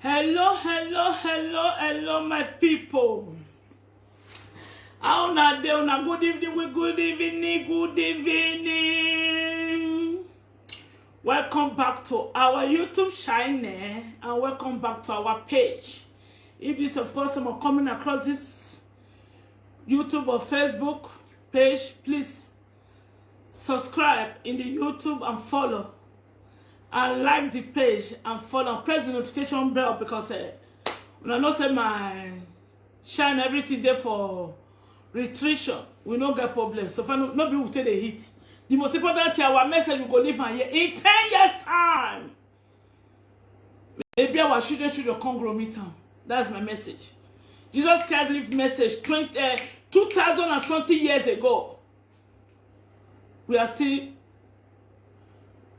Hello, my people. How na day? Una good evening. Welcome back to our YouTube channel and welcome back to our page. If this is the first time I'm coming across this YouTube or Facebook page, please subscribe in the YouTube and follow. And like the page and follow. Press the notification bell because when I know say my shine everything there for retrition, we don't get problems. So far, nobody will take the hit. The most important thing, our message will go live here in 10 years' time. Maybe our children should come grow me town. That's my message. Jesus Christ lived message 2,000 and something years ago. We are still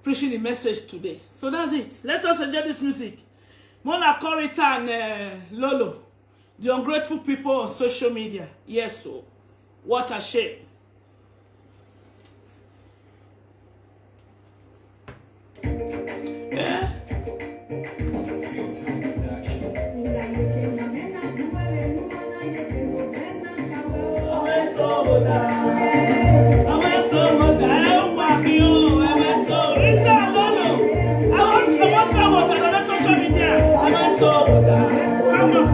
preaching the message today. So that's it. Let us enjoy this music. Mona Corita and Lolo, the ungrateful people on social media. Yes, so what a shame. Yeah. Come on.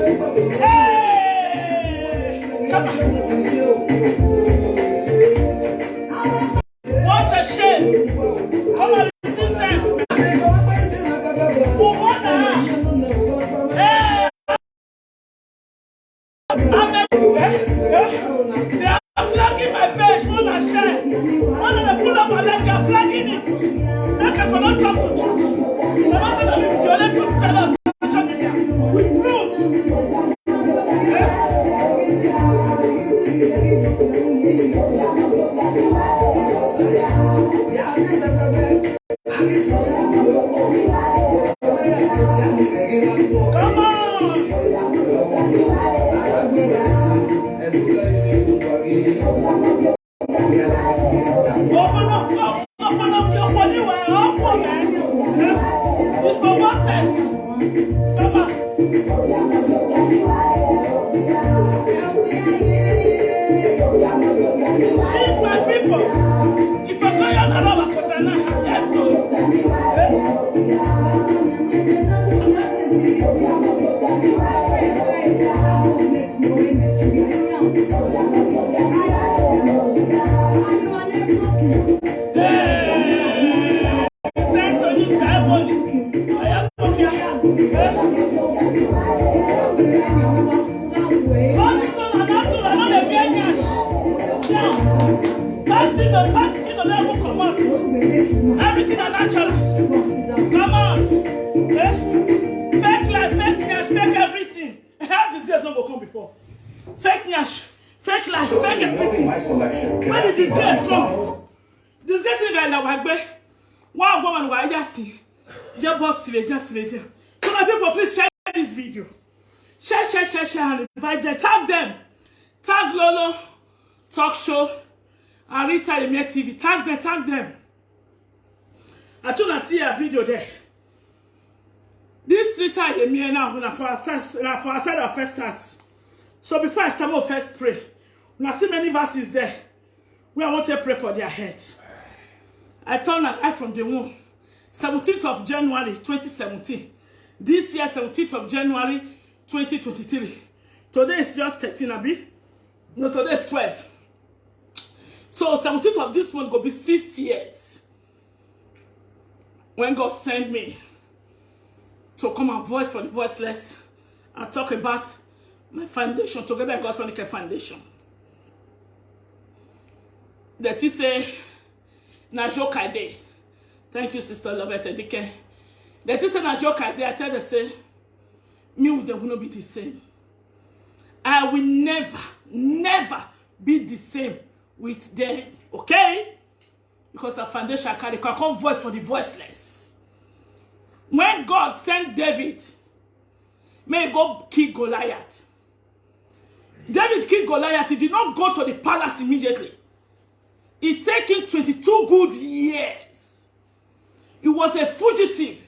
Hey! What a shame! Come on, receive sense. Hey! They are flagging my page, one a shame. One of them pull up and like they are flagging it. They can not talk to truth. They don't say that the only truth tell us social media. We prove. Come on. Open up your body where you're from, man. It's for process. Come on. She's my people. If I go on another Satana, yes, so. Everything is natural. Come on. Fake life, fake nash, fake everything. How this guy's not come before? Fake nash, fake life, fake everything. When did this guy come? This guy is going to be one woman who I just see. Just boss, just. So my people, please share this video. Share, and invite them. Tag them. Tag Lolo, Talk Show, and Rita Lemia TV. Tag them. I told her see a video there. This Rita Lemia now, for our side of first start. So before I start, I first pray. When I see many verses there, where I want to pray for their head. I turned an eye from the womb. 17th of January 2017. This year, 17th of January 2023. Today is just 13, Abi. No, today is 12. So 17th of this month will be 6 years. When God sent me to come and voice for the voiceless and talk about my foundation, together with God's Manic Foundation. That is a Najoka Day. Thank you, Sister Lovette Dike. That is a Najoka Day. I tell them, say, me with them will not be the same. I will never be the same with them. Okay? Because a foundation can come voice for the voiceless. When God sent David, may go kill Goliath. David killed Goliath. He did not go to the palace immediately. It took him 22 good years. He was a fugitive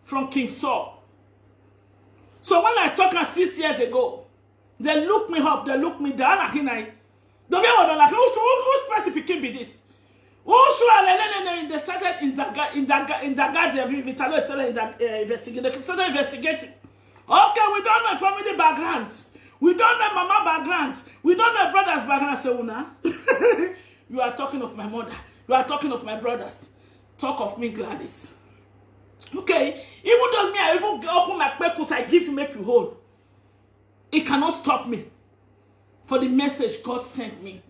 from King Saul. So when I talked 6 years ago, they looked me up, they looked me down. Which person became be this? They started investigating. Okay, we don't know family background. We don't know mama background. We don't know brother's background. I say, Una, you are talking of my mother. You are talking of my brothers. Talk of me, Gladys. Okay, even though me, I even open my purpose I give to make you whole. It cannot stop me for the message God sent me.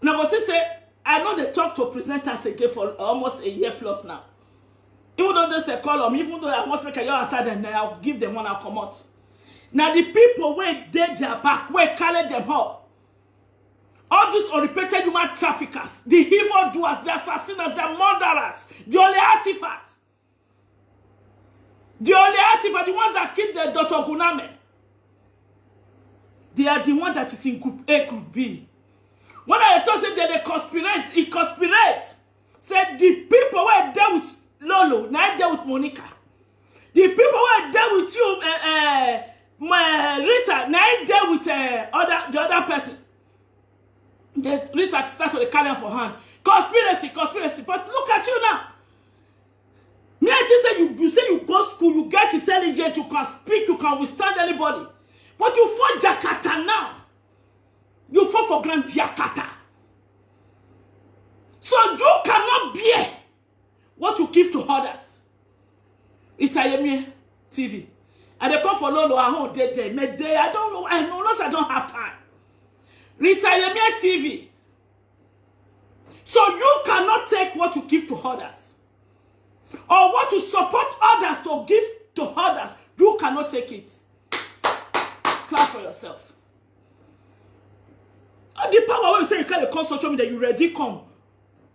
Now, say, I know they talk to presenters again for almost a year plus now. Even though they say call them, even though I must make a year answer them, then I'll give them one, I'll come out. Now, the people where they their back, where carry them up, all these unrepented human traffickers, the evildoers, the assassins, the murderers, the only artifacts. The only artifact, the ones that killed the Dr. Guname, they are the one that is in group A, group B. When I told them that they conspirate, it conspirate. Said the people were there with Lolo, not there with Monica. The people were there with you, Rita, not there with the other person. The Rita started to carry for hand. Conspiracy. But look at you now. Me, I just say you say you go school, you get intelligent, you can speak, you can withstand anybody. But you fall Jakarta now. You fall for Grand Jakarta. So you cannot bear what you give to others. It's Ayemi TV. And they come for Lolo, I hold day. I don't know. I know I don't have time. It's Ayemi TV. So you cannot take what you give to others. Or what you support others to give to others. You cannot take it. Clap for yourself. And the power when you say you can't call social media, you ready come.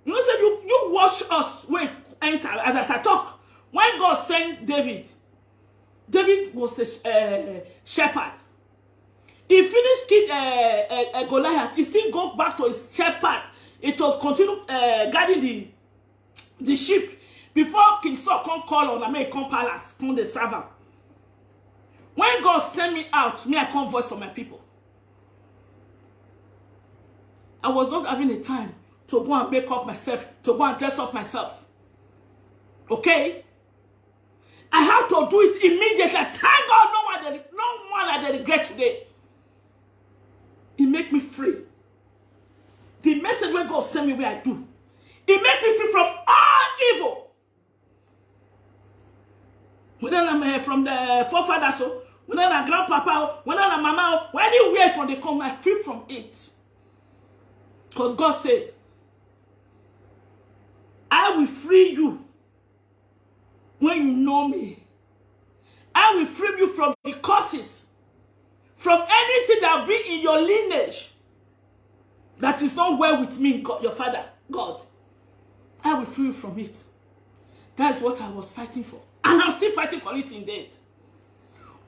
You know, say you watch us when enter as I talk. When God sent David was a shepherd. He finished Goliath. He still go back to his shepherd. It will continue guarding the sheep before King Saul come call on me, come palace, come the servant. When God sent me out, me I come voice for my people. I was not having a time to go and make up myself, to go and dress up myself. Okay? I have to do it immediately. Thank God no one I regret today. It make me free. The message when God sent me where I do, it make me free from all evil. Whether I'm from the forefathers, whether I'm grandpapa, whether I'm mama, anywhere from the come, I'm free from it. Because God said, I will free you when you know me. I will free you from the curses, from anything that will be in your lineage that is not well with me, God, your father, God. I will free you from it. That is what I was fighting for. And I'm still fighting for it in death.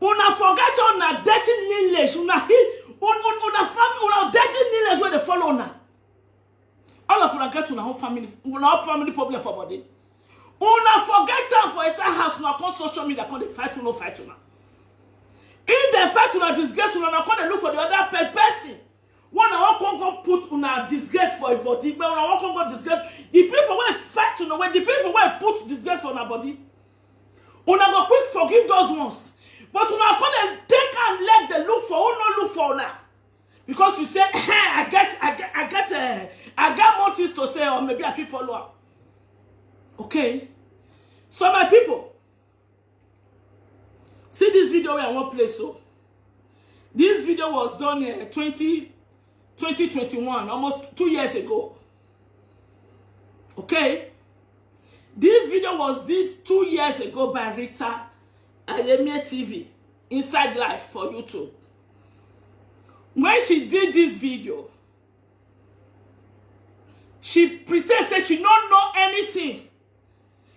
Una forget on dirty lineage. Una dirty lineage where they follow una. All of una get una own family problem for body. Una forget them for inside house. Una come social media. Come they fight una. If they fight una disgrace una, come they look for the other person. One of them go put una disgrace for a body. But one of them go disgrace. The people will fight una. When the people will put disgrace for una body. Una go quick forgive those ones. But una come and take and let them look for who no look for una. Because you say, I got more things to say, or maybe I feel follow up. Okay? So my people, see this video where I want to play so. This video was done in 2021, almost 2 years ago. Okay? This video was did 2 years ago by Rita Ayemi TV, Inside Life for YouTube. When she did this video, she pretends that she don't know anything.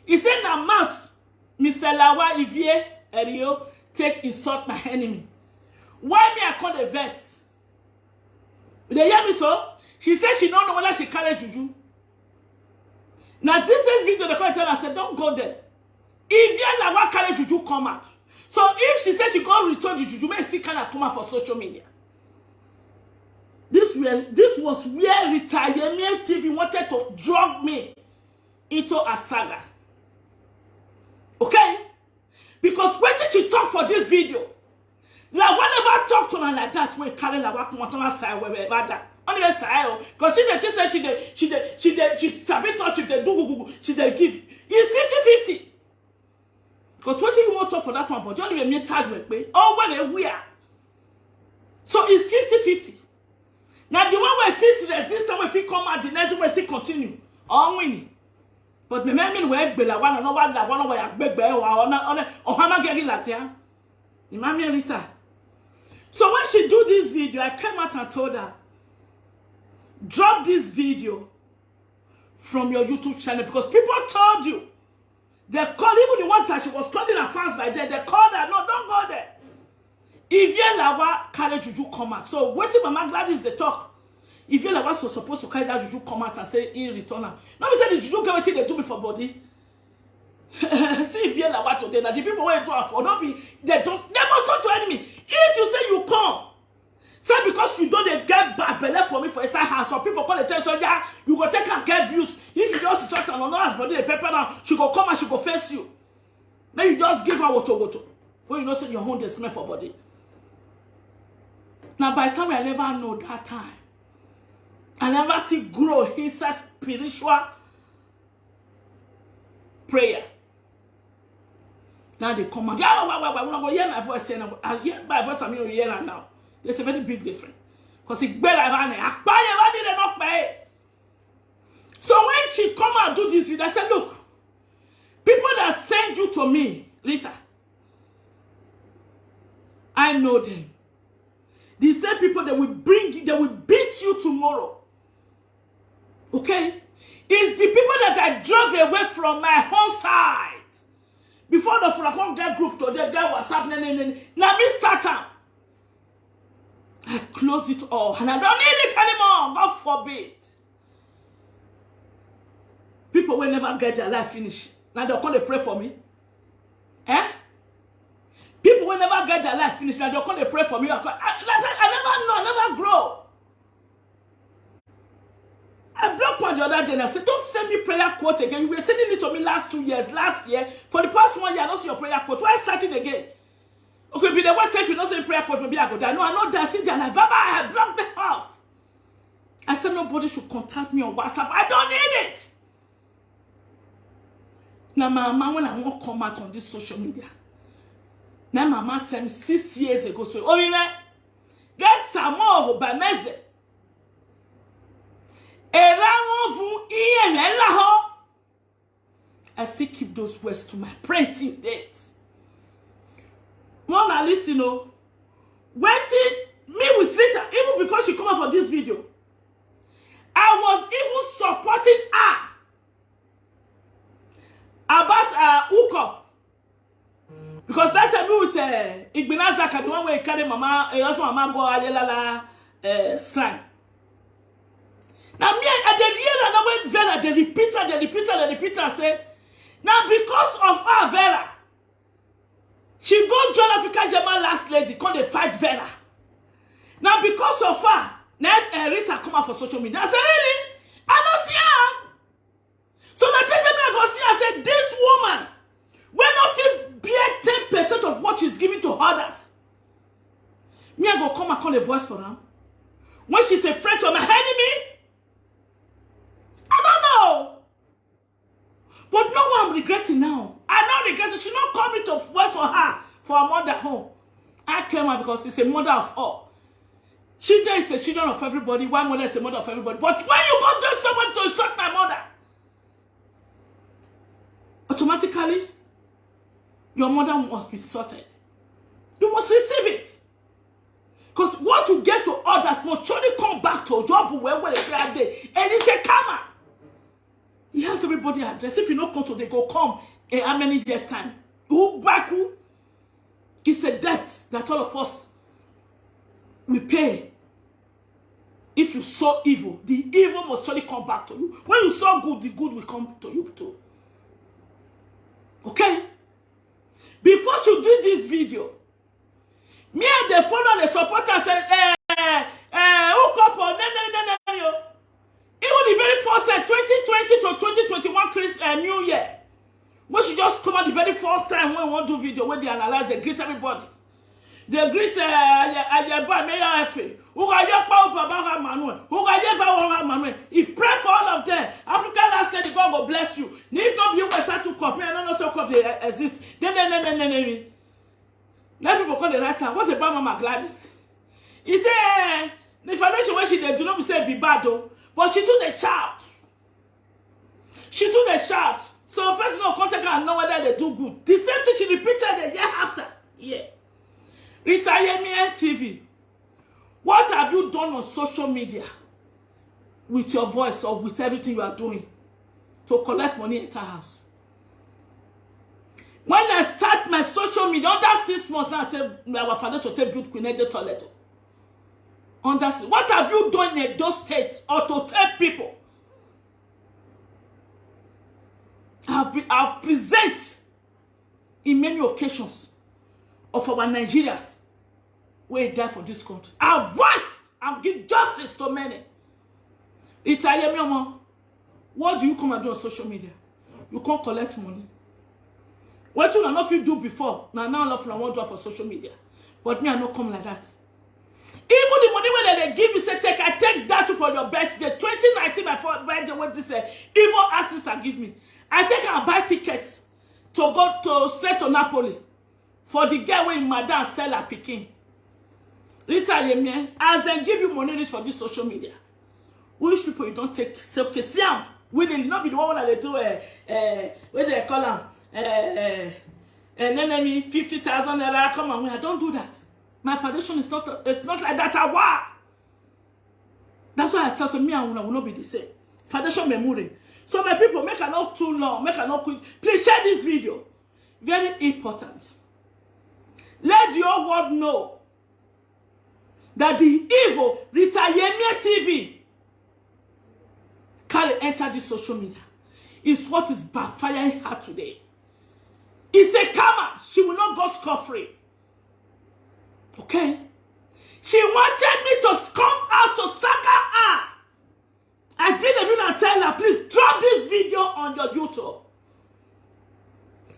He said, "Na mouth, Mr. Lawa Ivie Erio, take insult my enemy." Why me I call the verse? They hear me so? She said she don't know whether she carry juju. Now this video, they come and tell her, I said, don't go there. Ivie Lawa carry juju come out. So if she said she can't return the juju, may still kind of come out for social media. This was where Rita Ayemi TV wanted to drag me into a saga. Okay? Because when did she talk for this video? Like whenever talk to her like that, when Karen la walk on side where that. Only the side, because she sabi touch if they do she they give. It's 50-50. Because what you want to talk for that one, but you only me tag with me. Oh, when we are. So it's 50-50. Now the one where fit resist and we come out, the next one still continue. All winning. But me mean we be la one no one la one where beg or hama get latia. The mammy Rita. So when she do this video, I came out and told her, drop this video from your YouTube channel because people told you. They called, even the ones that she was calling her fans by then, they called her, no, don't go there. If you Lawa carry juju come out. So waiting Mama Gladys they talk. If you Lawa so supposed to carry that juju come out and say in return. Now we say the juju get they do me for body. See if you Lawa today. Now the people wait to afford don't be they must talk to enemy. If you say you come, say because you don't get bad belly for me for inside house, so people call the tell so yeah, you go take and get views. If you just instruct and not body a pepper now. She go come and she go face you. Then you just give her water. When you know say your home they smell for body. Now by the time I never know that time, I never still grow inside spiritual prayer. Now they come and we're not going to hear my voice now. I hear my voice, I'm hearing now. There's a very big difference. Because it's better than it. So when she come and do this video, I said, look, people that send you to me, Rita, I know them. The same people that will bring you, they will beat you tomorrow. Okay? It's the people that I drove away from my own side. Before the Fulacon get group to them, there was happening. Now me start up. I close it all and I don't need it anymore. God forbid. People will never get their life finished. Now they'll come to pray for me. Eh? People will never get their life finished. Now they'll come to pray for me. I never know. I never grow. I blocked one the other day and I said, don't send me prayer quote again. You were sending it to me last 2 years, last year. For the past 1 year, I don't see your prayer quote. Why start it again? Okay, be the one if you don't say prayer quote, maybe I go down. No, I'm not dancing down. Baba, I have blocked them off. I said nobody should contact me on WhatsApp. I don't need it. Now, my mama, when I won't come out on this social media, now my mama tell me 6 years ago, so, oh, you know, get some more by message. I still keep those words to my printing dates. One at least, you know, waiting me with Rita, even before she come out for this video. I was even supporting her about hookup. Because that time we with Igbinazaka, the one where he carry mama, also mama go ayelala slime. Now me at the real and I went Vera, the repeater say, now because of her Vera, she go John Africa German last lady, called the fight Vera. Now because of her, now Rita come out for social media. I said, really? I don't see her. So now tell me I go see her. I said, this woman, when not bear 10% of what she's giving to others. Me I go come and call a voice for her. When she's a friend to my enemy, I don't know. But no one I'm regretting now. I don't regret it. She not coming to work for her, for her mother home. I came out because it's a mother of all. Children is a children of everybody. One mother is a mother of everybody. But when you go to someone to insult my mother, automatically, your mother must be insulted. You must receive it. Because what you get to others must surely come back to job where they are there. And it's a karma. He has everybody address. If you don't come to, they go come in how many years time? Who back who? It's a debt that all of us we pay. If you sow evil, the evil must surely come back to you. When you sow good, the good will come to you too. Okay? Before you do this video, me and the follower, the supporter said, hook up on even the very first 2020 to 2021 New Year. When she just come out the very first time when we want to do video, when they analyze, they greet everybody. They greet Mayor Efe. He pray for all of them. African last said God will bless you. If not, you will start to copy and not so copy exist. Then. Let people call the right time. What about Mama Gladys? He said the foundation when she did do not say be bad though. But she took the shout. So a person will contact her and know whether they do good. The same thing she repeated the year after. Yeah. Rita Yemie TV. What have you done on social media with your voice or with everything you are doing to collect money at her house? When I start my social media, under 6 months now, I tell our foundation to build Queen Ede toilet. What have you done in those states or to tell people? I've present in many occasions of our Nigerians where die for this country. Our voice and give justice to many. Italian What do you come and do on social media? You can't collect money. What you not fit do before, now love I want to do for social media. But me, I not come like that. Even the money when they give me, say, I take that for your birthday. 2019, my birthday, what this evil assistant give me. I take and buy tickets to go to straight to Napoli for the girl when madam sell her picking. Rita, as they give you money for this social media, which people you don't take, say, okay, see them. We will not be the one that they do, what do they call them? And enemy 50,000 naira. Come on, I don't do that. My foundation is not, it's not like that. That's why I tell you, me and Una will not be the same. Foundation memory. So my people, make it not too long, make it not quick. Please share this video. Very important. Let your world know that the evil Rita Yemie TV can enter the social media. Is what is backfiring her today. It's a karma. She will not go scot-free. Okay? She wanted me to come out to sucker her. I didn't even tell her, please drop this video on your YouTube.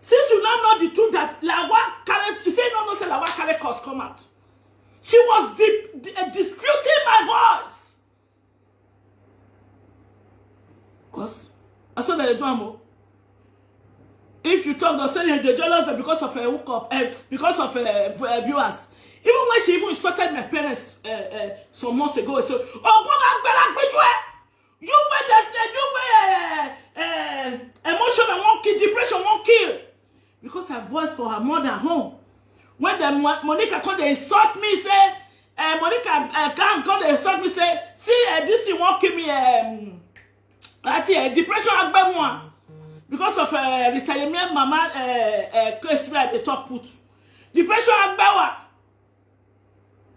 Since you now know the truth that Lawa carried, you say no, say Lawa carried cause come out. She was disputing my voice. Because I saw that the drama. If you talk, they'll say they're jealous because of a hookup, because of viewers. Even when she even insulted my parents some months ago, I said, "Oh, you emotion won't kill, depression won't kill," because I voiced for her mother home. When the Monica come, they insult me, say, Monica can't come, they insult me, say, see, this thing won't kill me. Depression agbe moi. Because of retirement, mama, case where they talk put. Depression agbewa.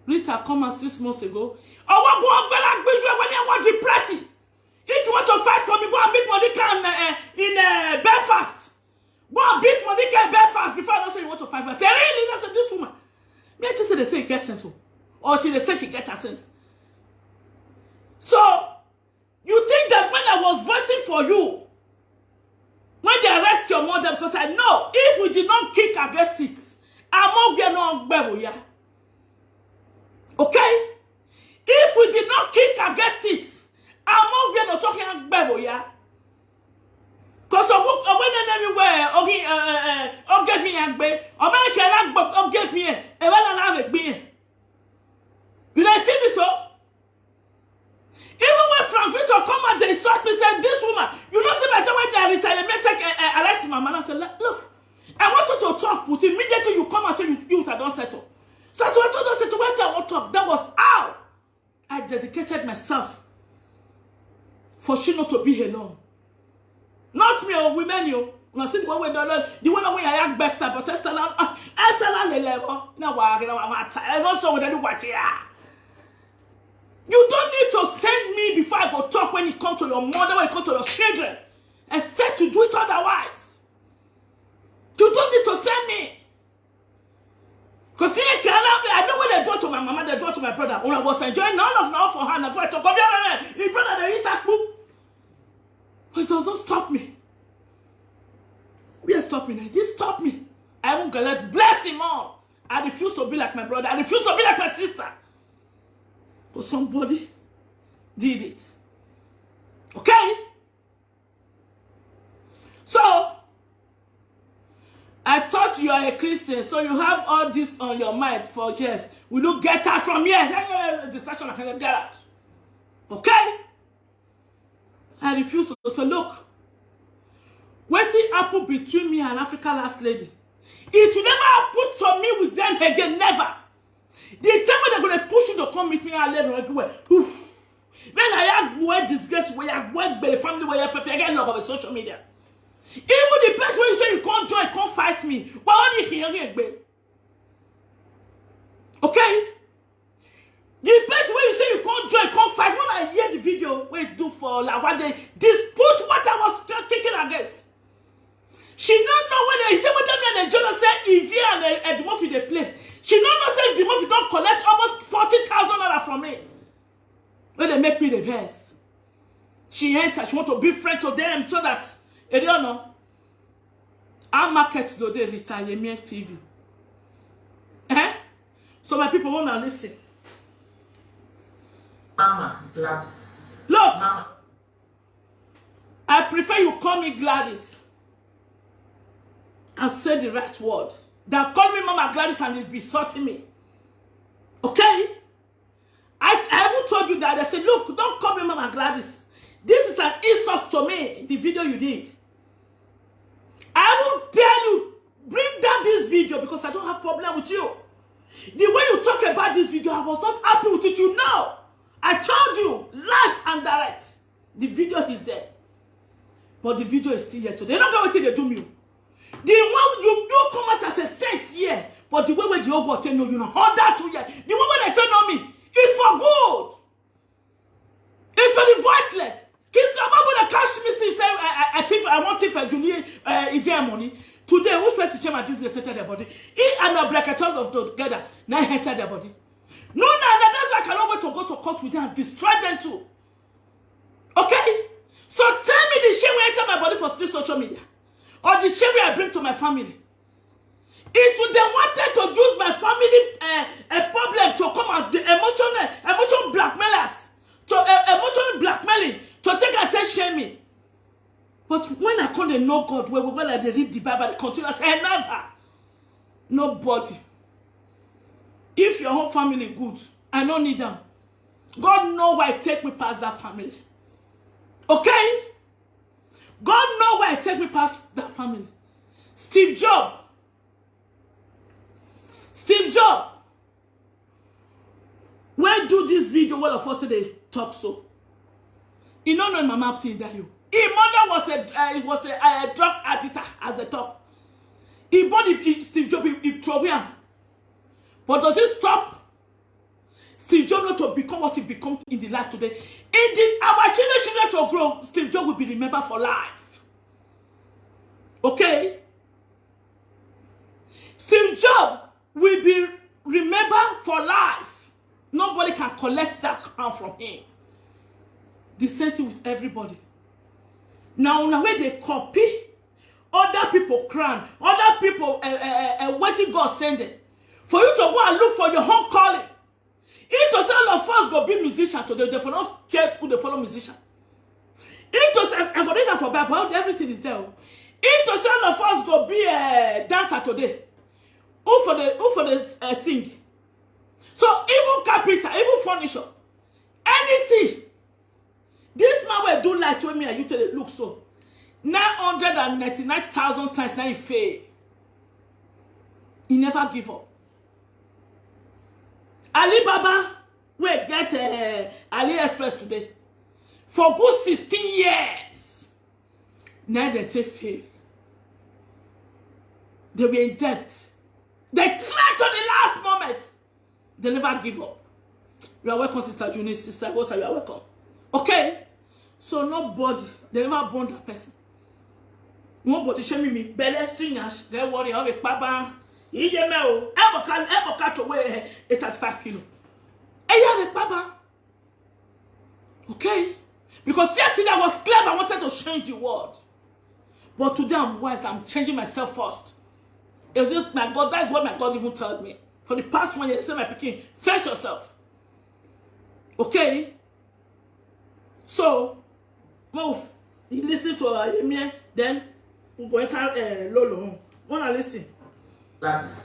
Rita come and 6 months ago. Oh, what go agbe when you want depressing? If you want to fight for me, go and beat Monica in Belfast. Go and beat Monica in Belfast before I don't say you want to fight. But say, really, that's this woman. Me, I just say they say it gets sense. Or they say she gets her sense. So, you think that when I was voicing for you, when they arrest your mother, because I know if we did not kick against it, I'm not going to. Okay? If we did not kick against it, I'm not going to talk about. Because when everywhere, okay, me agbe, American gave me a have a you know, feel me so? Even when Frank Victor come and they insult me, say, this woman, you know, see better when they retire, me take arrest my man. I said, look, I want you to talk, but immediately you come and say, you don't settle. So I told her, settle when I want to talk. That was how I dedicated myself for she not to be alone. Not me or women, you. When I see the one the one way I act best, but I stand on the level. Now, I also want to watch it. You don't need to send me before I go talk when it comes to your mother, when it comes to your children. Except to do it otherwise. You don't need to send me. Because I know what they do to my mama, they do to my brother. When I was enjoying all of now for her, and I talk about my brother, they eat a book. But it doesn't stop me. We are stopping it. It didn't stop me. I won't God bless him all. I refuse to be like my brother. I refuse to be like my sister. But somebody did it. Okay? So, I thought you are a Christian, so you have all this on your mind for just, will you get out from here? Distraction, I can get out. Okay? I refuse to. So look, waiting happen between me and African last lady. It will never happen to me with them again, never. The time when they're going to push you to come meet me everywhere. When I have more disgrace where I work by the family where I get love of social media. Even the best way you say you can't join, can't fight me. Why only hearing it? Okay? The best way you say you can't join, can't fight. When I hear the video, where you do for like what they dispute what I was kicking against. She don't know when they say when them and the journal say if you and the movie they play. She don't know say the movie don't collect almost 40,000 naira from me. When they make me the verse. She entered. She want to be friend to them so that you don't know. Our market today retire TV. So my people wanna listen. Mama Gladys. Look, Mama. I prefer you call me Gladys and say the right word than call me Mama Gladys and it's besotting me. Okay? I even told you that. I said, look, don't call me Mama Gladys. This is an insult to me, the video you did. I will tell you, bring down this video because I don't have problem with you. The way you talk about this video, I was not happy with it. You know, I told you, live and direct. The video is there. But the video is still here today. They're not going to they do me. The one you do come out as a saint here, but the way when the whole world tell you know, all that to here, the way when they tell on me, it's for good. It's for the voiceless. Kids not going to catch me say I think I want if Julie idea money. Today, which person came at this they settle their body? And a bracket of together, now enter their body. No, that's why I cannot wait to go to court with them and destroy them too. Okay? So tell me the shame will enter my body for this social media. Or the shame I bring to my family. It would they wanted to use my family a problem to come out the emotional blackmailers. To emotional blackmailing to take attention me. But when I come to know God, when they read the Bible, they continue to say, never. Nobody. If your whole family good, I don't need them. God know why I take me past that family. Okay? God know why I take me past that family. Steve Jobs. When do this video, well, of us today talk so? You don't know my mom thing that you. His mother was a drug addict as they talk. He bought Steve Jobs, he trouble him. But does it stop Steve Jobs not to become what he become in the life today? Our children to grow, Steve Jobs will be remembered for life. Okay? Steve Jobs will be remembered for life. Nobody can collect that crown from him. The same thing with everybody. Now, when they copy other people crown, other people waiting God send them, for you to go and look for your own calling. It was all of us go be musician today. They not care who they follow musician. It was I got it for Bible. Everything is there. It was all of us go be a dancer today. Who for the sing? So even carpenter, even furniture, anything. This man will do like to me and you tell it look so. 999,000 times now he fail. He never give up. Alibaba will get AliExpress today. For good 16 years. Now they take fail. They were in debt. They tried to the last moment. They never give up. You are welcome, Sister Junior, Sister Rosa, you are welcome. Okay? So nobody, they never born that person. Nobody show me belly singers, they worry how a papa. Ever catch away a 35 kilo. A papa. Okay? Because yesterday I was clever, I wanted to change the world. But today I'm wise, I'm changing myself first. It's just my God, that is what my God even told me. For the past 1 year, they said my picking, face yourself. Okay? So, well, you listen to me, then we go enter Lolo. Wanna listen? Gladys.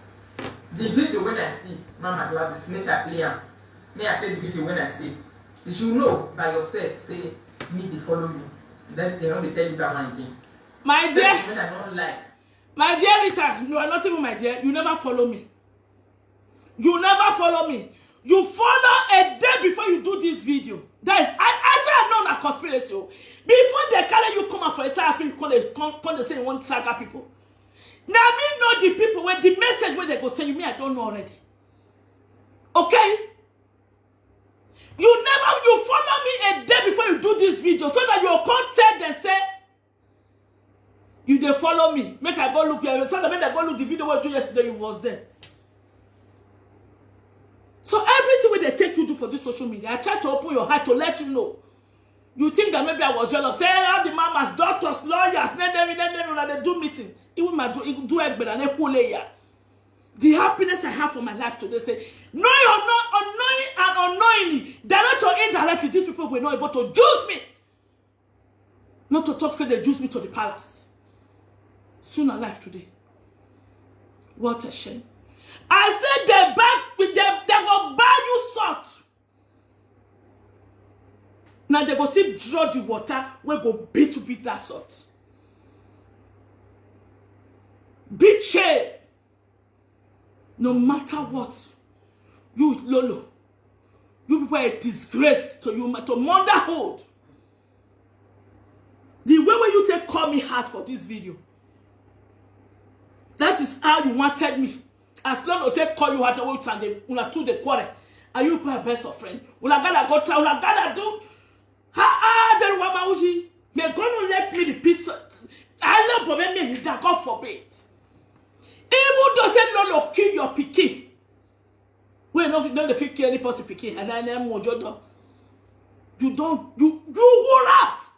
The video when I see Mama Gladys, make I play am. May I play the video when I see. You should know by yourself, say, me they follow you. Then they only tell you that one again. My dear. When I don't like. My dear Rita, you are not even my dear. You never follow me. You never follow me. You follow a day before you do this video. That is, I know that conspiracy. Before they carry you come out for a side, ask me, come they say you want saga people. Now me know the people where the message where they go send you, me I don't know already. Okay? You follow me a day before you do this video so that you can't tell them say you they follow me. Make I go look here. So that when I go look the video we do yesterday, you was there. So everything where they take you to for this social media, I try to open your heart to let you know. You think that maybe I was jealous? Say all the mamas, doctors, lawyers, they do meeting. Even my do egg better than a the happiness I have for my life today, say, knowing or not, unknowing and unknowingly, direct or indirectly, these people were not able to use me. Not to talk, say they use me to the palace. Soon alive today. What a shame. I said they will buy you salt. Now they go still draw the water, we go beat that salt. Betray. No matter what, you with Lolo, you people are a disgrace to you, to motherhood. The way when you take call me hard for this video, that is how you wanted me. As long as you take call you hard, and they will do the quarrel, and you put a best of friend. Will I gotta go try? Will I gotta do? Then what about you? They're gonna let me the piece. I love me that God forbid. Even though say no, kill your pikin. We don't kill any person pikin, and I am mojodo. You will have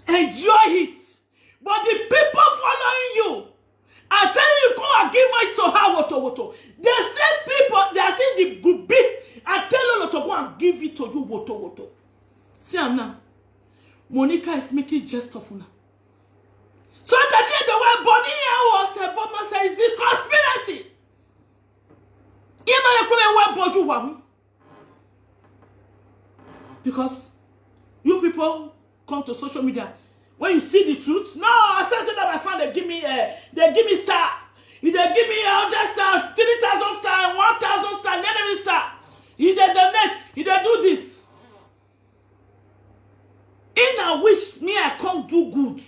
enjoy it, but the people following you are telling you come and give it to her. Woto. They send people. They are saying the good bit and tell you to go and give it to you. Woto. See now, Monica is making jest of una. So that the way Bonnie was says the conspiracy. Because you people come to social media when you see the truth. No, I said that my friend they give me star. If they give me 100 star, 3,000 star, 1,000 star, enemy star. If they donate, if they do this. In I wish me I can't do good.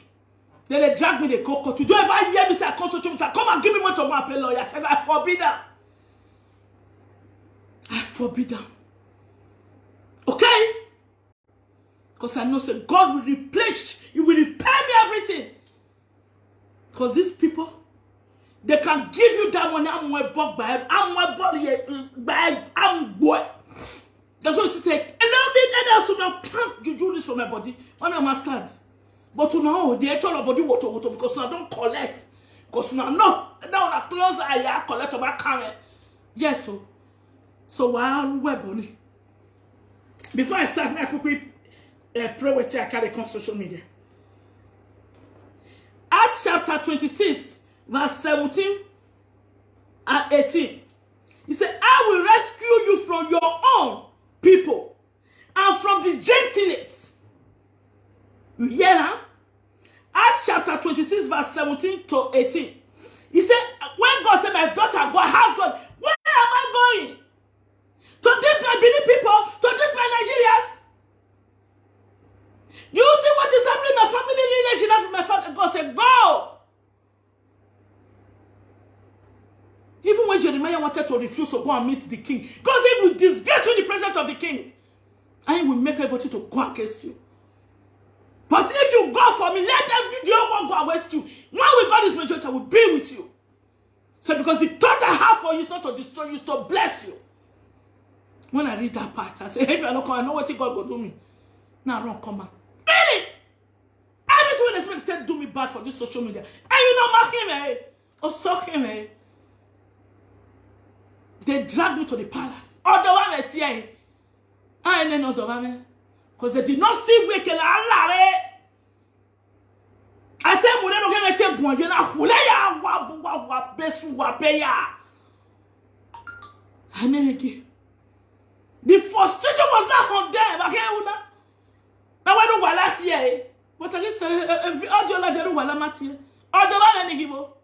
Then they drag me the cocoa. You don't ever hear me say I come social media. Come and give me money to my pay lawyer. I said I forbid them. I forbid them. Okay? Because I know say God will replace, He will repay me everything. Because these people, they can give you that money. I'm boy. That's what she said. And now else will not plant juju this for my body. When I understand. But now the actual body water because now don't collect. Because now now I close I collect my camera. Yes, so while we're bonny. Before I start, I quickly pray with you. I carry on social media. Acts chapter 26, verse 17 and 18. He said, I will rescue you from your own people and from the Gentiles. You hear that? Acts chapter 26, verse 17 to 18. He said, when God said, my daughter, go house God, where am I going? To this my Benin people, to this my Nigerians. Do you see what is happening in my family lineage? My family, God said, go. Even when Jeremiah wanted to refuse to go and meet the king, God said, he will disgrace you in the presence of the king. And he will make everybody to go against you. But if you go for me, let every one go against you. Now with God is majority, I will be with you. So because the thought I have for you is not to destroy you, it's to bless you. When I read that part, I say, hey, if you're not coming, I know what God will do me. Now run, come on. Really? Everything when they expect to do me bad for this social media. And you know, mark him, eh? Or suck him, eh? They drag me to the palace. Or the one that's here. I ain't know the one. Because they did not see we can Allah. I tell you, I tell you, you know, the frustration was not on them. Okay, now I don't want that here. But I guess all your life you want that here. All the one any people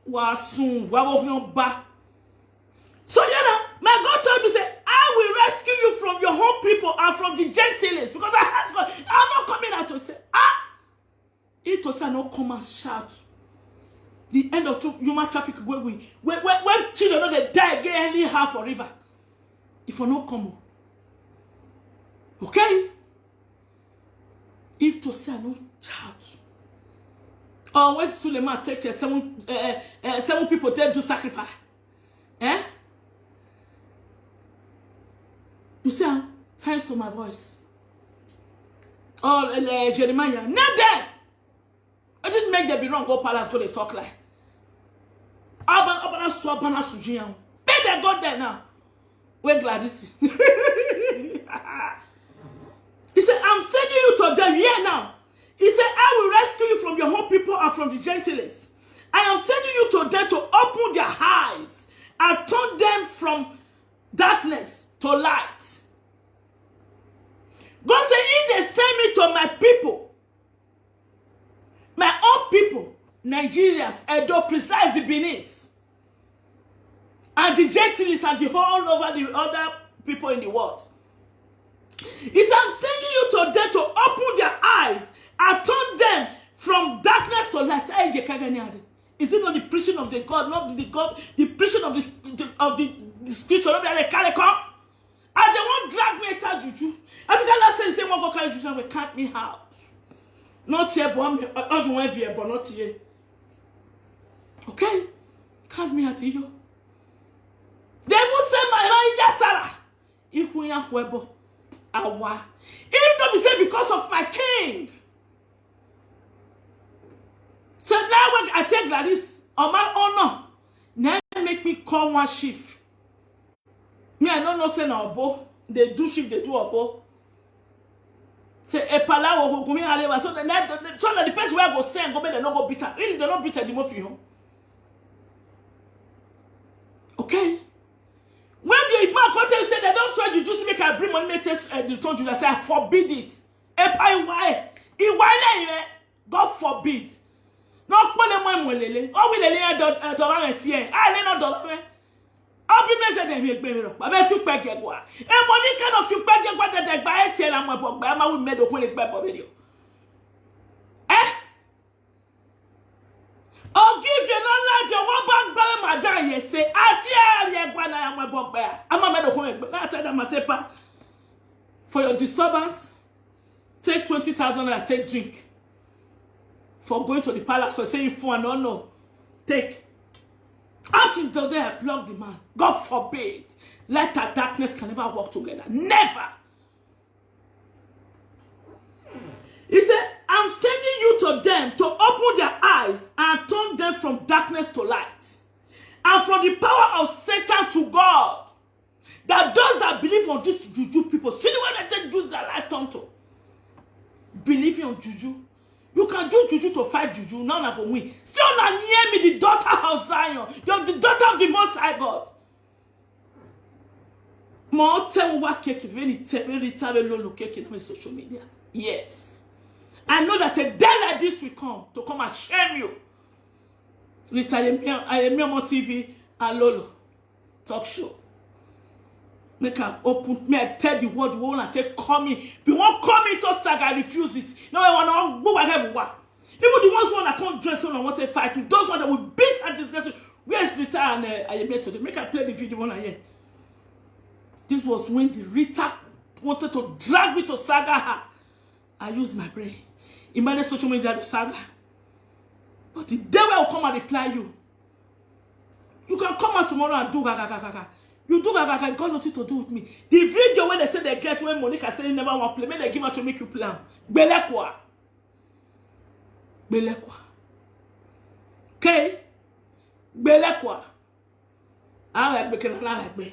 was soon. So you know, my God told me say, I will rescue you from your home people and from the Gentiles because I asked God. I'm not coming out to say it was not come and shout. The end of human traffic when children know they die again anyhow forever. If I not come, okay? If to say I no shout. Oh, when Suleiman take 7 people there do sacrifice, You see, thanks to my voice, or Jeremiah. Name them. I didn't make them be wrong. Go palace, go they talk like. Abana swabana sujiyan. Pay they got there now. Where Gladys? He said, I'm sending you to them here now. He said, I will rescue you from your whole people and from the Gentiles. I am sending you to them to open their eyes and turn them from darkness to light. God said, if they send me to my people, my own people, Nigerians, Edo, precise the Benin, and the Gentiles and the whole over the other people in the world. He said, I'm sending you to them to open their eyes and turn them from darkness to light. Is it not the preaching of the God, not the God, the preaching of the scripture? Not the calico. And they won't drag me into juju. Africa last time they say, "One go carry juju and will cut me out." Not here, but not here. Okay, cut me out, you. They will say my mind, Sarah. If we are webo, awa. It don't be said because of my king. So now when I take Gladys on my honor, now make me call one shift. Me, I don't know say no obo. They do shift, they do obo. Say a palawo go me aleva. So that the person where I go send go make they no go bitter. Really, they not bitter the more for you. Okay. When the man come tell you say they don't swear you just make I bring money make test the tongue you say I forbid it. Why? God forbid. No pole mo mwelele. O wi lele dollar etien. Ah le no dollar. O bi me say dem we gbe mi ro. Ba be fi pege gwa. E money kind of fi pege gwa de gba etien la mo bo gba ma wi me do ko le gbe bo video. I'll give you no land your one back brother madam ye say atia ye gwa na ya mo bo gba. Ama me do ko gbe. Na tell them say pa for your disturbance take 20,000 and take drink. For going to the palace or saying for no. Take. Until they have blocked the man. God forbid. Light and darkness can never work together. Never. He said, I'm sending you to them to open their eyes and turn them from darkness to light. And from the power of Satan to God. That those that believe on these juju people, see the way that they use their life turn to. Believing on juju. You can do juju to fight juju. Now I go win. Still not near me, the daughter of Zion. You're the daughter of the Most High God. More tell what cake very low cake in social media. Yes. I know that a day like this will come to come and shame you. I am more TV and Lolo talk show. Make her open me, I tell the word, you won't take coming. You won't come into saga, I refuse it. No, I want to go ahead with what. Even the ones who can't dress on and want to fight with, those ones that will beat and discuss. Where is Rita and I am here today? Make her play the video one here. This was when the Rita wanted to drag me to saga her. I used my brain. In my social media to saga. But the day will come and reply you. You can come out tomorrow and do gaga. You do that, I got nothing to do with me. The video where they say they get when Monica said you never want to play, maybe they give her to make you plan. Belekwa. Okay? Belekwa. I like me.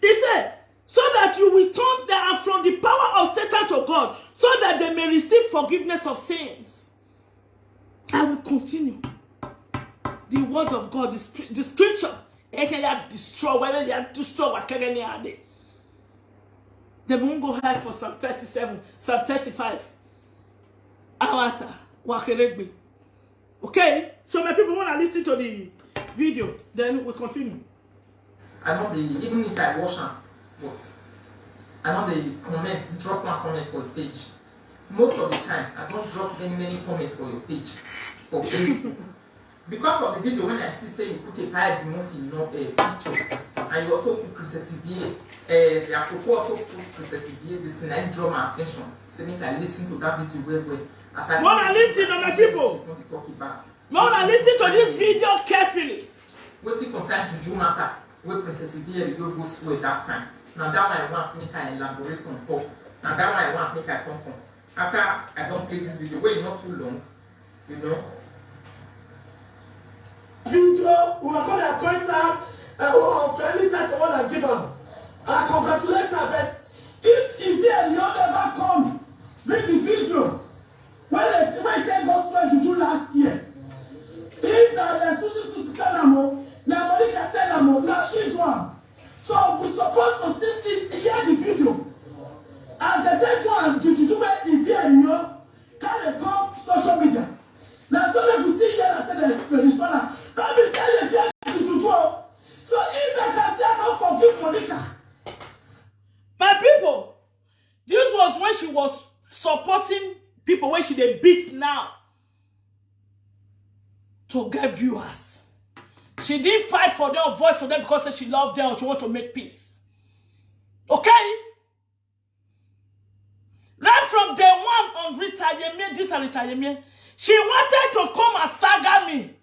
He said, so that you will turn them from the power of Satan to God, so that they may receive forgiveness of sins. I will continue. The word of God, the scripture. They can destroy whether they are destroy what can they are. They won't go high for Psalm 37, Psalm 35. Okay, so my people want to listen to the video, then we'll continue. I know even if I watch them, but I know the comments, drop one comment for the page. Most of the time, I don't drop many comments for your page, for Facebook. Because of the video, when I see say you put a pie picture, and you also put Princess Ivie, the apropos also put Princess Ivie, this thing, I draw my attention. So make I listen to that video where as I want to listen to my people. Want to listen to this video carefully. What it concerns Juju matter, where Princess Ivie the go through at that time. Now that one I want to make I elaborate on top. Now that one I want to make I come. After I don't play this video, wait, not too long, you know. Video, we are going to appoint her of any type of one give her. I congratulate her, but if you never come, bring the video. When they take those friends you do last year. If the Susi Sanamo, now Monica Sanamo, now she's one. So we're supposed to hear the video. As the dead one, did you make the video? Can they come social media? Now, so they will see here and say this one. Don't be saying the video. So if I can say I don't forgive Monica. My people, this was when she was supporting people when she they beat now to get viewers. She didn't fight for them or voice for them because she loved them or she want to make peace. Okay? Right from day one on retirement, this and retirement, she wanted to come and saga me.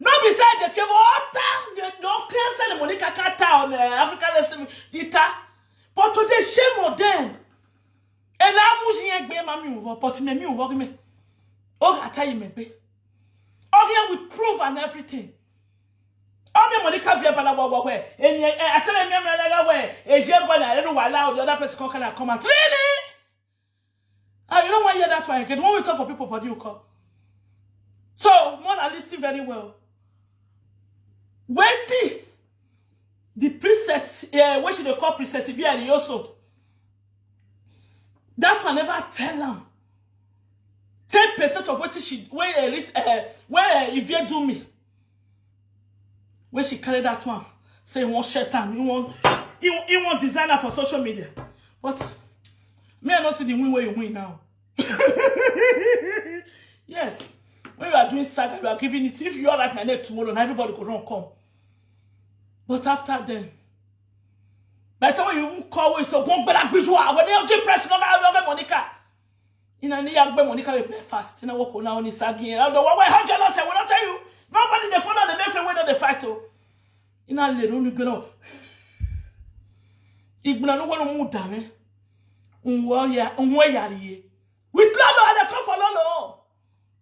No beside the favor, you don't cancel the Monica Kata on African Wrestling Ita. But today, shame on them. And I'm moving again, mammy, but me work me. Oh, I tell you, maybe. Oh, here with proof and everything. Oh, the Monica Via Balawa, and I tell him, a Jabba, I don't know allow the other person can come out. Really? You don't want to hear that one. Get one we talk for people, but you call. So, more than listen very well. Wait, the princess, what should they call Princess Ivy also? That one never tell them. 10% of what she where Ivy do me. When she carry that one, say one share time, you want designer for social media. But me I not see the win where you win now. Yes. When you are doing saga, you are giving it. If you are like my name tomorrow, and everybody go run come. But after then, by the time you even call me, so go back visual. When you do press, no get Monica. In a near Monica will be fast. In a walk on only sagging. I don't know why how jealous I will not tell you. Nobody the phone the next way they fight. In a little you know. Igbona no one mu dame. Unwa with Lolo and the come for Lolo.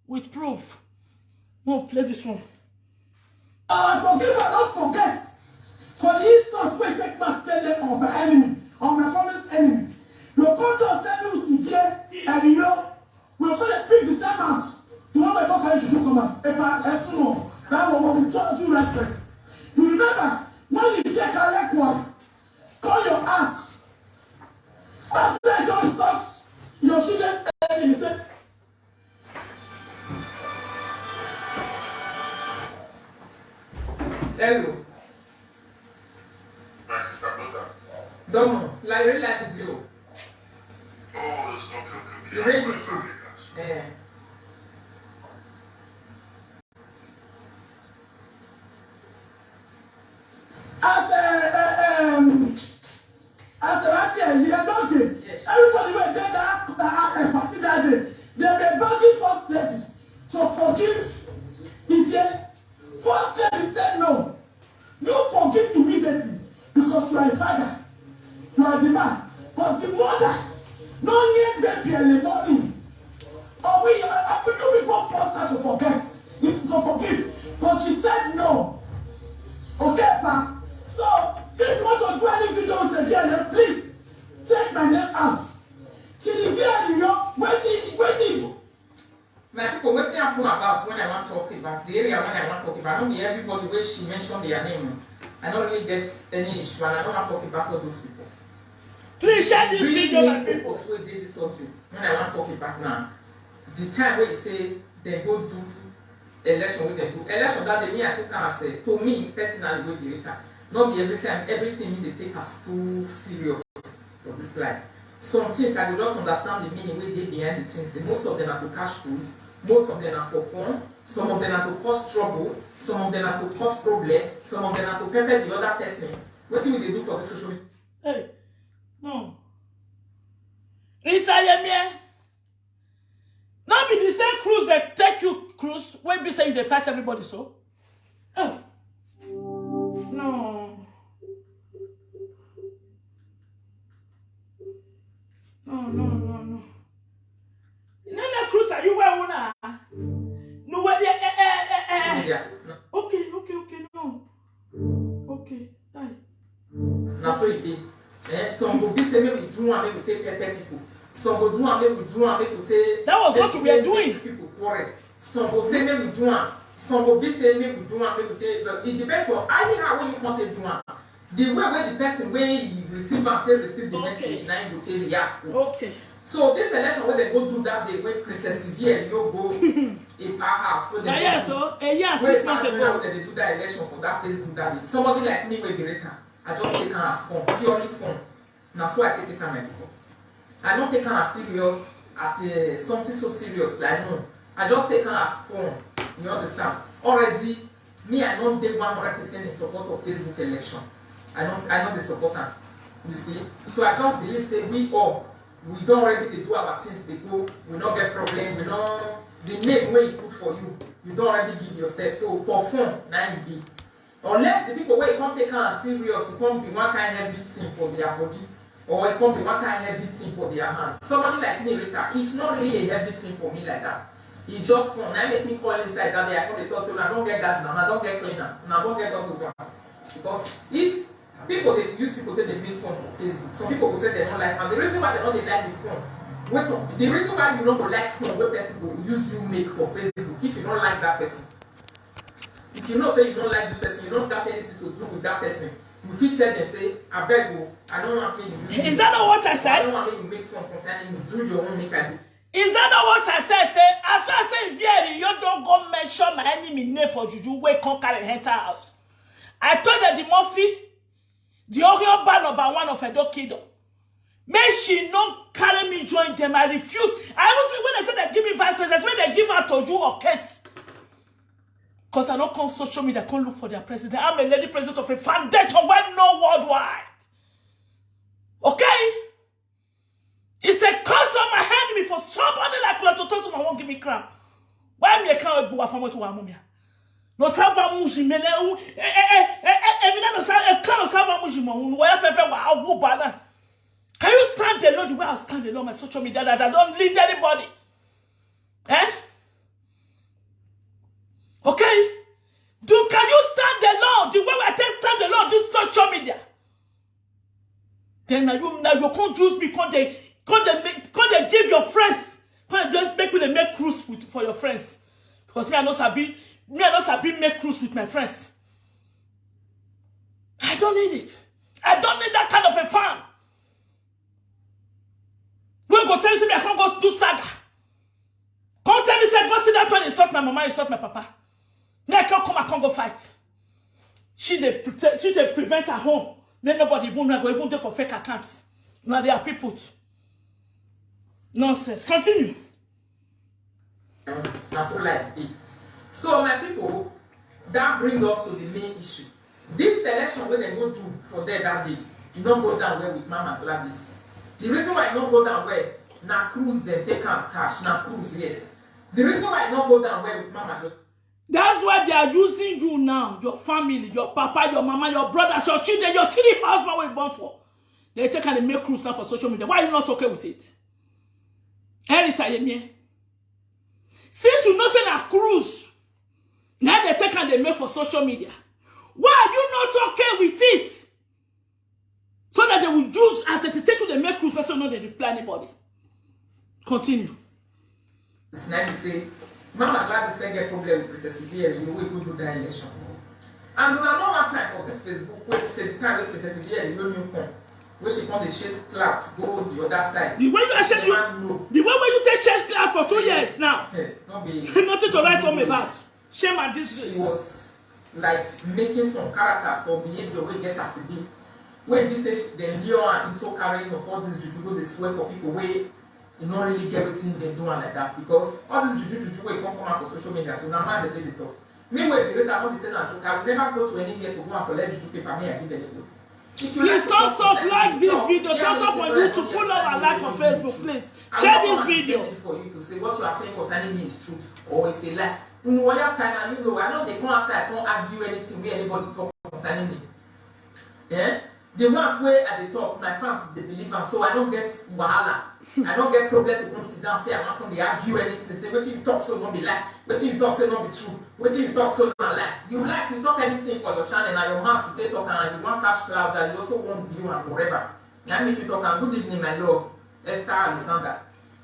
With proof. No, play this one. Forgive and not forget. For the insult we take back telling of my enemy, of my father's enemy. You come to send me to fear and you will going to speak the same out. To what my God should come out. That one will talk due respect. You remember when you fear collect one, call your ass. After I join socks, your sugar's enemy said. Hello. My sister daughter. Don't like really like video. Oh, it's okay. You read it too. Yeah. As last year, you don't get. Yes. Everybody went there that party that day. They were begging first lady to forgive if first lady said no. You forgive immediately because you are a father. You are the man. But the mother, no need baby and the money. Or we people force her to forget. To forgive. But she said no. Okay, pa? So, if you want to do any video with Evian, please take my name out. Till Evian, waiting do. My people, what I'm talking about when I want to talk about the area when I want to talk about, not be everybody where she mentioned their name. I don't really get any issue and I don't want to talk about all those people. Please share this video, my people. people. Who did this to when I want to talk about now. The time where you say they go do election with them do election that they me I took and say to me personally with the data. Not be every time, everything they take us too serious for this life. Some things I will just understand the meaning where they behind the things. Most of them are to cash pools, most of them are for fun, some of them are to cause trouble, some of them are to cause problem, some of them are to pepper the other person. What will they do for the social media? Hey, no. Retire not be the same cruise that take you cruise when be saying they fight everybody so. Oh. No. No. That's what it be. Some go be say make we do and make we take pepper people. Some go do and make we do and make we take. That was what we were doing. People quarrel. Some go say make we do and some go be say make we do and make we take. But it depends on anyhow when you want to do and the way where the person when you receive and they receive the message, now you go take react. Okay. So this election where they go do that day where Princess Severe you go a powerhouse where they Yes, so a year 6 months ago ago. they do that election for that Facebook that day. Somebody like me will be written. I just take her as fun, purely fun. That's why I take her my people. I don't take her as serious as something so serious like no. I just take her as fun. You understand? Already, me I don't take 100% in support of Facebook election. I know the support her. You see? So I just believe say we don't already do our things they go, we don't get problem, we don't the name where you put for you, you don't already give yourself. So for fun, now you be. Unless the people where you can't take her serious, it can't be one kind of heavy thing for their body, or it can't be one kind of heavy thing for their hand. Somebody like me, Rita, it's not really a heavy thing for me like that. It's just fun. I make me call inside that day, I come to talk, so I don't get that now, I don't get cleaner, and I don't get all those ones. Because if people they use people say they make fun for Facebook. Some people will say they don't like, and the reason why they don't like the fun, the reason why you don't like fun, where person will use you make for Facebook, if you don't like that person. If you know say you don't like this person, you don't got anything to do with that person, you feel tell them say, I beg you, I don't want to use you. Is that not what I said? I don't want to make fun concerning you. Do your own make I do. Is that not what I said? Say, as far as say, Vieri, you don't go mention my enemy name for Juju, where conquer and enter house. I told that the Murphy, the Orion bar #1 of Edo Kingdom, may she not carry me join them. I refuse. I was when they said they give me vice president, when they give her to you or Kate. Because I don't come social media, I can't look for their president. I'm a lady president of a foundation well known worldwide. Okay? It's a curse on my enemy for somebody like Plato Tosun won't give me crown. Why me can't go from what to Amumia? No saba muji mele no saba muji mo where fefe wa awu bana. Can you stand alone the way I stand alone my social media that I don't lead anybody? Okay? Can you stand alone the way I stand alone this social media? Then now you can't use me, can't they give your friends? Can't they just make me make cruise for your friends? Because me I know Sabi make cruise with my friends. I don't need it. I don't need that kind of a fan. When go tell me I can't go do saga. Come tell me say go see that one insult my mama, insult my papa. Now I can't come, I can't go fight. She they prevent her home. Then nobody even know, go even there for fake accounts. Now they are people. Nonsense. Continue. That's all I did. So my people, that brings us to the main issue. This election when they go do for them that day, you don't go down well with Mama Gladys. The reason why you don't go down well, now cruise them, take out cash, now cruise, yes. The reason why you don't go down well with Mama Gladys. That's why they are using you now, your family, your papa, your mama, your brothers, your children, your 3 husbands were born for. They take and make cruise now for social media. Why are you not okay with it? Since you know say na cruise, now they take and they make for social media. Why are you not okay with it? So that they will use as they take to the make cruise, so no they reply anybody. Continue. It's nice to say, Mama Gladys will get problem with Princess Severe in the way we do the election. And we have no more time for this Facebook where say the time with Princess Severe in the come. Where she come the chase cloud to go the other side. The way you actually the way when you take chase cloud for 2 years now. Nothing to write home about. Shame and disgrace. She was like making some characters for behavior where get as a be. When this say the lure and into carrying of all this juju go this way for people where you don't really get everything they do like that because all this juju where you come out for social media so now man they take it talk. Meanwhile, the rate I want to say now I will never go to anywhere to go and collect juju paper. Me I give them the good. Please thumbs up, like this video, thumbs up on YouTube, pull up and like on Facebook, please. Share this video. For you to say what you are saying concerning me is truth or it's a lie. You know, your time and you know, I know they can't say I can't argue anything with anybody talk concerning me. Yeah? The ones where at the top, my fans, they believe, and so I don't get wahala. I don't get problem to consider, say I'm not going to argue anything, say what you talk so not be like, what you talk so not be true, what you talk so not like. You talk anything for your channel, and your mouth to talk, and you want cash clouds, and you also want view and whatever. That make you talk, and good evening, my love, Esther Alexander.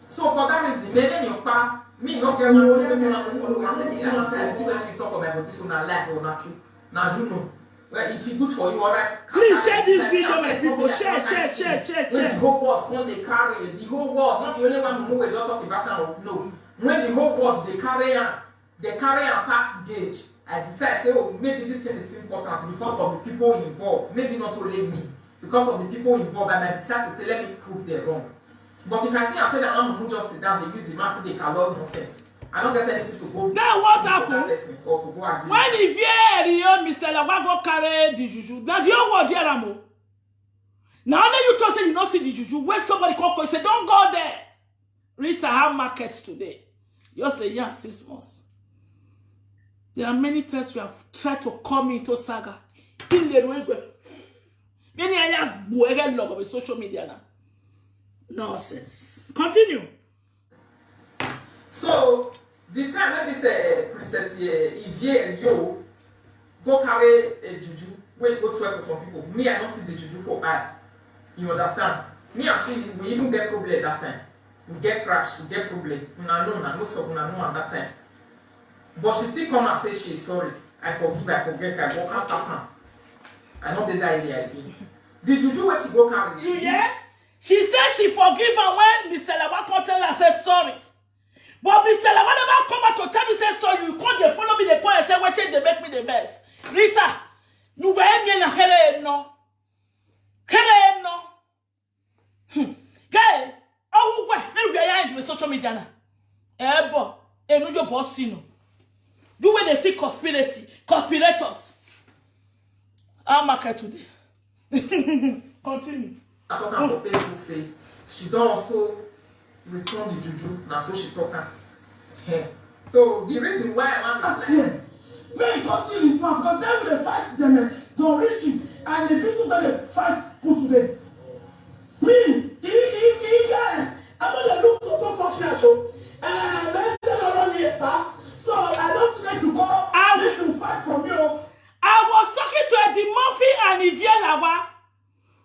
So for that reason, maybe your pa, me not get one thing, you want to follow, I'm listening, and see what you talk about this one, like or not true. Now you know. Well, if it's good for you, alright. Please share this video, my people. Share. When the whole world, when they carry the whole world, not the only one who is just talking about now. No, when the whole world they carry and pass gauge, I decide say, oh, maybe this thing is important because of the people involved. Maybe not only me, because of the people involved, and I decide to say, let me prove they're wrong. But if I see and say that I'm who just sit down, they use the matter, they can love nonsense. I don't get anything to go. Now what happened? When if you Mr. Lawago carry the juju, that's your word, Yeramo. Now only you just say you not see the juju. Where somebody call say don't go there. Rita have market today. You say yeah 6 months. There are many times we have tried to come into saga. Many aya buere log of social media now. Nonsense. Continue. So, the time when this princess Ivie and Yo go carry a juju, where it goes well for some people. Me, I don't see the juju for I. You understand? Me and she, we even get problem at that time. We get crash, we get problem. No so at that time. But she still come and say she's sorry. I forget, I walk after some. I know they die again. The juju where she go carry. Yeah? She said she forgive her when Mr. Lawako tell her say sorry. But Mr. Lawako never come out to tell me say sorry. You come they follow me, they call and say what they make me the best. Rita, you were me na here no. Here no. Guy, oh wait, maybe I into social media na. Boy, no your boss no. You when they see conspirators. I'll market today. Continue. I talk about Facebook say she don't also return the juju, now so she talk her. So the reason why I want to say may conceal it because they will fight them Tori and the people that they fight put today. Me, I'm not look to fuck your show. Let's say around here, so I don't like to call to fight from you. I was talking to Eddie Murphy and Ivie Lawa.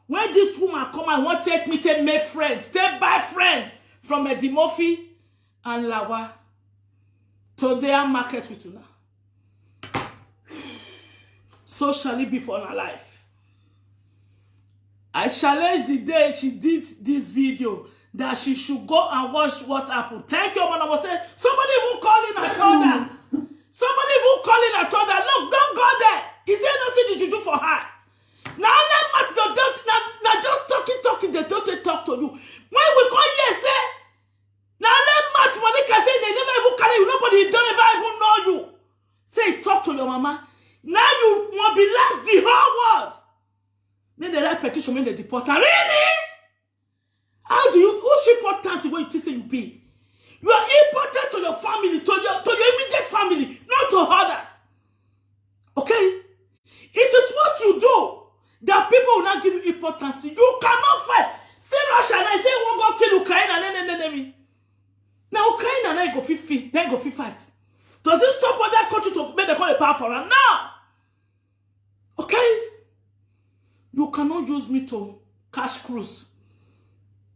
When this woman come and want to take me to make friends, take buy friend from Eddie Murphy and Lawa. Today I market with you now. So shall it be for her life. I challenge the day she did this video that she should go and watch what happened. Thank you, man. I was saying, somebody even calling and told her. Somebody even calling and told her, look, don't go there. He said, no, see the juju for her. Now let Matt don't talking, they don't talk to you. When we call here, say, now let Matt Monica say they never even carry you, nobody don't even know you. Say, talk to your mama. Now you mobilize the whole world. Then they write petition when they deport her. Really? How do you, who's important when you say you be? You are important to your family, to your immediate family, not to others. Okay? It is what you do that people will not give you importance. You cannot fight. Say Russia and I say we'll go kill Ukraine and then now Ukraine and I go fight. Does it stop other country to make the call a power for her? No. Okay? You cannot use me to cash cruise.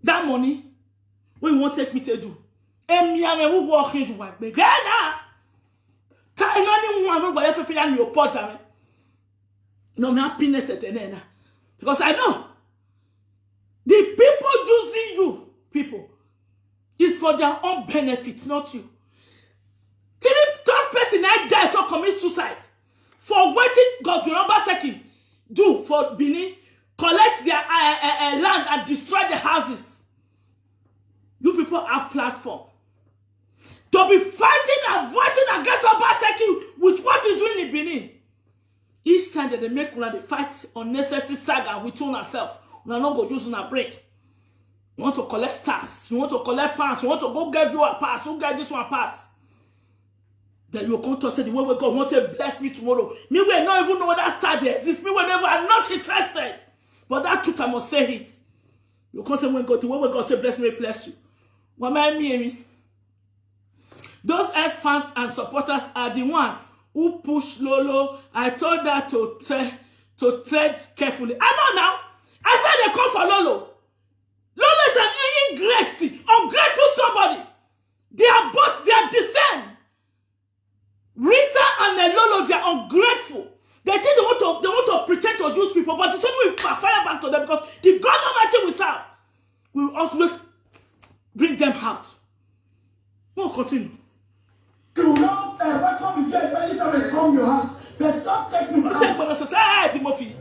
That money, what you want to take me to do? And me and who walk in you work. But now, time only one will ever feel your pot. No, my happiness at the end. Because I know the people using you, people, is for their own benefit, not you. Third person I die so commit suicide. For waiting God to Obaseki do for Benin, collect their land and destroy the houses. You people have platform to be fighting and voicing against Obaseki with what is doing in Benin. Each time that they make una they fight unnecessary saga with ourselves, una not go use una break. You want to collect stars, you want to collect fans, you want to go give you a pass, who get this one pass. Then you come to say the way God want to bless me tomorrow. Me will not even know that star there exists. Me will never, I'm not interested. But that truth, I must say it. You can't say when God to bless me, bless you. What me? Those ex-fans and supporters are the one who push Lolo. I told her to tread carefully. I know now. I said they come for Lolo. Lolo is an ungrateful somebody. They are the same. Rita and Lolo, they are ungrateful. They think they want to pretend to use people, but it's only we fire back to them because the God Almighty we serve will always bring them out. We'll continue. You know, welcome if you anytime they come your house, but just take me out. Timothy.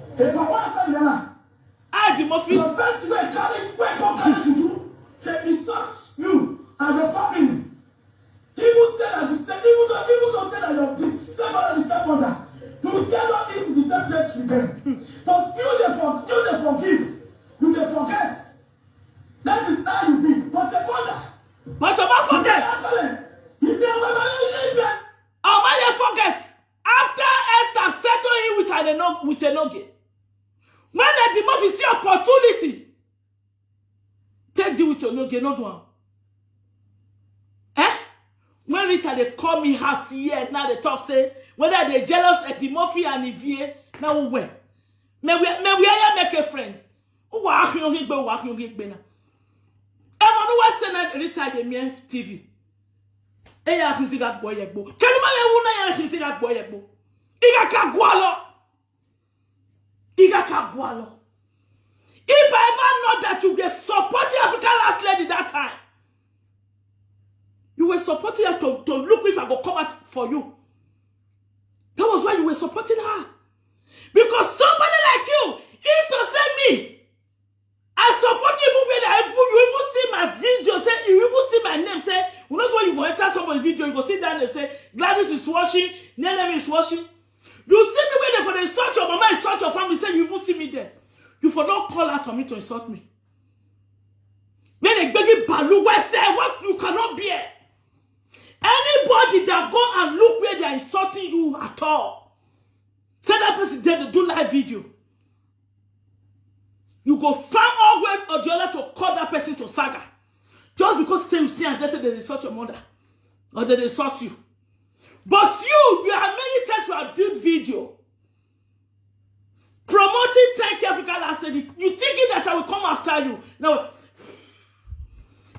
Timothy. The best way carry juju to insult you and your family. Even say that the same, even though say that your stepfather is stepmother, you dare not eat the same place with them. But you they forgive, you they forget. That is how you be. But a mother. But about forget. Oh man, you forget. After Esther settled him with a noggin. When the Timothy see opportunity, take deal with your noggin, not one. When Rita they call me out here, now they talk say whether they jealous at Timothy and Ivie, now where? May we make a friend. Walk you now. Everyone who was saying Rita the me TV. Eya kisiga boy yegbo. Keluma le wuna ya kisiga boy yegbo. Iga kagwalo. If I ever know that you get supporting African last lady that time, you were supporting her to look if I go come out for you. That was why you were supporting her. Because somebody like you, if to say me, I support you even when you even see my video, say you even see my name, say, you know when you go enter somebody's video, you go sit down and say, Gladys is watching, Nene is watching. You see me waiting for the insult your mama, insult your family, say you even see me there. You for not call out on me to insult me. When they beg you, Balu, where say what you cannot bear. Anybody that go and look where they are insulting you at all, say that person there to do live video. You go find all way or the other to call that person to saga. Just because say you see and they say they insult your mother. Or they insult you. But you have many times you have did video. Promoting 10K Africa last lady. You thinking that I will come after you. Now,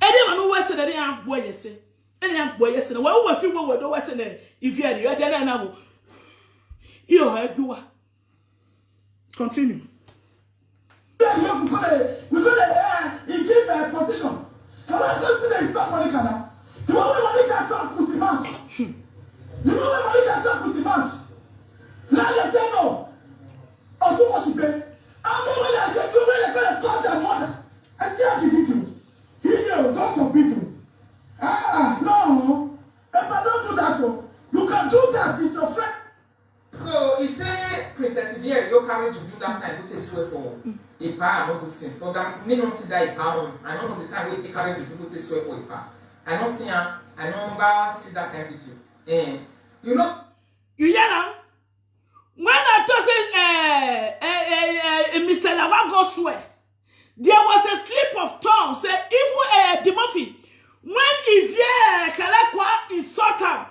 anyone who was saying that they are boy you say. Any young boy yesterday. Why we feel we do yesterday? If you are there now, you help you. Continue. We gonna give a position. Can I just see the stop money now? The one money can talk with him out. The one money can talk with him out. Now they say no. Oh, too much pay. I'm when I get you when I gonna touch your mother. I still give you. Video, don't forbid you. No. If I don't do that, you can do that. It's your friend. So, he say Princess Ivie, you carry juju that time, go take swear for a pa and all those things. So, that me don't see that a pa. I don't know the time we take carry juju, go take swear for a pa. I don't see her. I don't see that kind of juju. You know. You hear them? When I told Mr. Lawa go swear, there was a slip of tongue. Say, even Timothy. When Ivie Kalekwa insult him,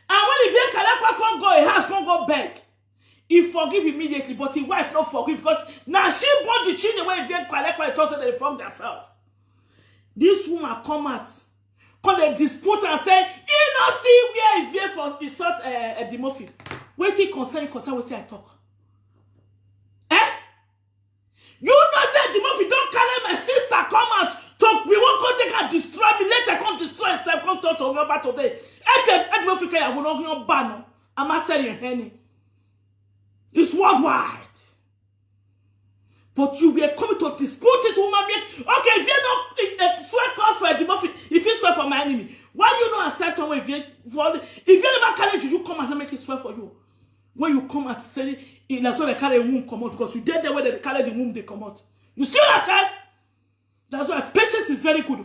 and when Ivie Kalekwa can't go, he has can't go beg, he forgive immediately, but his wife not forgive because now she born the children when Ivie Kalekwa told her they forgive themselves. This woman come out, come they dispute and say, he not see where Ivie for insult Timothy. Wait till concern what I talk. You know say Timothy don't carry my sister come out. So we won't go take and destroy me. Later come destroy itself. Come talk to me about today. I will not ban. I'm not saying any. It's worldwide. But you were coming to dispute it, woman. Okay, if you're not swear cause for a Timothy, if you swear for my enemy, why do you not accept him if you never carry you come and make it swear for you? When you come and say that's why they carry a womb come out because you did the way they carry the womb they come out. You see yourself? That's why patience is very good.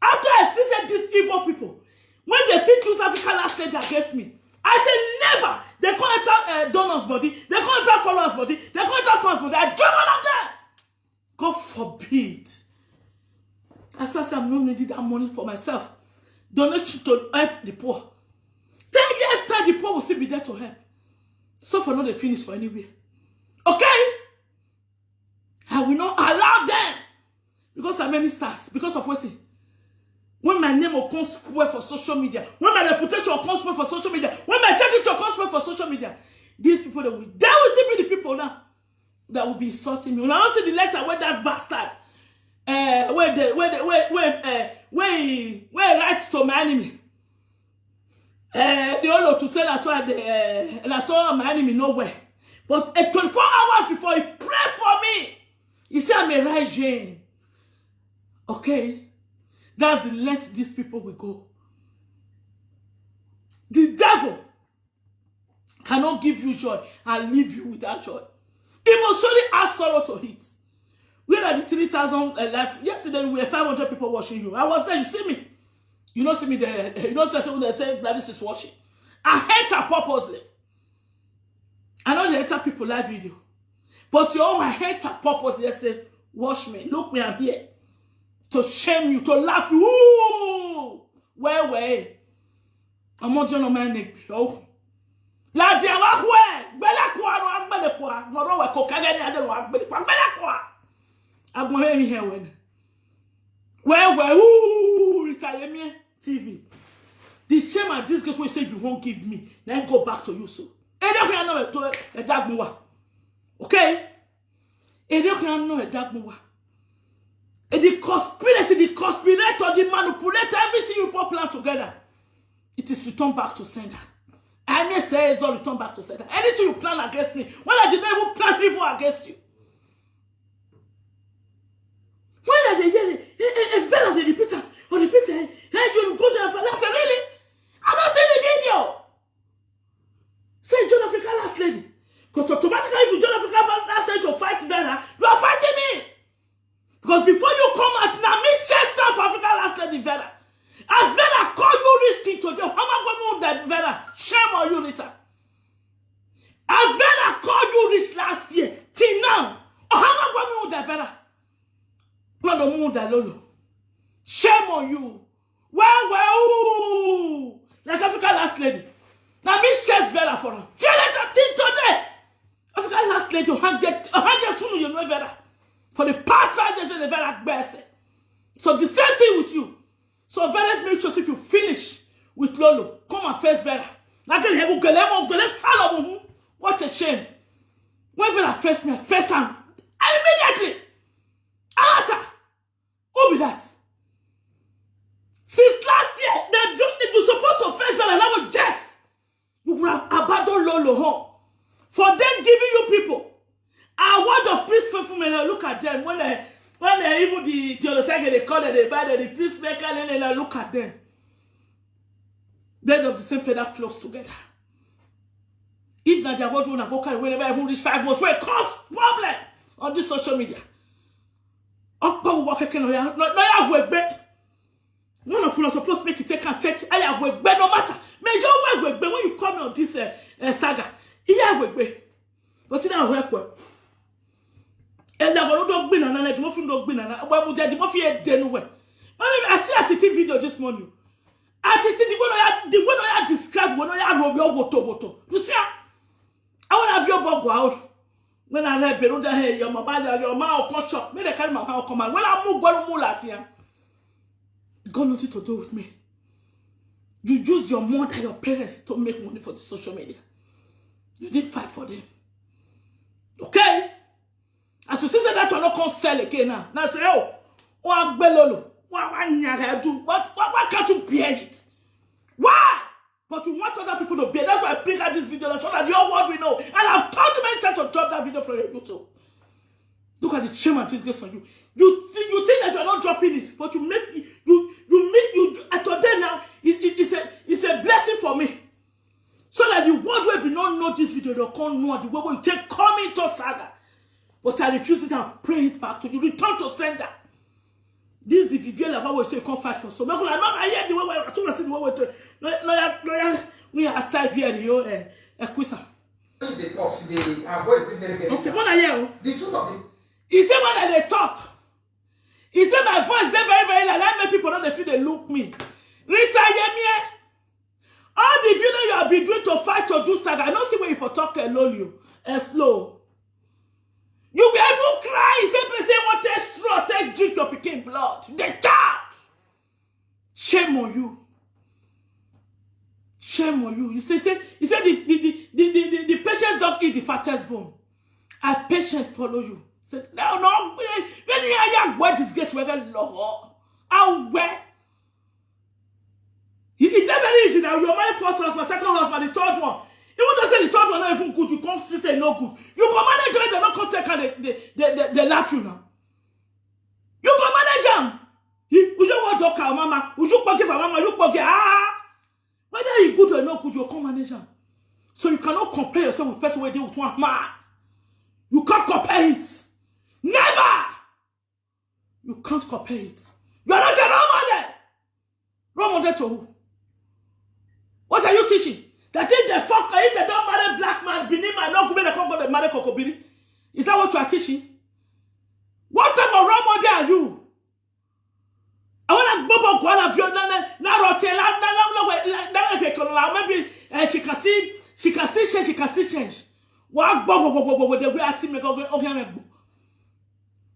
After I see these evil people, when they fit use African last lady against me, I say They can't enter donors' body. They can't enter followers' body. They can't enter fans' body. I drag all of them. God forbid. As far as I'm not needing that money for myself. Donation to help the poor. 10 years time, the poor will still be there to help. So for not the finish for anywhere. Okay? I will not allow them. Because I'm many stars. Because of what? When my name will come spoil for social media. When my reputation will come spoil for social media. When my integrity will come spoil for social media. These people, they will still be the people now that will be insulting me. When I don't see the letter where that bastard where he writes to my enemy. They all know to say that's why and I saw my enemy nowhere. But 24 hours before he prayed for me, he said I'm a right Jane. Okay? That's the length these people will go. The devil cannot give you joy and leave you without joy. He must surely add sorrow to it. We had the 3,000 life. Yesterday, we were 500 people watching you. I was there. You see me. You don't see me there. You don't see someone that said Gladys is watching. I hate her purposely. I know they hate people live video. But you all, I hate her purposely. They say, watch me. Look me, I'm here. To shame you, to laugh you. Ooh! Where? I'm not doing my neck. Oh. La diawa where? Bella kwa no agbele kwa. No ro we ko kage ni ade lo agbele kwa. Bella kwa. Agbon me here when. Where? Ooh! Retire me TV. The shame and disgrace we say you won't give me. Then go back to you so. E dey kan no to e dagbo wa. Okay? E dey kan no e dagbo wa. The conspiracy, the conspirator, the manipulator, everything you put plan together, it is returned back to sender. I may say it's all returned back to sender. Anything you plan against me, when I did not even plan evil against you. When I did a veil of the repeater, or repeater, hey, you go to Africa, that's really? I don't see the video. Say John Africa last lady. Because automatically if you John Africa last lady to fight Vera, you are fighting me. Because before you come at now, me Chester of Africa last lady Vera. As Vera call you rich thing today, how am I going to that Vera? Shame on you, Rita. As Vera called you rich last year, till now, how am I going to that Vera? Not the moon that Lolo. Shame on you. Well, like Africa last lady. Now me Chester Vera for her. Feel it till today. Africa last lady, 100 soon you know Vera. For the past 5 days, when the Vera best. So the same thing with you. So Vera make sure if you finish with Lolo, come and face Vera. What a shame. When Vera face me, face him. Immediately. Alata. Who be that? Since last year, they're supposed to face Vera. Now yes, you would have abandoned Lolo home. For them giving you people. A word of peacefulness, look at them. When they even the Jolosage, they call it, they buy the peacemaker, and then look at them. Blood of the same feather flows together. If not, they are going to go carry whenever everyone reach 5 months, where it cause problem on this social media. One of you are supposed to make it take and take. I have no matter. Major when you come on this saga, but in our work. And I will not be an analogy. What don't be an analogy? I see a TT video this morning. I the one I describe when I have your water. You see, I want to have your bug out. When I have been under here, your mama, your mouth, or shop, may I carry my house command. When I move, one more at here. God nothing to do with me. You use your mother, your parents to make money for the social media. You didn't fight for them. Okay? As you see that you are not going to sell again now. Now say, oh, why can't you bear it? Why? But you want other people to bear. That's why I bring out this video so that your world will know. And I've told you many times to drop that video from your YouTube. Look at the shame and disgrace on you. You think that you are not dropping it, but you make today now it's a blessing for me. So that the world will be not know this video, they'll come know the way you take come into saga. But I refuse it and pray it back to you. Return to sender. This is Vivian about what we say come fight for so. I'm not here the way we see the way we are aside here Equisa. She dey talk, she dey, her voice is very, very Okay, loud. what are you? The truth of it. He said when they talk. He said my voice is very, very loud. That make people know they feel they look me. Rita, Yemie. All the video you have been doing to fight to do saga. I don't see where you for talk alone you. Slow. You will even cry. He said, say what take straw, take drink your picking blood. The child. Shame on you. Shame on you. You say he said the patient's dog eat the fattest bone. A patient follow you. Said no, when you are what disgrace whether law. How where? It's very easy now. Your my first husband, second husband, the third one. Even though say the third one not even good, you can't say no good. You can manage it, they don't come take and they laugh you now. You can manage them. You don't want to talk to mama. You should forgive mama. You forgive. Whether you good or not good, you can't manage them. So you cannot compare yourself with person where they with one man. You can't compare it. Never. You can't compare it. You are not a role model. Role model to who? What are you teaching? That if they don't marry black man, Benin man, not going to marry Kokobiri. Is that what you are teaching? What type of role model are you? I want to go one of your maybe she can see change. What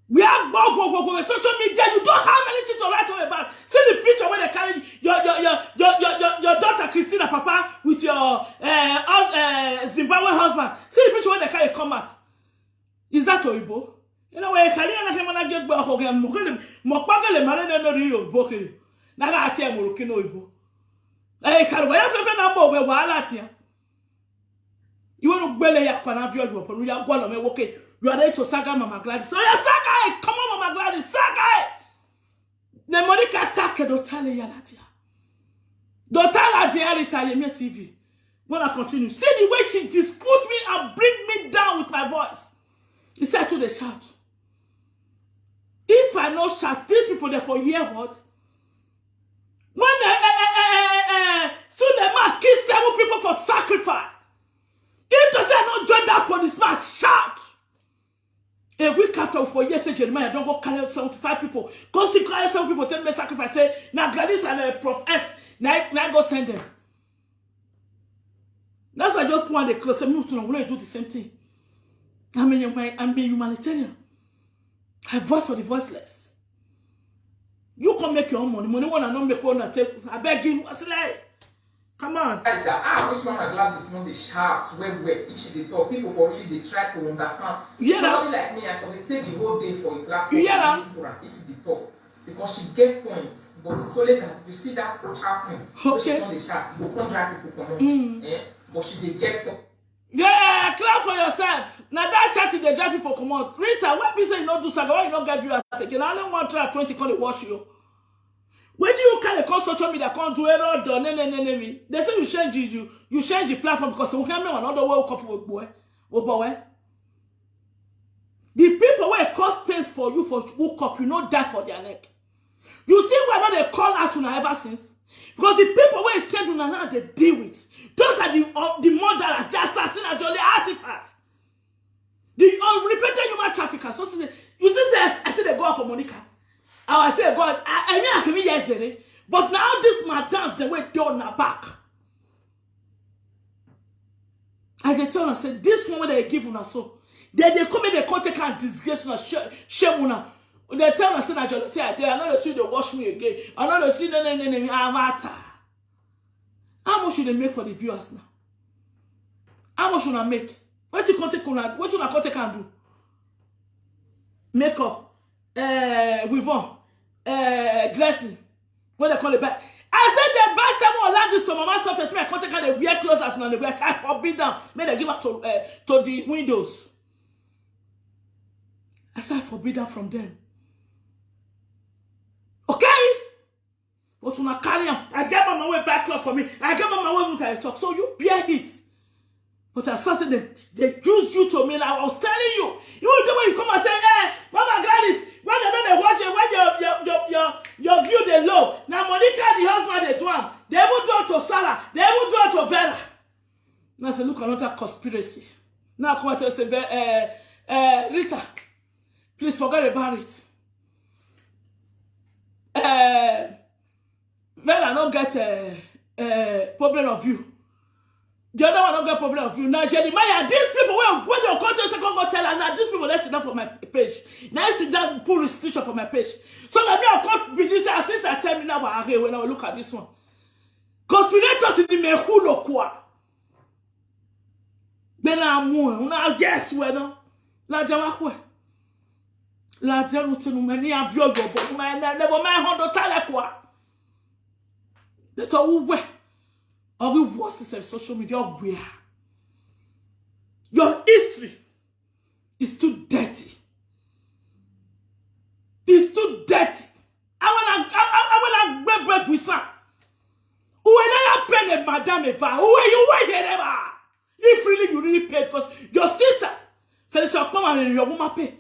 we are social media. You don't have anything to write home about. See the picture where they carry your daughter Christina Papa with your Zimbabwe husband. See the picture where they carry come out. Is that Oibo? You know where carry and I want to get back again. Mokpagale marine no Rio Boke. Naga atia Morokino Oibo. Carry where you number where Walatia. You want to belly yakwana view you upon you are going to okay. You are there to saga Mama Gladys. So yeah, saga it. Come on, Mama Gladys, saga it. The Monica attack don't tell you that. Don't tell her the Italian TV. Wanna continue? See the way she dispute me and bring me down with my voice. He said to the shout. If I not shout, these people therefore hear what? When so the man kill 7 people for sacrifice. If to say not join that police match, shout. A week after 4 years, Jeremiah don't go carry 75 people. Go still carry 7 people, tell me sacrifice. Say, now Gladys and Prof S, now go send them. That's why I just point the close. I'm not going to do the same thing. I'm a humanitarian. I voice for the voiceless. You can make your own money. Money wanna not make one take. I beg you. What's like? Come on. Guys, I wish Mama Gladys not the shout where if she dey talk, people for really they try to understand. Yeah. Somebody like me, I for stay the whole day for a platform. Yeah. If they talk, because she get points, but it's only that you see that chatting. Okay. She not the chat. You go come drive people come on. Yeah. But she dey get points. Yeah, clap for yourself. Now that chatting they drive people come out. Rita, when we say you not do saga, why you not give you a second? I only want to try 20 call it wash you. When you can call social media, can't do error done. They say you change you change the platform because you can't know another way couple with boy. The people where cause pains for you for woke up, you know die for their neck. You see why not they call out to now ever since? Because the people where send you now they deal with. Those are the murderers, the assassins, the artifacts. The unrepentant human traffickers. So you see I see they go out for Monica. I say, God, I mean, yesterday, but now this man dance the way down her back. I they tell her, say, this one they give her so. They come in, they can't take her disgrace, shame her. They tell her, say, I'm not see they wash me again. I'm not see, no, how much should they make for the viewers now? How much should I make? What you take can do? Makeup. Weavon, dressing, what they call it back. I said they buy someone like this to mama's office. Me I can't take her they wear clothes as now they wear. I forbid them. May they give her to the windows. I said I forbid them from them. Okay? But when I carry them, I get my way back cloth for me. I get my way when I talk. So you bear it. But as far as they use you to me, I was telling you. You know the way you come and say, hey, Mama Gladys, when they know they watch it, when your view they low. Now Monica, the husband, they do them. They will do it to Sarah. They will do it to Vera. And I said, look look at another conspiracy. Now come and tell say, Rita, please forget about it. When I don't get a problem of you. The other one don't get problem of you. Now, Jeremiah, these people when your content second go tell her, now these people let's sit down for my page. Now sit down, put restriction for my page. So now me I can't be this. I sit and tell me now when I look at this one. Conspirators in the mehulo kwa. Bena amu, now guess where no. La jawa kwe. La jawa tenu meni avyo yobo. Ma never my hondo tale kwa. Beto uwe. Or we worse is social media where your history is too dirty. It's too dirty. I wanna break with some. Who are paying a madame Eva? Who are you waiting ever? If really you really paid, because your sister Felicia come and your woman pay.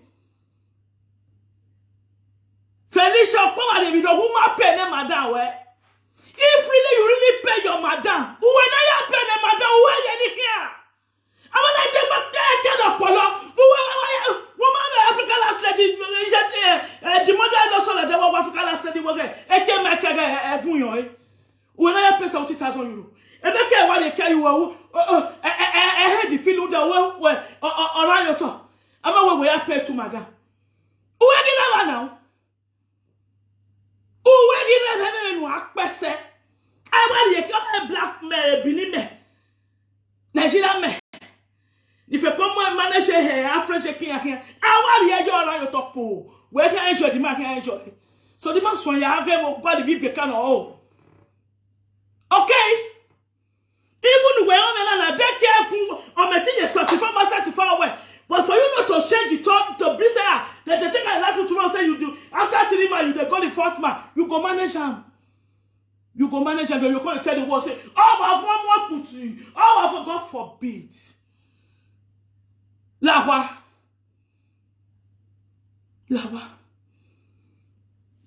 Felicia come and your woman pay ne madame where. If really you really pay your madam, who when I pay the madam, who are you here? I want to take my kind of polo. Woman, African last lady, the mother also like the African last lady. I can't make a vuyon. When I pay 70,000 euros, and I can't want to carry you. I had the feeling that around your top. I'm away where I pay to madam. Who are you now? Who are you now? I want you come black man, Billy me. Nigeria me. If you come and manage here, African here, I want you around your top. Where can I enjoy the man can enjoy? So the man when you have him, body be become all. Okay. Even when I'm not careful, I'm a thing certified myself to far away. But for you not to change it to be say that they take a life tomorrow say you do. After 3 months, you go the 4th month, you go manage him. You go manage and you're going to tell the world, say, oh, my phone what put you. Oh, God forbid. Lawa.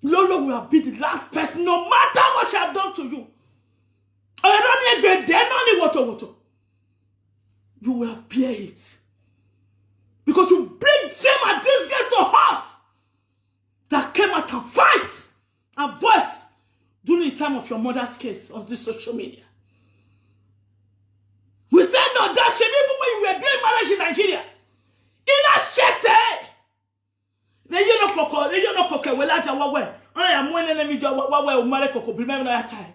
Lolo will have been the last person, no matter what she have done to you. I don't need there, no need water. You will have bear it. Because you bring shame and disgrace to us that came out and fight and voice during the time of your mother's case on this social media. We said no, that shame even when you were doing marriage in Nigeria. In a chest, then you know coco, then you know coco, well, I am one enemy job, what marry coco, remember that time.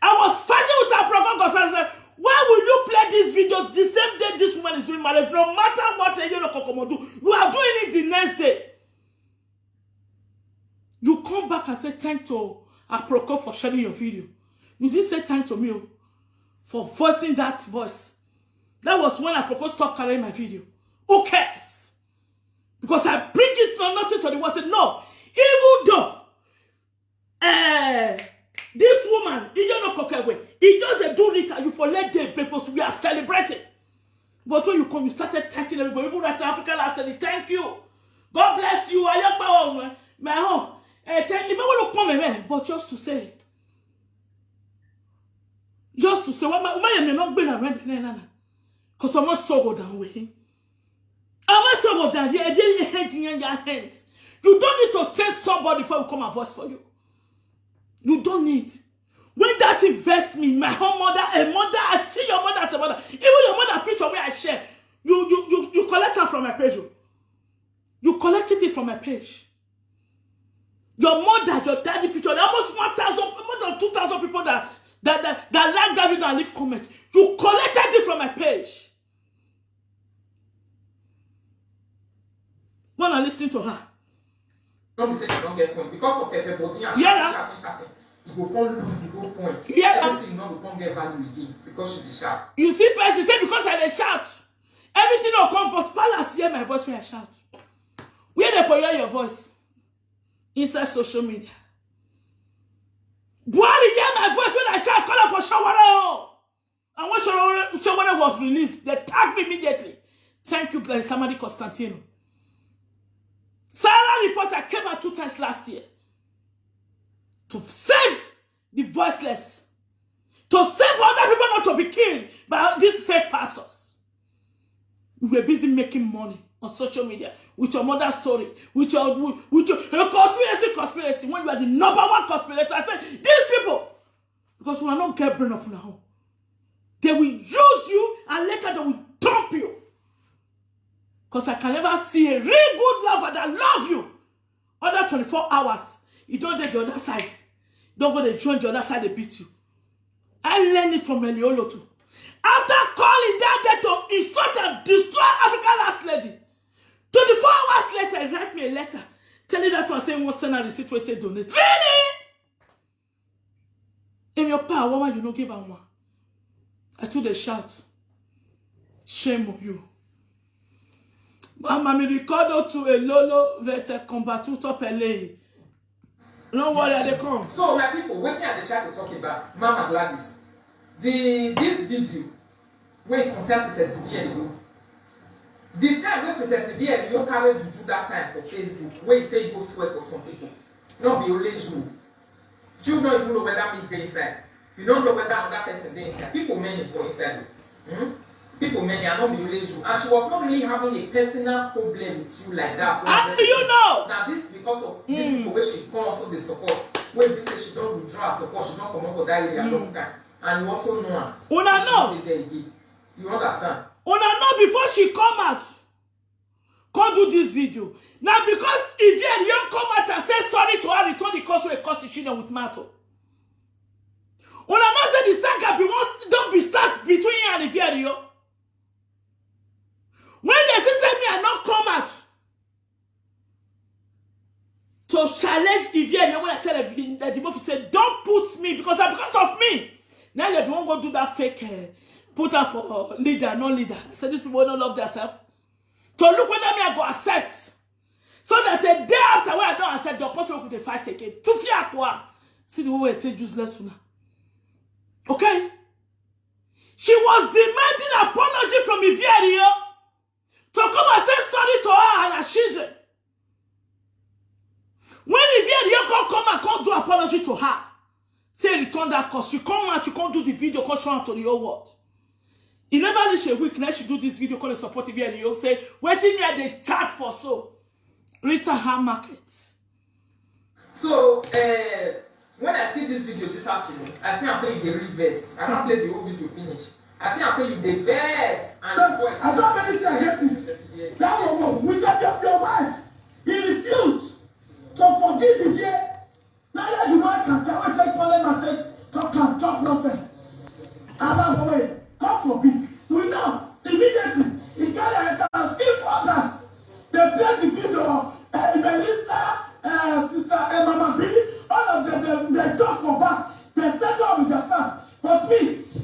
I was fighting with our program and said, why will you play this video the same day this woman is doing marriage? No matter what you know coco do, you are doing it the next day. You come back and say thank to Aproko for sharing your video. You didn't say thank to me for voicing that voice. That was when Aproko stopped carrying my video. Who cares? Because I bring it to notice to the world. Said no, even though this woman, he just do it and you for let them because we are celebrating. But when you come, you started thanking everybody. Even at Africa last day, thank you. God bless you. My home. If I want to come, man, but just to say, why am I not being around? Because I'm not so good down with him. I'm not so good down here. I didn't hand in your hands. You don't need to send somebody before we come and voice for you. You don't need. When that invest me, my whole mother, a mother, I see your mother as a mother. Even your mother picture where I share, you collect it from my page. You collected it from my page. Your mother, your daddy picture, almost 1,000, more than 2,000 people that like that video and leave comments. You collected it from my page. When I listen to her. Don't be saying you don't get point. Because of people, yeah. You go come lose the whole point. Yeah. Everything not go come get value again because she be sharp. You see, person say because I dey shout. Everything will come, but Palace hear my voice when I shout. Where they for hear your voice? Inside social media. Buhari hear my voice when I shout, call her for Shawara. And when Shawara was released, they tagged me immediately. Thank you, Gladys, Samadi Constantino. Sarah reporter came out 2 times last year to save the voiceless, to save other people not to be killed by these fake pastors. We were busy making money on social media with your mother's story, with your conspiracy. When you are the number one conspirator, I said, these people, because we are not get brain of now. They will use you and later they will dump you. Because I can never see a real good lover that love you. Other 24 hours, you don't get the other side. Don't go to join the other side, they beat you. I learned it from Eliolo too. After calling that day to insult and destroy African last lady, 24 hours later, he write me a letter telling that one saying what send a receipt where they donate. Really? In your power, why you don't give her one? I told the shout. Shame on you. Mama mi ricordo to a lolo vete combattuto per lei. No worry, they come. So my people, what are they trying to talk about? Mama Gladys. This video where it concerns Princess. The time when Princess you carry juju that time for Facebook, where you say you go swear for some people. Not be only you. You don't even know whether me be inside. You don't know whether another person be inside. People many go inside. People many are not be only you. And she was not really having a personal problem with you like that. How do you know? Now this because of these people where she come also the support. When we say she don't withdraw her support, she don't come up for that area long time. And you also know her. Una know. You understand? Una know before she come out. Come do this video. Now because if you come out and say sorry to her, return the cause where cause she with Mato. Una know say the saga be once don't be start between you and Ivierio. When they say me I not come out to challenge Ivierio, when I tell them that the movie said don't put me because of me. Now they won't go do that fake put her for leader, no leader. I said these people don't love themselves. To look whether me I go accept. So that a day after when I don't accept, the person could fight again. To fear quoi? See the way I take useless sooner. Okay? She was demanding apology from Ivierio to come and say sorry to her and her children. When Ivierio come and come do apology to her, say return that cost. She come out, she can't do the video, come show her to the whole world. He never reached a week, now she do this video called support Ivierio, say, waiting here they chat for so. Rita her market. So, when I see this video this afternoon, I see I say you the reverse. I can't play the whole video finish. I see I say you the verse and the voice. I don't have anything against it. That one, we got your wife. He refused to forgive you here. Now that you want to tell me, take problem and take talk nonsense. I'm away. God forbid. We know immediately he carry enter us. If others they play the video, Melissa, Sister Mama B, all of them they talk for back. They settle with yourself. But me,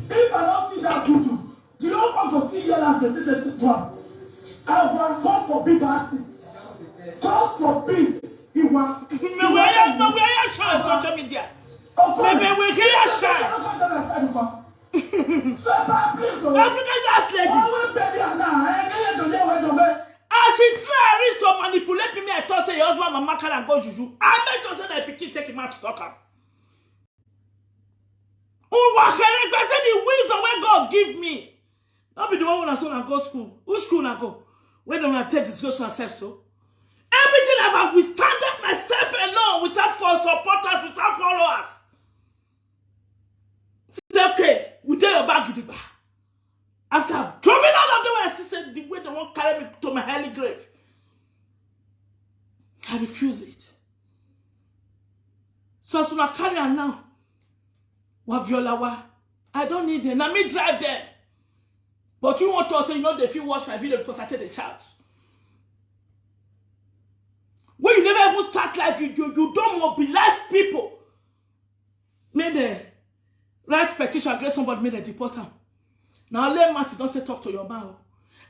if I don't see that video, do you know what to see here as they say to one? I want God forbid that thing. God forbid. He want. Me where shine social media. Me where shine. African last lady. As she try to manipulate me, I thought say your husband mama can go juju. I made just say that pikin take him out to talk am. The wisdom where God give me. Not be the one when I saw na go school. Which school na go? When I take disgrace to myself so. Everything I've withstanded myself alone without supporters, without followers. Say okay, we do your back gidigba. After I've driven all of them, I said the way they won't carry me to my early grave. I refuse it. So as soon as I carry her now, I don't need them. Now me drive them. But you want to say, you know, if you watch my video because I take the child. When you never even start life, you don't mobilize people. May they write petition against somebody, may they deport them. Now let Marty don't talk to your mouth.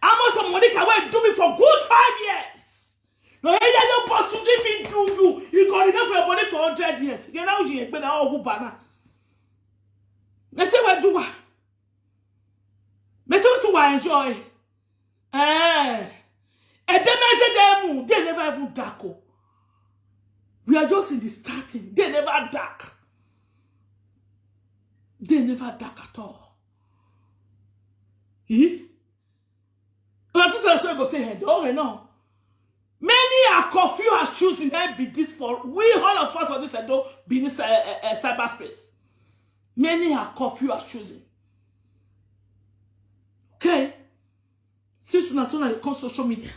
How much of Monica will do me for good 5 years? No, you boss to if you got enough for your body for 100 years. You know you ain't been all who banner. Let's say what do what? Let's say what do I enjoy. And then they never even dark. We are just in the starting. They never dark. They never dark at all. But this is go take head. Oh no. Many are confused as choosing them be this for we all of us for this do be this cyberspace. Many are confused as choosing. Okay. Since you so on social media.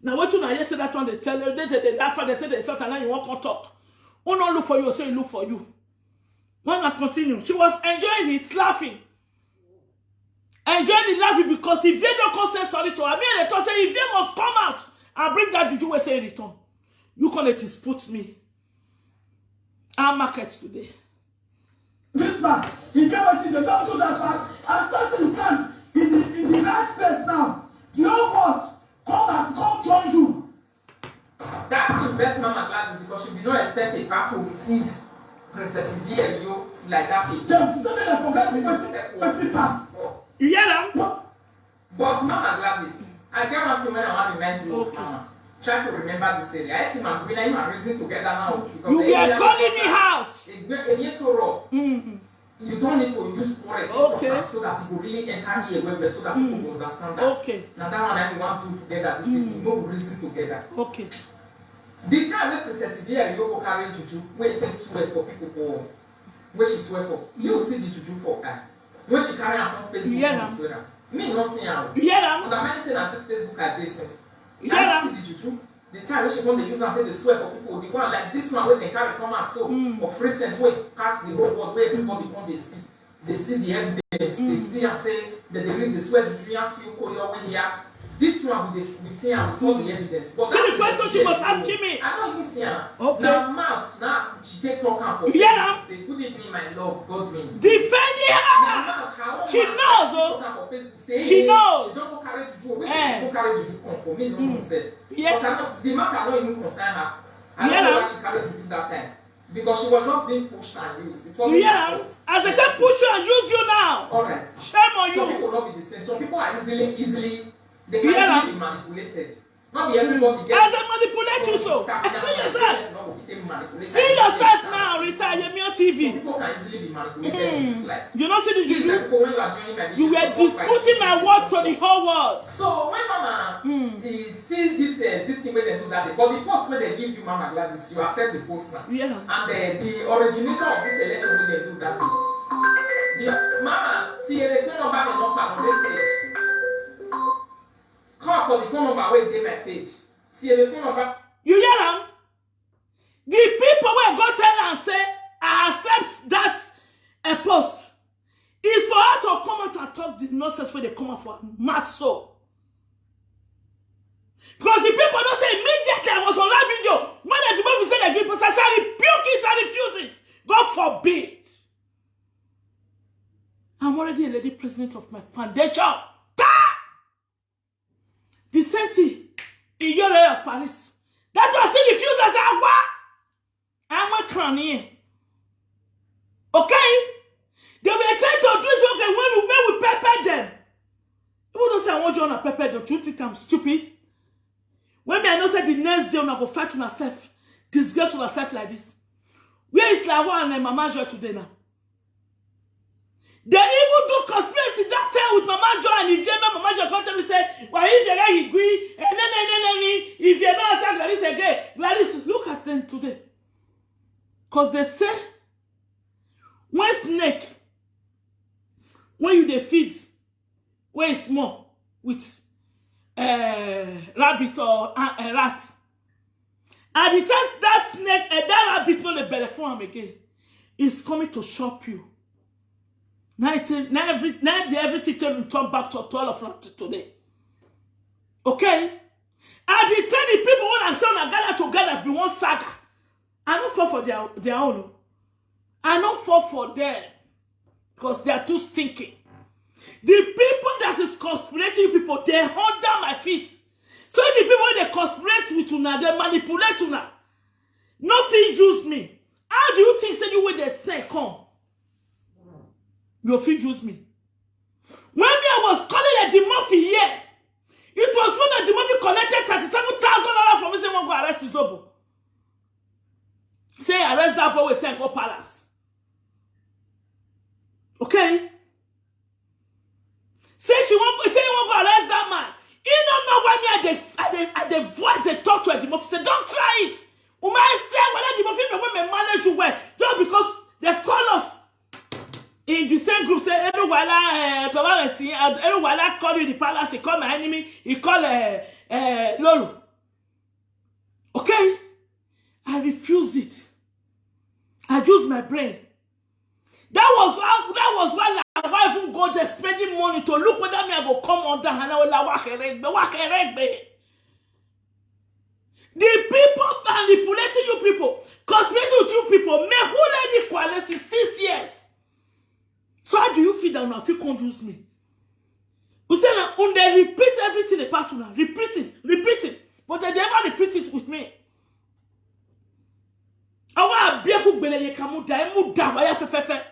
Now what you know yesterday that one they tell you they laugh they tell you something and you won't come talk. Who not look for you, so you look for you. When I continue, she was enjoying it, laughing. Enjoying it, laughing because if they don't come say sorry to her, me and they talk say if they must come out and bring that juju we say return, you can't dispute me. Our market today. This man, he came and see the doctor that man, and Sassi stands in the right place now. The whole world come join you. That investment at Gladys because she be not expect a back to receive Princess V and you like that. They forget what it pass. You hear them? But Mama Gladys, I get one thing when I want to remind you of Mama. Try to remember this area. I think I'm going to reason together now. Because you were calling me out. You don't need to use words so that it will really enter here so that people will understand that. Okay. Now that one I want to do together this evening. No reason together. Okay. The time when Princess Vera you go carry juju, where it is swear for people for where she swear for, you see the juju for her. When she carry her on Facebook and swear. Me not see her. You hear them? But many say that this Facebook are business. You hear them? See the juju. The time when she want to use and take the swear for people, the one like this one where they carry come out so of recent way pass the whole world where everybody come they see. They see the evidence, they see and say that they read the swear juju and see you call your way here. This one we see and saw the evidence. But see the question she was asking me. I don't even see her. Okay. Now mouth now she take talk her for yeah. Say good evening my love, Godwin. Defending her. She knows, oh. She knows. She don't go carry juju. When she go carry juju come for me, no said. Yes. But the man cannot even concern her. I don't know why she carried juju that time. Because she was just being pushed and used. It wasn't as they can push you and use you now. Alright. Shame on you. Some people will not be the same. Some people are easily they can easily be manipulated. Not be everybody gets. As they manipulate you so. See yourself. See yourself now, Rita, you're on TV. Some people can easily be manipulated in this life. You don't see the juju? Like when you are joining my you were disputing my words for the whole world. So when Mama see this thing where they do that, but the post where they give you Mama Gladys, you accept the post now. Yeah. And the originator of this election where they do that. Mama, see the phone number on the page. Call for the phone number where they my page. See the phone number. You hear them? The people will go tell and say, I accept that a post. It's for her to come out and talk the nonsense where they come out for mad so. Because the people don't say immediately I was on live video. When the people say they give post, I say I rebuke it and refuse it. God forbid. I'm already a lady president of my foundation. The same thing in your area of Paris. That was still refused as I what? I'm a cranny. Okay? They were trying to do it okay when we pepper them. People don't say I want you on a pepper them. Do you think I'm stupid? When I know say the next day when I go fight on herself, disgrace on herself like this. Where is Lawa and Mama Joy today now? They even do conspiracy that time with Mama Joy, and if you know Mama Joy come to me say, well, if you're not agree, and then if you're not accept Gladys again, Gladys, look at them today. Because they say, when snake, when you they feed, when it's small, with rabbit or rat, and the test that snake and that rabbit not the better for him again, is coming to shop you. Now everything turn back to 12 o'clock today. Okay? And the 10 people when I say on gather together be one saga. I don't fall for their own. I don't fall for them. Because they are too stinking. The people that is conspirating people, they under my feet. So the people they conspirate with una, they manipulate una. Nothing use me. How do you think say you when they say come? You feel use me. When I was calling the Murphy here, it was when the Murphy collected $37,000 from me saying, go arrest Izobo. Say arrest that boy, we say go palace. Okay? Say you want to arrest that man. He don't know why me at the voice they talk to her. The say, don't try it. Woman say, well, the women manage you well. Just because they call us in the same group, say, everyone call you the palace, he call my enemy, he call Lolo. Okay? I refuse it. I use my brain. That was why I even go there spending money to look whether me I go come under and I will the people manipulating you people, conspirating with you people, me who let me quality 6 years. So how do you feel that now if you can't use me? You say that when they repeat everything about you now, repeating, but they never repeat it with me. I want to be able to be able to die.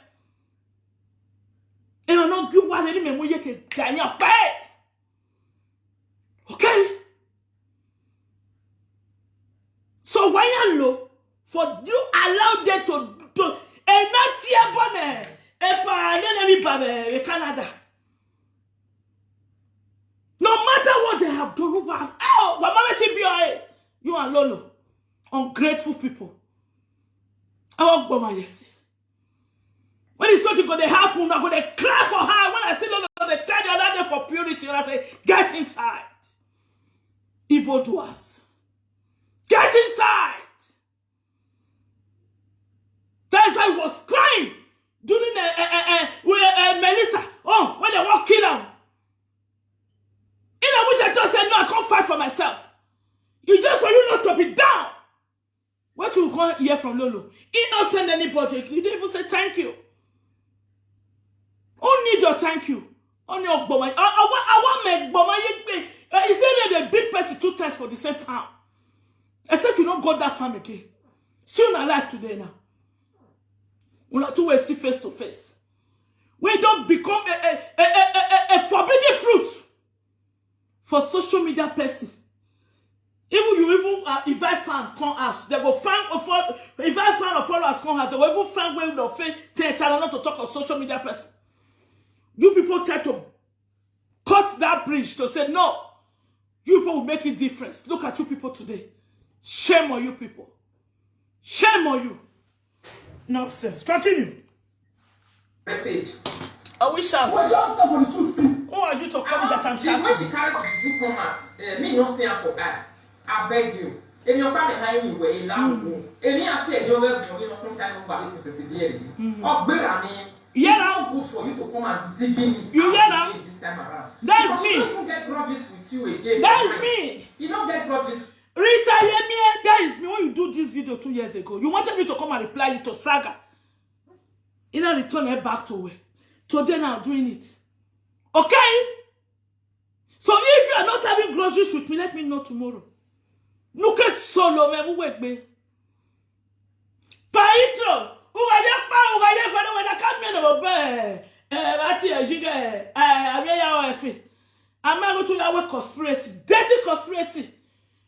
And I'm not good one anymore. You can die. Okay? So why you low for you allow them to and not here bonnet Canada. No matter what they have done, you are Lolo, ungrateful people. I won't go my yes. When it's something going to happen, I'm going to cry for her. When I see Lolo, they cry the other day for purity, and I say, get inside. Evildoers. Get inside. That's why I was crying during Melissa. Oh, when they walk in out. I wish I just said, no, I can't fight for myself. It's just for you not to be down. What you want to hear from Lolo? He don't send anybody. You didn't even say thank you. Who need your thank you? On your boma. I want make boma. He said a big person 2 times for the same farm. Except you don't go that farm again. See you alive today now. We not to see face to face. We don't become a forbidden fruit for social media person. Even you invite fans come ask, they go find invite fans or followers come ask, they will even find where the faith tell not to talk on social media person. You people try to cut that bridge to say no. You people will make a difference. Look at you people today. Shame on you people. Shame on you. Nonsense. Continue. Page. I wish I Well, just stop for the truth. who are you to come that I'm When shouting? she carried the 2 comments, me no see her for her. I beg you. If you're behind me, where you loud, any answer you're going to concern nobody to severely. Oh, better Yeah, not good for you to come and dig in it. You get now? This time around. That's me. You don't get grudges with you again. That's me. You don't get grudges. Rita, that is me. When you do this video 2 years ago, you wanted me to come and reply you to Saga. You know, return her back to where. Today now, doing it. Okay? So if you are not having grudges with me, let me know tomorrow. Look at solo, man. Who wait me? Paito, who are you? Who are you? When I come in over there, I'm going to have a conspiracy, dirty conspiracy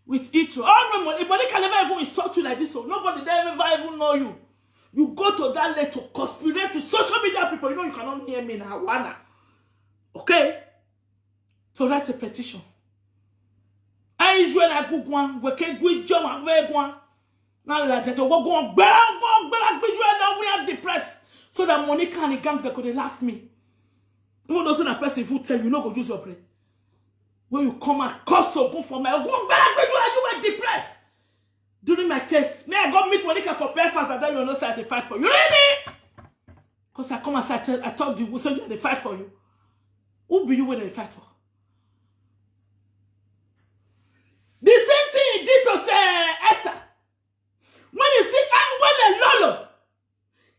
with each other. Oh, no, nobody can never even insult you like this. So nobody there ever even know you. You go to that letter to conspirate to social media people. You know you cannot hear me now. Wanna. Okay? So write a petition. I usually go one. We can go jump and go. Now that we go on, we are depressed. So that Monica and the gang they could laugh me. You know, that person who tell you no go use your brain. When you come and cause so good for me, you were depressed. During my case, may I go meet Monica for breakfast and then you know say I fight for you. Really? Because I come and say I told you so they fight for you. Who be you when they fight for? The same thing he did to say Esther. When you see when the Lolo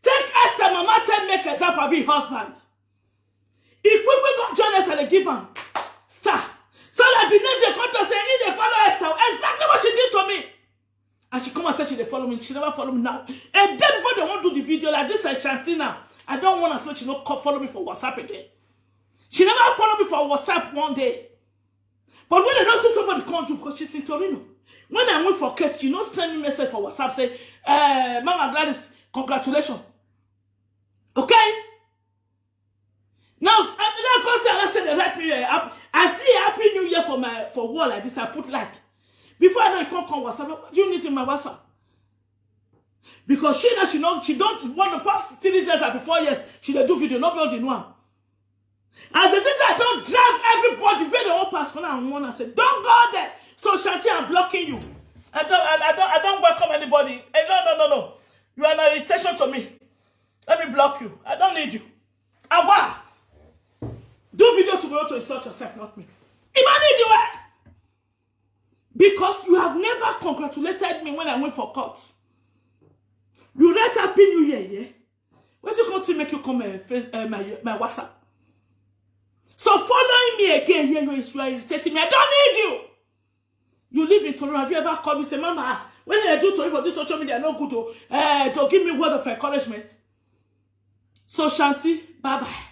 take Esther, mama tell make example be husband. He quickly go join us and they give him star. So that the next year come to say he they follow Esther. Exactly what she did to me. And she come and say she they follow me. She never follow me now. And then before they want to do the video like this, Shanti now. I don't want to say she not follow me for WhatsApp again. She never follow me for WhatsApp one day. But when they don't see somebody come to because she's in Torino. When I went for case, she not send me message for WhatsApp say, Mama Gladys, congratulations. Okay? Now, I said the right New Year. I see Happy New Year for wall like this. I put like. Before I know it can't come WhatsApp. What do you need in my WhatsApp? Because she don't want to pass 3 years or 4 years. She don't do video, not building one. As a sister, I don't drive everybody where they all pass corner and one. I said, don't go there. So Shanti, I'm blocking you. I don't welcome anybody. No. You are an irritation to me. Let me block you. I don't need you. Awa. Do video tomorrow to insult yourself, not me. If I need you, because you have never congratulated me when I went for court. You write Happy New Year, yeah? Where's you going to make you come my WhatsApp? So following me again here, you are irritating me. I don't need you. You live in Toronto. Have you ever called me say, Mama, when I do Tori for this social media, no good to give me word of encouragement. So Shanti, bye-bye.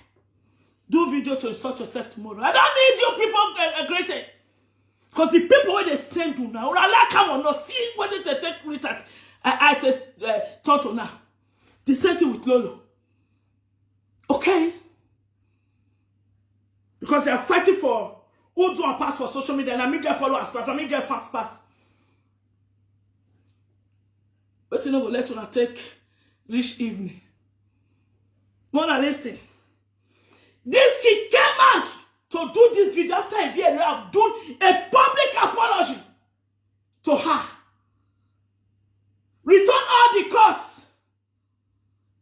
Do video to insult yourself tomorrow. I don't need you people greeting. Because the people where they send you now, I come on, not see whether they take return. I just thought now. The same thing with Lolo. Okay? Because they are fighting for who do a pass for social media, and I make get followers pass, I make get fans pass. But you know, we'll let you take rich evening. More than listen. This she came out to do this video after a year you have done a public apology to her. Return all the costs.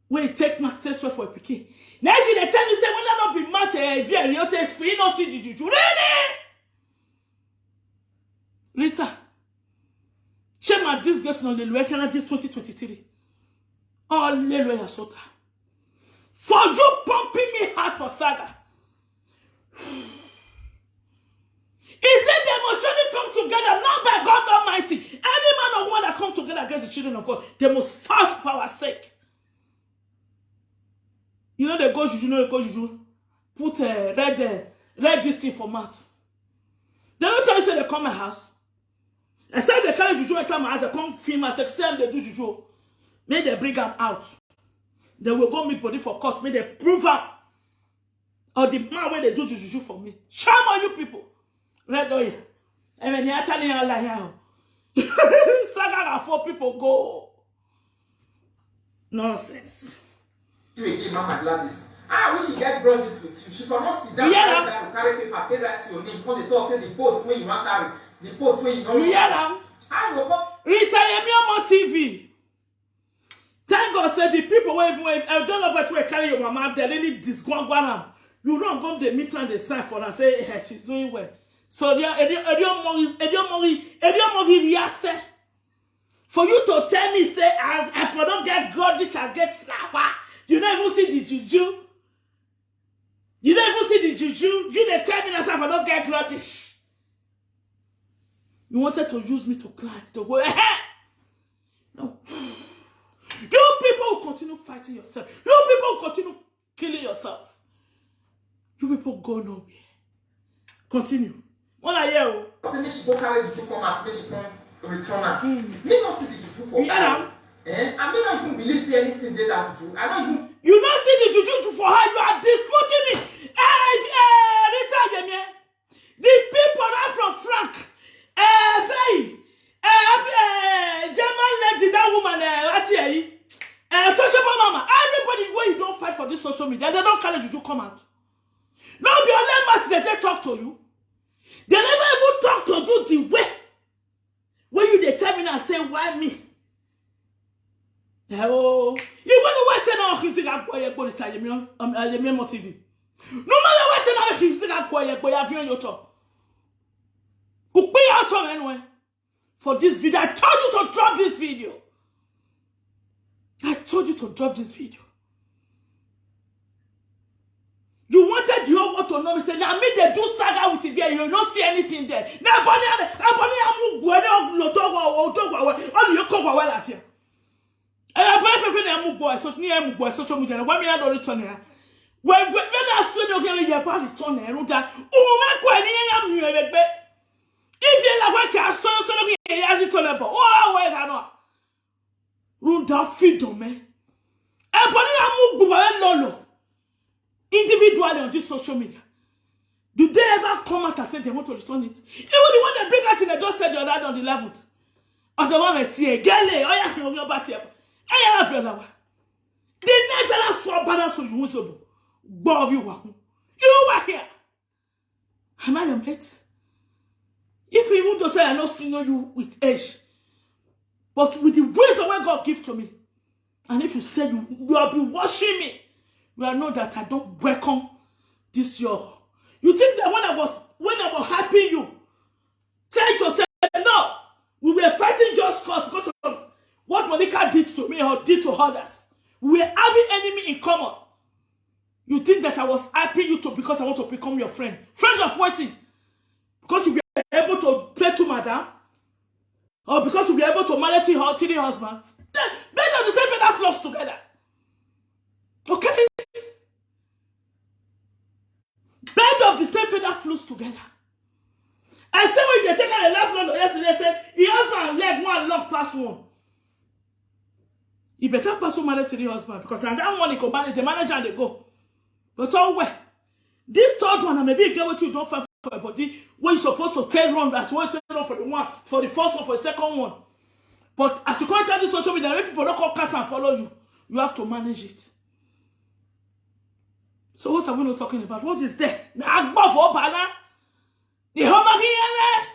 When you take my test for a pikin. Now she they tell me say when I not be mad if you take free no see the juju. Really? Rita. Shame my disgrace on the Luekana this 2023. Oh Leloya Sota. For you pumping me hard for saga. He said they must surely come together, not by God Almighty. Any man or woman that come together against the children of God, they must fight for our sake. You know they go juju, put a red this thing for mouth. They don't tell you say they come my house. I said they carry juju and come my house, they come film and say they do juju. May they bring them out. They will go meet body for court. May they prove up. Or the man where they do juju for me. Shame on you people. Red oil. And when you're telling you like here. Saga 4 people go. Nonsense. Again, Mama Gladys. I wish you get grudges with you. She cannot sit down and carry paper, take that to your name. Because they talk say the post where you want to carry. The post where you don't want to carry. I will come. Rita, TV. Thank God said the people where I don't know if I carry your mama, they really disgwangwan. You don't go to the meeting and they sign for her and say, hey, she's doing well. So for you to tell me, say, if I don't get grudge, I get slapper. You don't even see the juju. You don't even see the juju. You they tell me that if I don't get grudge. You wanted to use me to climb, to go ahead. No. You people will continue fighting yourself. You people will continue killing yourself. You people go nowhere. Continue. What are you? Say she go carry the juju come out, say she come return her. Me not see the juju for her. I may not even believe see anything there that juju. I don't even. You don't see the juju for her. You are disputing me. Rita, the people are from Frank. German lady, that woman, touchable mama. Everybody where you don't fight for this social media, they don't carry juju come out. No, be only that they talk to you. They never even talk to you the way when you determine and say why me. Oh, you want to say now he's a boy boy TV. No matter what say now he's a boy have you on your top. Who pay out on anyway for this video? I told you to drop this video. I told you to drop this video. You wanted the whole world to know me say, now me they do saga with TV, you don't see anything there. Now Bonnie I'm you come well at you. I buy boy, so near boy, social media, why me I don't return here. When I swear you can about return here, oh my God, if you like what I saw, so you return about. Oh, wait, I know. Run down feed on me. Everybody I'm lolo. individually on this social media. Do they ever come out and say they want to return it? Even the one they bring out in the just said the other on the 11th. Or the one with Tia, Gale, or ya can over Batia. I have your lover. The next last swap balance of you, Bob, you were here. Am I your mate? If you want to say I not senior you with age, but with the wisdom that God give to me, and if you say you have been watching me, you will know that I don't welcome this your. You think that when I was helping you, trying to say no, we were fighting just cause because of what Monica did to me or did to others. We were having enemy in common. You think that I was helping you to because I want to become your friend. Friend of waiting. Because you were able to pay to madam. Or because you were able to marry her to the husband. Then of the same feather flows together. Okay? Bed of the same feather flows together. I said when you take out the last one yesterday, said your husband leg one long past one. You better pass one married to the husband because now that one he go manage the manager and they go. But all well. This third one, maybe you get what you don't fight for your body when you're supposed to take run as well take run for the one, for the first one, for the second one. But as you come to this social media, when people don't come cut and follow you, you have to manage it. So what are we not talking about? What is there? Now above banner. The home here.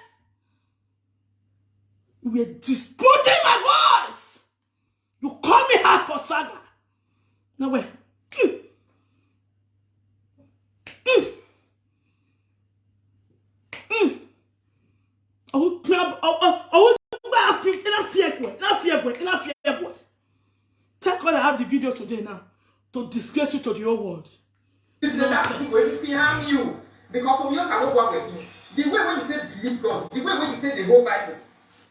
We are disputing my voice. You call me hard for saga. No way. Thank God I have the video today now to disgrace you to the whole world. It's that people will harm you because of yours I won't work with you. The way when you say believe God, the way when you say the whole Bible,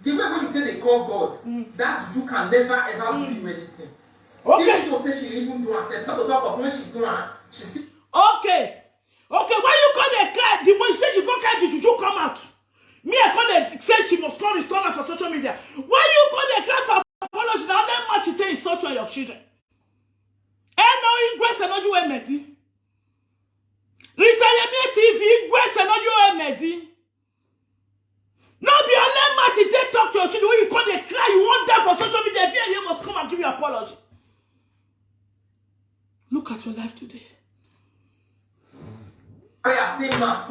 the way when you say they call God, that you can never ever do you anything. Okay. If people say she even do and said, not to talk of when she do and she see. Okay. Okay, why you call the cry? The way she said she go cry, did you come out? Me, I call the say she must come restore her for social media. Why you call the cry for apology? Now that much you tell is such on your children. And now you dress and not you a medi. Retire TV, dress and not you a medi. No be on that much you take talk to your children. When you call the cry, you want that for social media. If you must come and give you apology. Look at your life today. I have seen Matt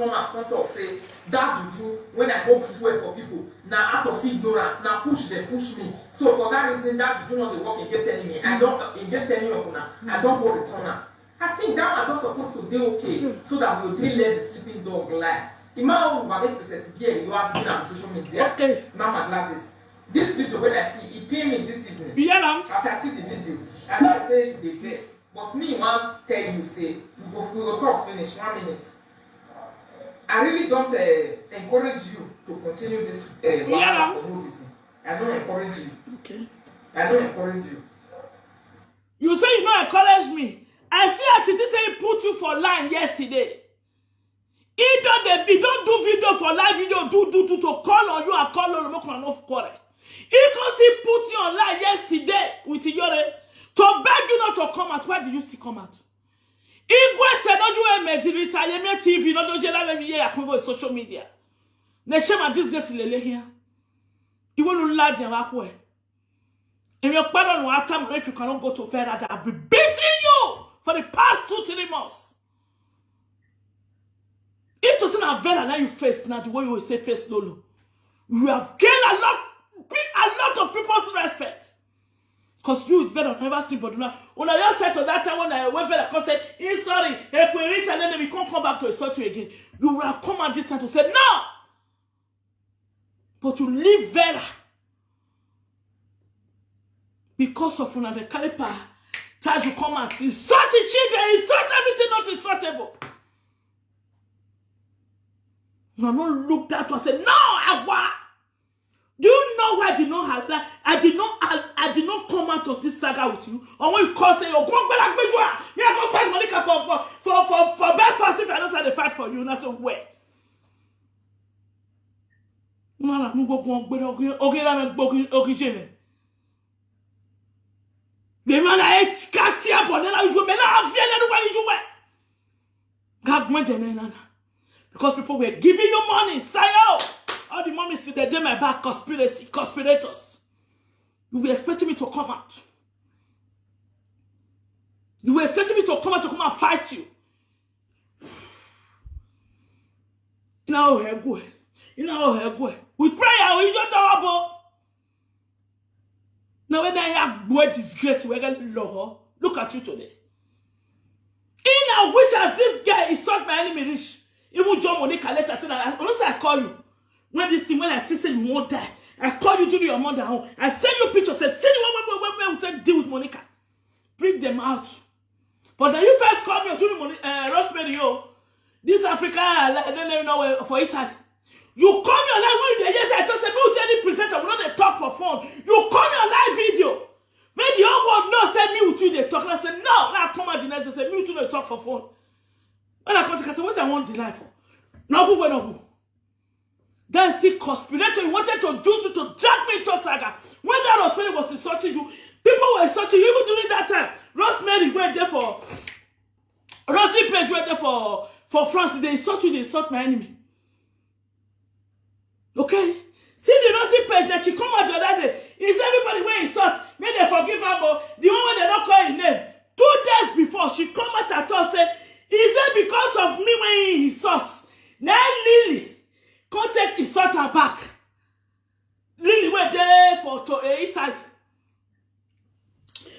talk say that juju when I go swear for people now out of ignorance now push me. So for that reason that juju not dey work against enemy. I don't against any of una. I don't go return her. I think that one not supposed to be okay so that we will let the sleeping dog lie. Imagine what make this here you have been on social media. Okay. Mama Gladys. This video when I see it pay me this evening. Yeah, as I see the video and I say the best. But me one tell you say we go talk finish 1 minute. I really don't encourage you to continue this for no reason. I don't encourage you. Okay. I don't encourage you. You say you don't encourage me. I see a Titi say he put you for line yesterday. He don't do video for live video, do to call on you and call on you enough quarrel. He because he put you online yesterday with Iyore to beg you not to come out. Why did you still come out? Igwe said no you medilita yeme TV no do jela me here akwo social media. Na shema disgrace lele here. Iwo lu ladi an akwo e. And your pardon no atam if you cannot go to further that I've been beating you for the past 2-3 months. It doesn't have very now you face now the way you say face Lolo. You have gained a lot of people's respect. Because you it's better never seen but now when I just said to that time when I went there I said, he's sorry, and then we can't come back to insult you again. You will have come at this time to say no. But you leave Vera because of the caliper. Time you come out, insult the children, insult everything not insultable. No, no look that one say, no, I want. Do you know why I did not have that? I did not come out of this saga with you. Or when you call say, oh, go back with you. Me, I go fight Monica for Belfast if I don't say the fight for you. And I say, where? Man, I'm going to go. The man I ate Katia, but then I was going to have anybody you were. Because people were giving you money. Sayo! All the mummies with them my back, conspirators. You were expecting me to come out. You were expecting me to come out to come and fight you. You know how good. You know how good. With prayer, we just double. Now when I have boy disgrace, we're going to look at you today. In a which as this guy insult my enemy rich. Even John Monica later said, I call you. When I see you won't die, I call you to your mother home. I send you pictures, say, see you when deal with Monica. Bring them out. But then you first call me to the Rosemary, this Africa, I don't even know for Italy. You call me on live when yes, I just said, no, tell the presenter, we don't talk for phone. You call me on live video. When the whole world knows, say me with you, they talk. And I said, no, now come out the next, say me with you, they talk for phone. When I come to say, what I want the life for? No. Then still conspirator, you wanted to use me to drag me into saga. When that Rosemary was insulting you, people were insulting you even during that time. Rosemary went there for Rosemary Page went there for France. They insult you, they insult my enemy. Okay? See the Rosemary Page that she come out the other day. Is everybody where insult? May they forgive her, but the one they don't call her name. 2 days before, she come out at us say, is it because of me when he insults? Now Lily can't take insult her back. Lily went there for Italy.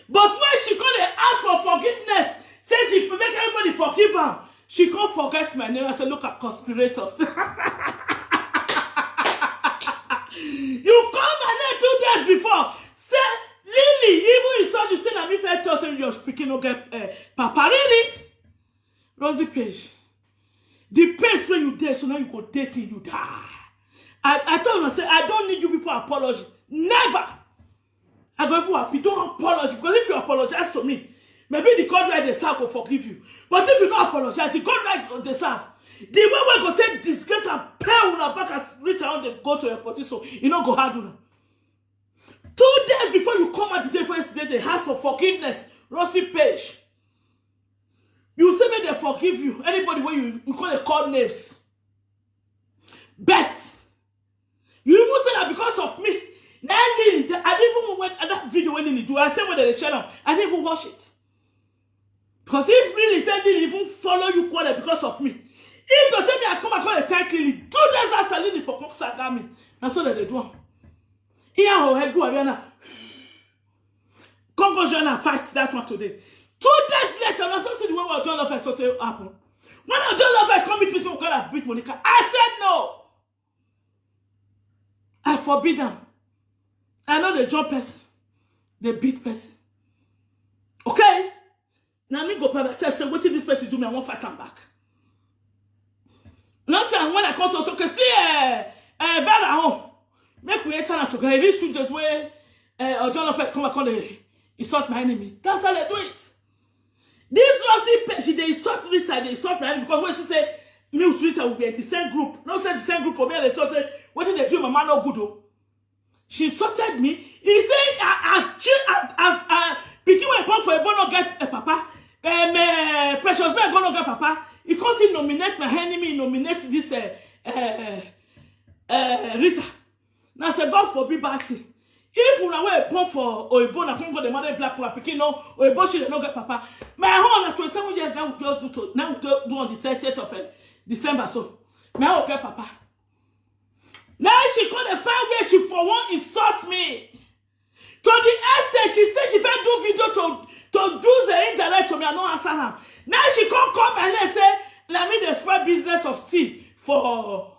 But when she can't ask for forgiveness, say she make everybody forgive her, she can't forget my name. I said, look at conspirators. You call my name 2 days before. Say, Lily, even insult you say that me fair toss and you're speaking okay, Papa, really? Rosie Page. The pace when you date, so now you go dating, you die. I told myself, I don't need you people apology. Never. I go for happy. Don't apologize. Because if you apologize to me, maybe the God right deserve will forgive you. But if you don't apologize, the God right deserve. The way we go take disgrace and pay on our back as reach around they go to your party, so you don't go hard on them. 2 days before you come at the day first day, they ask for forgiveness. Rosie Page. You say may they forgive you. Anybody when you call names. Bet. You even say that because of me. Now Lily, I didn't even watch that video when Lily do. I said when they share them, I didn't even watch it. Because if Lily said Lily even follow you quarter because of me. If you say me I come and call a thank Lily 2 days after Lily for come Sagami. That's all that they do. Here how I go Ariana. Congo Joanna fights that one today. 2 days later, I saw the way what John Love saw to happen. When John Love come with people God beat Monica, I said no. I forbid them. I know they jump person. They beat person. Okay? Now me go by myself say, what did this person do me? I won't fight them back. Now say when I come to us, okay, see Vera home. Make we turn together. These two just where John Love come and call the insult my enemy. That's how they do it. This Rosie Page, they insult Rita, they insult my enemy because when she say me with Rita will be in the same group. No say the same group, but they thought say, what did they do? My man no good though. She insulted me. He said, picking my born for a born not get a papa. Precious man gonna get papa. He can't see nominate my enemy, nominate this Rita. Now say God forbid bad thing. If una wear born for Oibo na come for the mother black one picking no Oibo she no get papa. My home at 27 years now we just do to now we do on the 30th of December so. My home get papa. Now she called a fine where she for one insult me. To the extent she said she felt do video to do the internet to me and no answer her. Now she come and then say, let me the spread business of tea for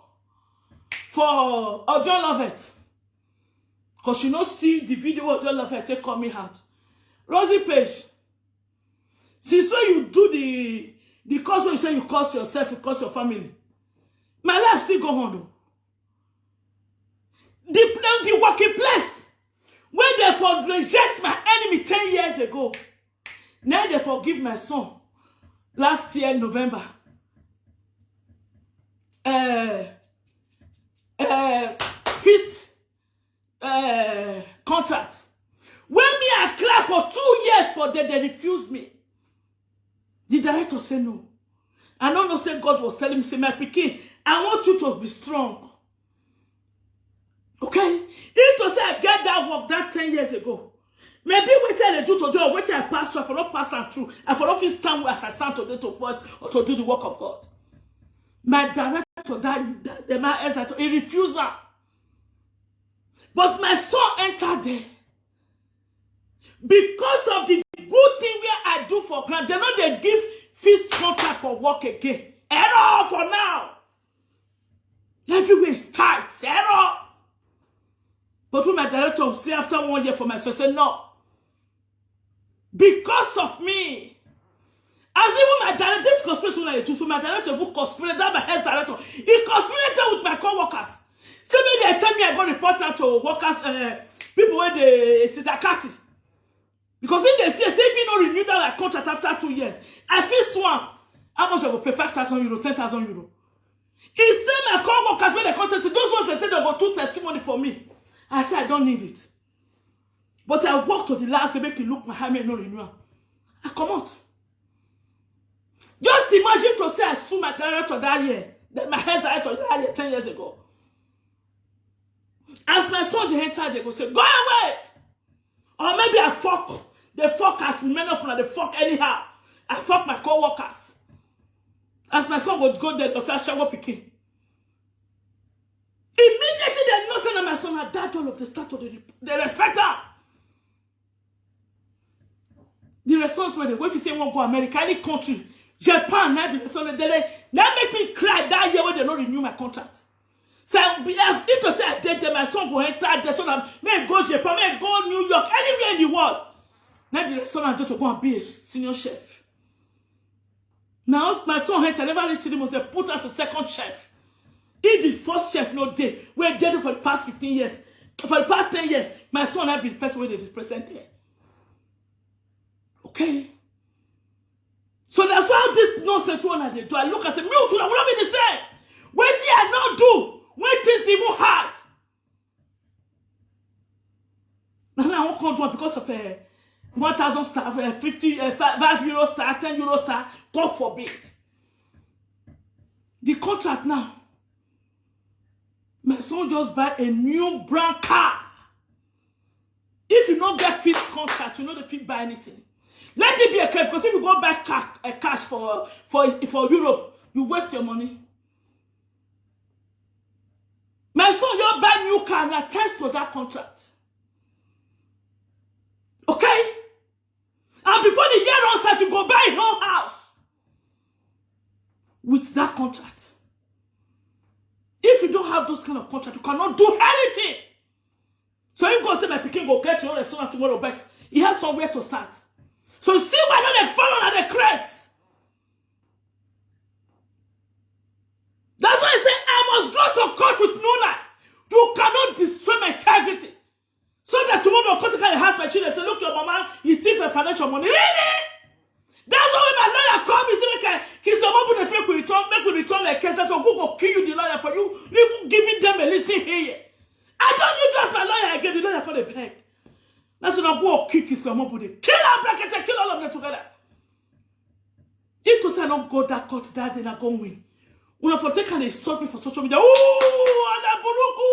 John Lovett. Because she not see the video of John Lovett take coming out. Rosie Page. Since when you do the cause when you say you curse yourself, you curse your family. My life still go on though. The working place when they for reject my enemy 10 years ago. Now they forgive my son last year November. Feast contract. When me I cry for 2 years for them, they refuse me. The director said no. I don't know, say God was telling me, say, my pikin, I want you to be strong. Okay? If to say I get that work that 10 years ago, maybe what I do today, or what I pass through, I for not pass on through, I for not feel stand where I stand today to voice or to do the work of God. My director, the man is that he refused that. But my son entered there. Because of the good thing where I do for grant, they know they give fixed contract for work again. Error for now. Everywhere is tight. Error. But when my director say after 1 year for my son, say no. Because of me. As even my director, this conspiracy I do, so my director who conspirated, that my head director, he conspirated with my co-workers. So maybe they tell me I go report out to workers, people where they sit at Kati. Because if they fear, say if you don't renew that contract after 2 years, I feel one. How much I will pay? 5,000 euro, 10,000 euro. He said my co-workers when they contest, those ones they said they go do testimony for me. I said I don't need it. But I walk to the last, they make you look my hand and no renewal. I come out. Just imagine to say I sue my director that year, my head director that year 10 years ago. As my son they enter, they go say, go away! Or maybe I fuck. They fuck as men of them, they fuck anyhow. I fuck my co-workers. As my son would go there, they say, I shall go picking. Immediately they know that my son had died all of the start of the respect her. The response when if you say won't go America, any country, Japan, now the response, they make me cry that year when they don't renew my contract. So if to say I did them, my son go enter there, so that may go Japan, may go New York, anywhere in the world. Now the restaurant just to go and be a senior chef. Now my son enter, never reached the most, they put us a second chef. If the first chef no day, we're dead for the past 15 years. For the past 10 years, my son has been the person where they represent there. Okay? So that's why this nonsense one that they do. I look and say, me too, I will not be the same. What did I not do? When things even hard. Now I won't come to because of 1,000 star, 50, 5 euro star, 10 euro star. God forbid. The contract now. My son just buy a new brand car. If you don't get fixed contract, you know the fit buy anything. Let it be a credit, because if you go buy cash for Europe, you waste your money. My son, you buy new car and attest to that contract. Okay? And before the year runs out, you go buy a whole house with that contract. If you don't have those kind of contract, you cannot do anything. So you go say my pikin go get your restaurant tomorrow, but he has somewhere to start. So you see why not they follow on the crest. That's why I say I must go to court with Nuna. You cannot destroy my integrity. So that tomorrow court can ask my children, say, look, your mama, you thief her financial money. Really? That's why when my lawyer called me, say, he's the one who make we return the case. That's why Google kill you, the lawyer, for you, even giving them a listen here. I don't need just my lawyer again, the lawyer called a beg. That's when I go kick his mama, kill her, bracket, kill all of them together. If to say I don't go that court that day, I go win. When I for take and insult me for social media, oh, and that buruku.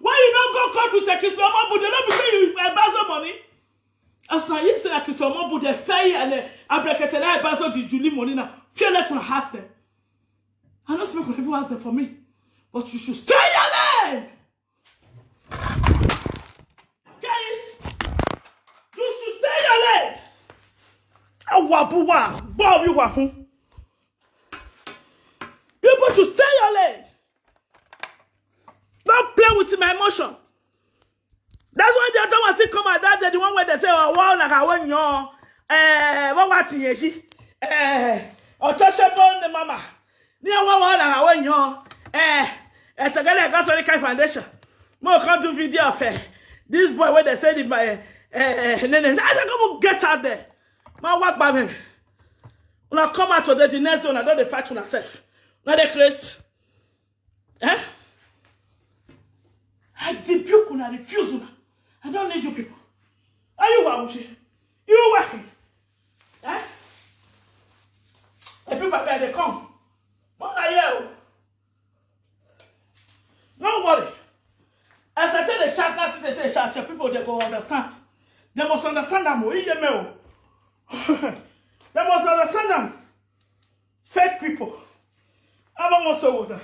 Why you not go court with a kiss mama, but they don't be saying you embezzle money? As now you say that kiss mama, but they fair and I bracket and I embezzle the Julie money now. Fear let to ask them. I don't speak when everyone ask them for me, but you should stay your lane. You should stay your lane. Awabuwa, Bob you wahoo. You but you stay your lane. Don't play with my emotion. That's why the other one say come at that, the one where they say, oh, wow, like I want your what yeji untouchable the mama. Near one like I want your together Catholic Foundation. More come do video of this boy where they said in my I don't get out there. My work by him. When I come out today, the next one I don't fight for myself. Not the crazy. I rebuke and I refuse you. I don't need you people. Are you working? You working? The people there they come. that your people they go understand. They must understand them. They must understand them. Fake people. I'm almost so with them.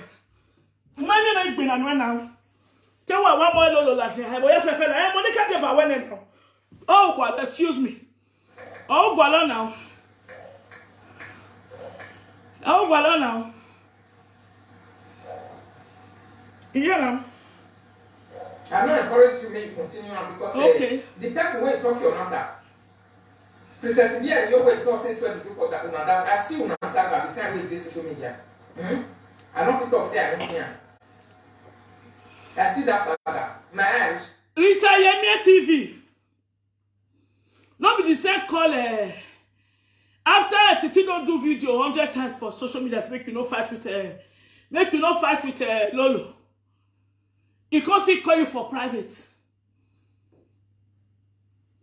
Maybe I been and when now. Tell what one more lolo lati. I boy fe fe na. Monica dey ba when now. Oh God, excuse me. Oh God now. Oh God now. Yeah now. I'm not encouraging you to continue on because okay. The person when you talk your matter. Princess Dia, you wait to say so to do for that una that I see una saga the time with this social media. I don't think of say I don't see her. I see that saga. My eyes. Rita Yemie TV. Not be the same call. After Titi don't do video 100 times for social media, make you no fight with Lolo. He can't still call you for private.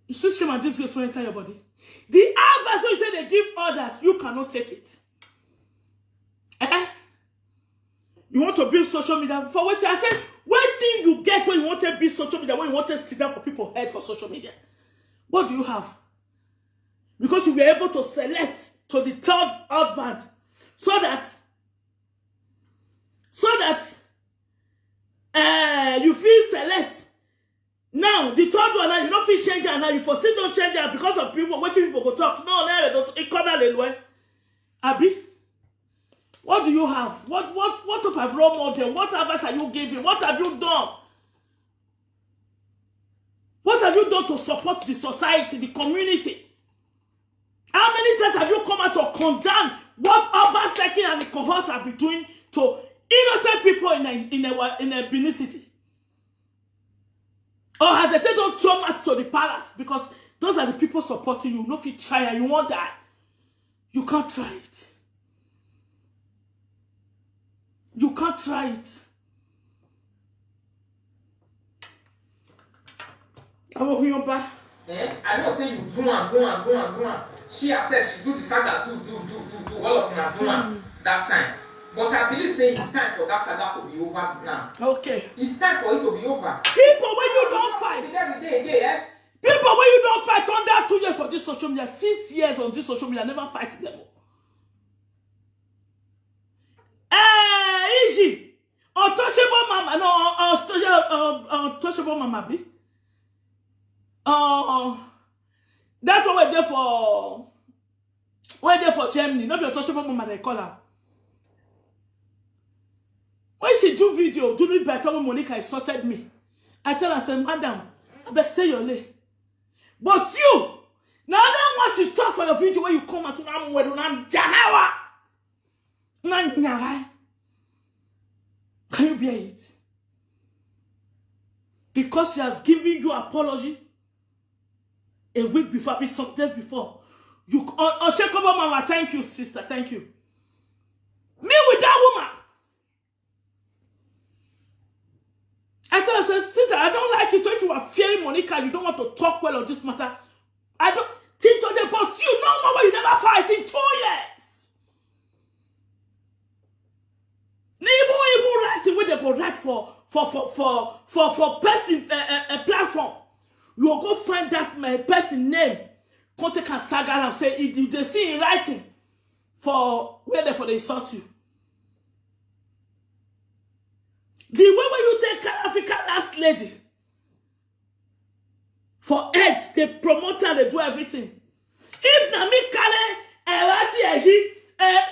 You see shame and disgrace when enter your body. The advice when you say they give others, you cannot take it. You want to build social media for what I said? What thing you get when you want to build social media, when you want to sit down for people head for social media? What do you have? Because you were able to select to the third husband so that you feel select. Now the third one now you don't feel change and now you for still don't change it because of people waiting people go talk. No, they don't equal Abi. What do you have? What type of role model? What advice are you giving? What have you done? What have you done to support the society, the community? How many times have you come out to condemn what Abba Seki and the cohort are doing to innocent people in a Benin city? Or has they don't throw out to the palace because those are the people supporting you? No, if you try and you won't die, you can't try it. You can't try it. I will hear back. I don't say you do one. She has said she do the saga, do all of them do that time. But I believe say it's time for that saga to be over now. Okay. It's time for it to be over. People when you don't fight. Every day. People when you don't fight under 2 years for this social media, 6 years on this social media, never fight them. Easy. Untouchable mama, no, untouchable mama be. That one we're there for Germany, not be untouchable mama they call her. When she do video, do it better when Monica insulted me. I tell her, I said, madam, I better say your lay. But you, now then once you talk for your video where you come out to Jahawa. Can you bear it? Because she has given you apology a week before, some days before. You Oshekaba Mama, thank you, sister, thank you. Me with that woman. I tell her, I said, sister, I don't like it. So if you are fearing Monica, you don't want to talk well on this matter. I don't think to them, but you know, Mama, you never fight in 2 years. Even writing where they go write for person a platform. You will go find that person name, contact and saga and say if they see in writing for where they insult you. The way when you take African last lady for heads, they promote her, they do everything. If na me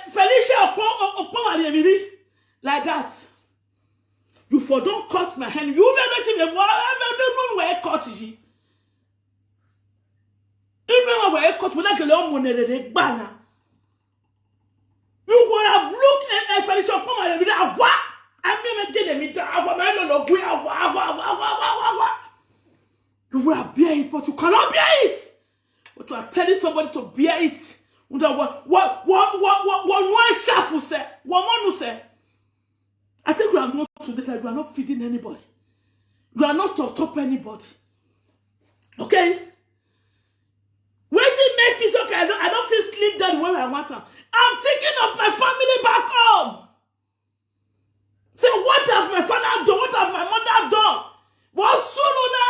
Felicia Okpon like that, you for don't cut my hand. You never where cut you. Even where cut when I can learn banner. You would have looked at Felicia Okpon and what? I mean, get me down. You will have bear it, but you cannot bear it. But you are telling somebody to bear it. One sharp will say, one will say. I think you are not today that you are not feeding anybody. You are not to top anybody. Okay? Waiting make this okay. I don't feel sleep that way I want to. I'm thinking of my family back home. Say, what have my father done? What have my mother done? What sooner?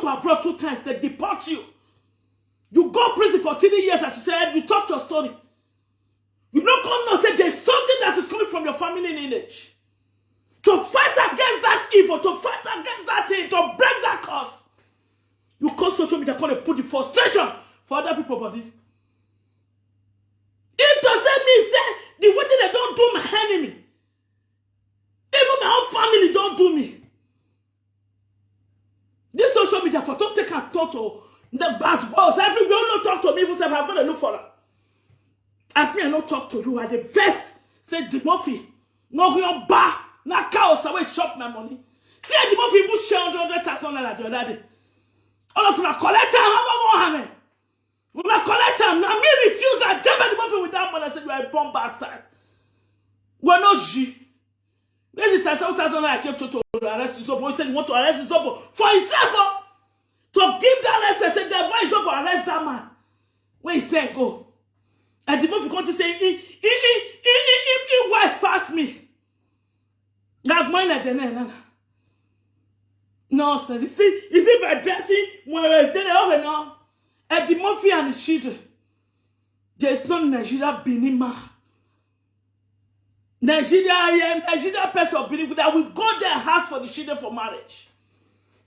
go to abroad 2 times, they deport you. You go prison for 3 years, as you said, you talk your story. You don't come and say there's something that is coming from your family lineage. To fight against that evil, to fight against that thing, to break that curse. You call social media, call it put the frustration for other people body. It doesn't mean say the way they don't do my enemy. Even my own family don't do me. This social media for don't take a thought to the bass balls. Everybody don't talk to me. Even if I'm going to look for her. Ask me, I don't talk to you. At the first, say the Murphy. No, your bar. Na cows away shop my money. See, the Murphy even share 100,000 naira the other day. All of you are collecting. We are collecting. Now me refuse. I never the Murphy with that money. I said you are a bomb bastard. We're not G. Where's the 1,000 I gave to arrest Isobo? He said you want to arrest Isobo for himself. To give that arrest, I said that why Isobo arrest that man? Where he said go. And the Murphy continue saying he wise past me. That mine at the end. Nonsense. You see by dressing when we're there over now. And the Murphy and the children. There is no Nigeria Benin man. Nigeria person of Benin that will go there and ask for the children for marriage.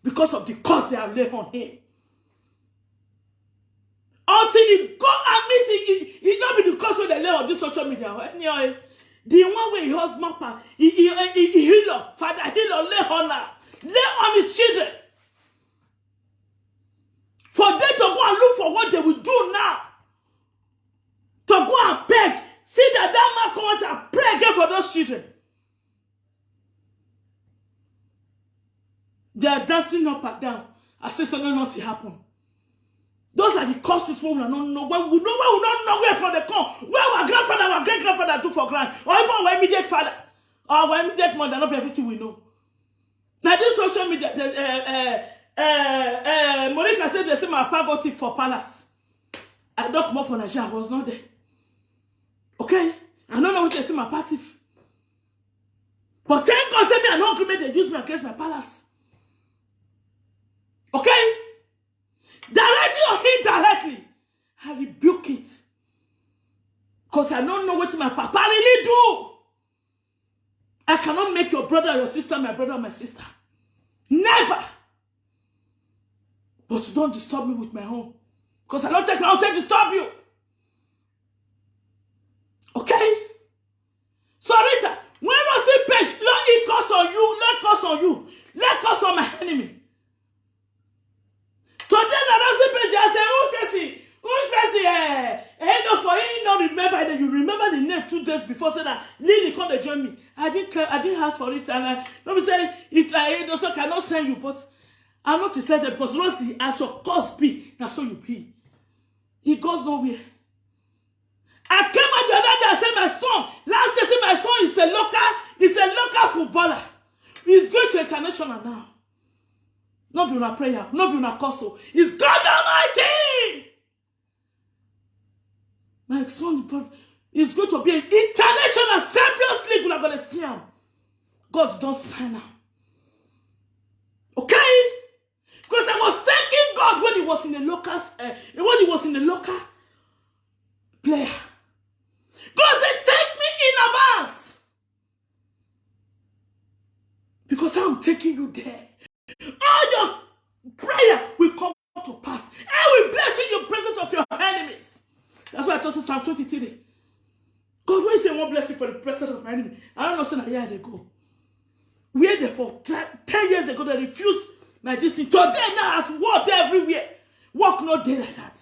Because of the cost they have laid on him. Until he go and meet it not be the cost when they lay on this social media. Anyway, the one where he husband, he healer, father healer, lay on his children. For them to go and look for what they will do now. To go and beg. See that man come out and pray again for those children. They are dancing up and down. I say something not to happen. Those are the causes when we don't know. When we don't know where from they come. Where our grandfather, our great-grandfather do for grand. Or even our immediate father. Or our immediate mother. Not everything we know. Now this social media, Monica said they say my papa got it for palace. I don't come up for Nigeria. I was not there. Okay? I don't know what they say my party. But thank God say me an agreement they use me against my palace. Okay? Directly or indirectly, I rebuke it. Because I don't know what my papa really do. I cannot make your brother or your sister my brother or my sister. Never. But don't disturb me with my home. Because I don't take my own to disturb you. Okay? So Rita, when I say page, let it curse on you, let curse on you, let curse on my enemy. Today, I say, who's crazy? No, for you not remember that you remember the name 2 days before, say that Lily come to join me. I didn't ask for it, and let me say it. I also cannot send you, but I'm not to send it because once as your cause be, that's so you be. He goes nowhere. I came out the other day, I said my son. Last day, I said my son is a local footballer. He's going to international now. Not be una prayer, not be una curse. It's God Almighty. My son is going to be an international Champions League. We're going to see him. God don't sign him. Okay? Because I was thanking God when he was in the local player. God said, take me in advance. Because I'm taking you there. All your prayer will come to pass. I will bless you in the presence of your enemies. That's why I told you Psalm 23. God, when you say one blessing for the presence of my enemy, I don't know, say, a year ago. We had there for 10 years ago, they refused my destiny. Today now has worked everywhere. Work no day like that.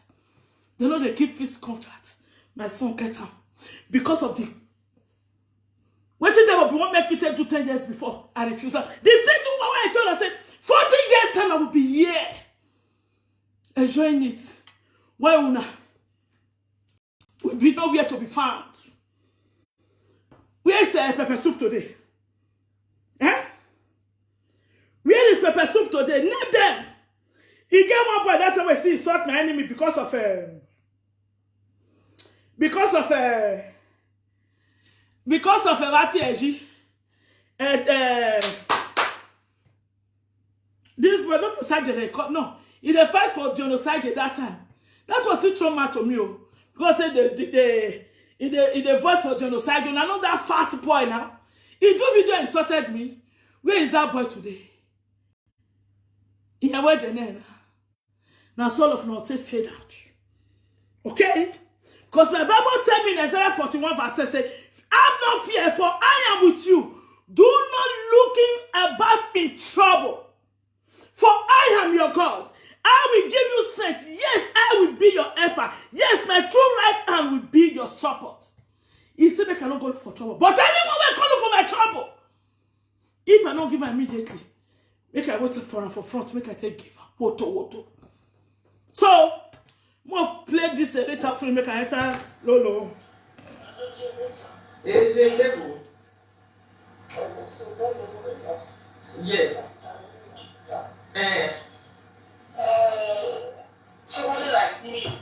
They know they give fixed contracts. My son get out. Because of the what did they want make me do 10 years before? I refuse. They said to me when I told her, I said, 40 years time I will be here. Enjoying it. Where una will be nowhere to be found. Where is pepper soup today? Eh? Where is pepper soup today? Name them. He gave one boy that time I see insult my enemy because of Rati Eji. This were not beside the record. No. In the fight for genocide at that time. That was still trauma to me. Because in the voice for genocide, you know that fat boy now. He do video insulted me. Where is that boy today? In a way the name. Now soul of not fade out. Okay? Because my Bible tell me in Isaiah 41 verse 6, have no fear, for I am with you. Do not looking about in trouble. For I am your God. I will give you strength. Yes, I will be your helper. Yes, my true right hand will be your support. He said I cannot go for trouble. But anyone will call for my trouble. If I don't give her immediately, make I wait for her for front, make I take give her. Woto. So, more play this later for me, make I enter Lolo. Yes. Somebody like me,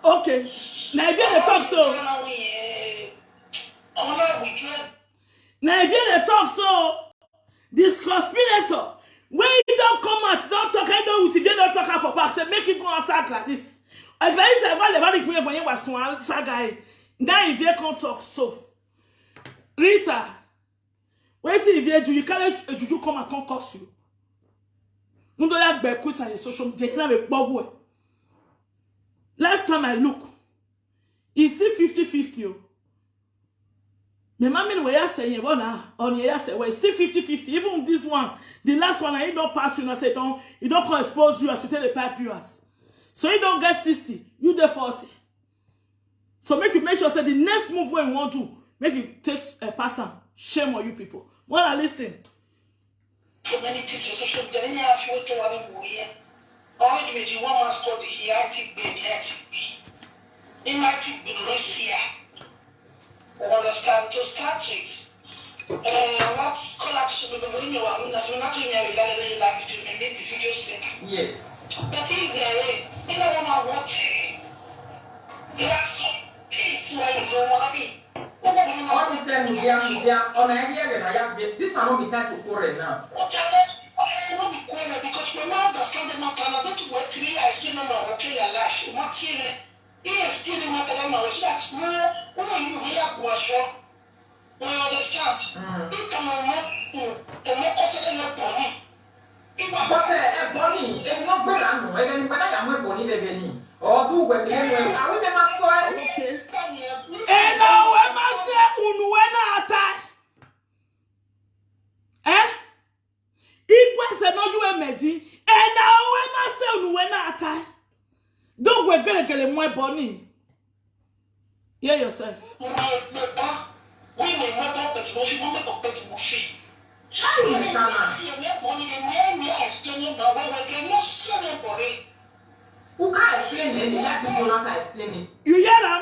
okay. Now if you talk so. Now if you talk so, this conspirator, when you don't come out, don't talk, I don't with you don't talk out for back, say make it go outside like this. As Gladys said, why the very clear when you was one saga. Now if you can't talk so. Rita, wait till if you can't you come and concuss you. No don't like bequests and social media, you have a bubble. Last time I look, it's still 50-50. The mommy where you say you wanna on here say well, it's still 50-50. Even this one, the last one, I don't pass you and I say don't, you don't expose you as you tell the 5 viewers. So you don't get 60, you get 40. So make sure say the next move where you want to make it take a person. Shame on you people. Wanna listen? So many things on social media, then you have to wait till one more year. All you do, one man scored the hiatic baby, in my tick be Russia. Understand to start with. What's collapse when you are not really like to make the video set. Yes. But if they don't want to there are some things where you don't want to be. All this time, they are on idea that I have this one will be time to quarrel now. I will be quarrel because we now understand the matter. I don't want to realize you know okay your life. You want to yes, you know matter now. So that's more you react was sure. You understand? It can not the more consider your body. But Bonnie, it's not good. And then when I am with Bonnie, they venue. Or do what they will. I will never saw it. Okay. And now when I say unwena ata. It was no you emedi. And now when I say unwena ata. Don't we gonna get a more Bonnie. Hear yourself. We may not but we should not bet moshi. How do you see a Bonnie and me explaining the way we can not see a body. who can't explain it? You have to not explain it. You hear them?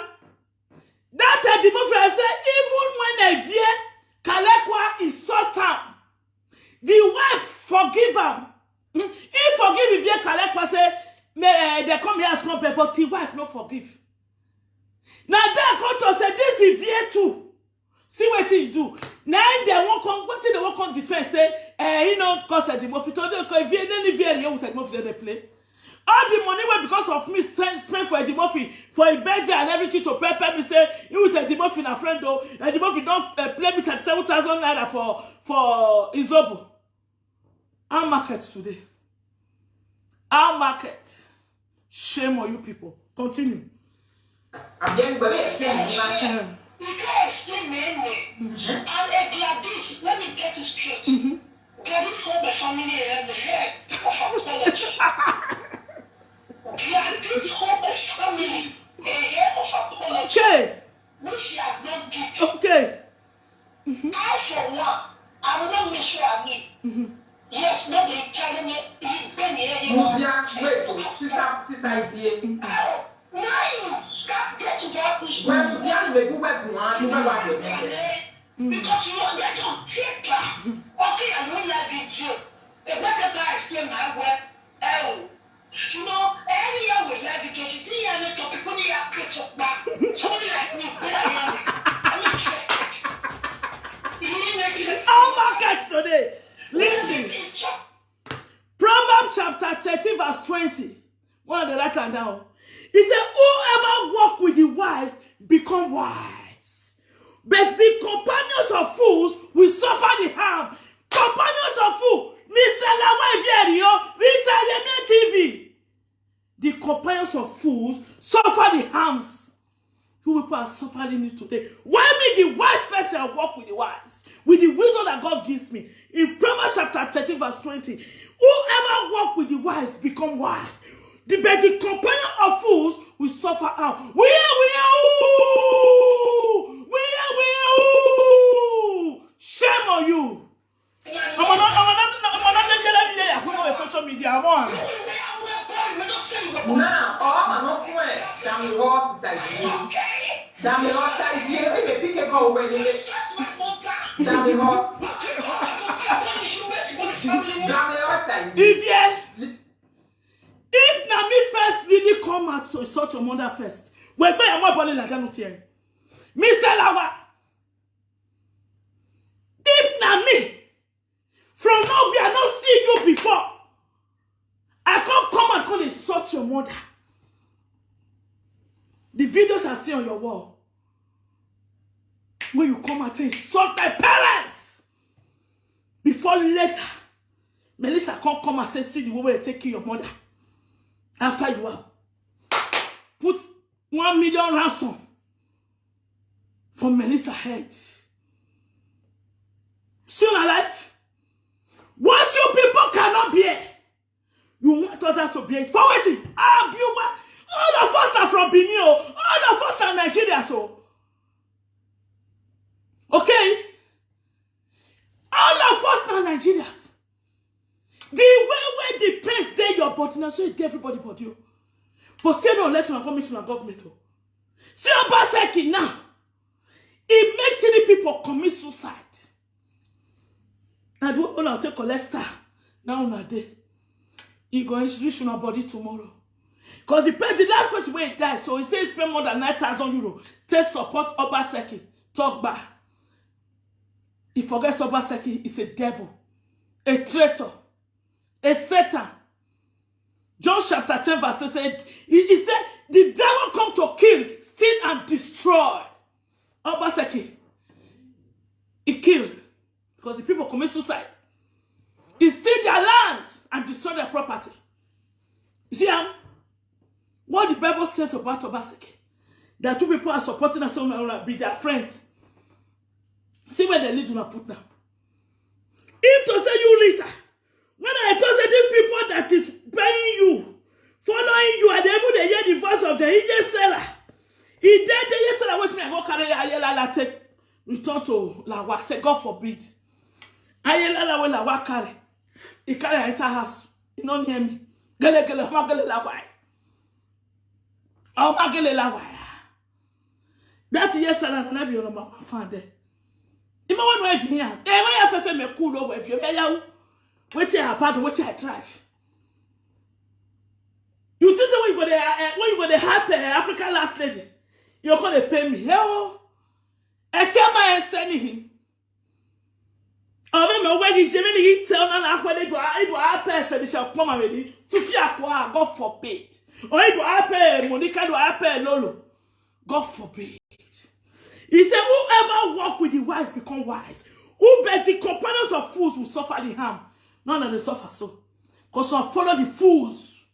That time the movie say even when they fear Kalekwa is sought out, the wife forgive him. He forgive if Kalekwa say they come here as company, but the wife no forgive. Now they come to say this is fear too. See what he do. Now they won't come. What they won't come defense say? Cause the movie told them if you any fear you the movie they play. All the money were because of me spent for the movie for a birthday and everything to prepare me say you will take the movie a friend though and the movie don't play me at 7,000 naira for Izobo. Our market today. Our market. Shame on you people. Continue. I'm going to explain. You can't explain me anyway. And Gladys, let me get this straight. Gladys hold the family and the head of apology. Gladys hold the family the head of apology. Okay. Which she has not done. Okay. I for one, I will not make sure I need. Yes, no, they telling me he's been here. Wait, sister, here. Nice! That's get to that issue. Well, the other way, go back to one, you know what you're because you want that to take that. Okay, I don't like it too. But what the guy explain my way? You know, any year with education, see, I need to people need to catch up back. Somebody like me, but I'm interested. You need to make this. Oh 13 verse 20. One of the right hand down. He said, whoever walk with the wise become wise. But the companions of fools will suffer the harm. Companions of fools. Mr. Lawa Rita TV. The companions of fools suffer the harms. Two people are suffering it today. Why me the wise person walk with the wise? With the wisdom that God gives me. In Proverbs chapter 13 verse 20. Whoever walk with the wise become wise. But the companion of fools will suffer harm. We are. Shame on you. I'm not social media. I'm on. Now, I'm not swear. Damn the horse is like you. Damn the horse is here. Let me pick a call when you get. Damn the horse. Damn the horse is here. If na me first really come out to insult your mother first, we be my body like that here. Mr. Lawa. If na me, from now we are not seeing you before. I can't come and come insult your mother. The videos are still on your wall. When you come and insult my parents. Before later, Melissa can't come and say, see the way they take care of your mother. After you have put 1 million ransom for Melissa's head. Still alive? What you people cannot bear, you want others to bear it. For waiting. All of us are from Benin. All of us are Nigeria. So, okay? All of us are Nigerians. The way the pain stay your body now, so it everybody body you. But still don't let you come into my government. See Obaseki now. It makes 3 people commit suicide. And when I take cholesterol, now on a day, he going to reach your body tomorrow. Because the last person where he died, so he says spend more than 9,000 euros. Take support Obaseki. Talk back. He forgets Obaseki is a devil, a traitor, a Satan. John chapter 10 verse 10 said, he said, the devil come to kill, steal, and destroy. Obaseki, he killed because the people commit suicide. He steal their land and destroy their property. You see what the Bible says about Obaseki? That 2 people are supporting us and be their friends. See where they lead you and put now. If to say you Rita, when I told say these people that is paying you, following you, and even they hear the voice of the Indian seller, he did the Indian seller was me and go carry Ayela take return to Lawa. Say God forbid. Ayela will Lawa carry. He carry enter house. You don't hear me. Gele Lawa. Oh my gele Lawa. That yes seller and I be on my fan there. Ima one wife here. Eh, when you have me cool over if you ya wait till I part wait till I drive. You think say when you go the help African last lady, you're gonna pay me. Hell, I came and send him. Oh, me when he really tell na when they do I pay finish up come already. Fufi akwa, God forbid. Or it do I pay Monica do I pay Lolo. God forbid. He said, whoever walk with the wise become wise. Who bet the companions of fools will suffer the harm. None of them suffer so. Because I follow the fools.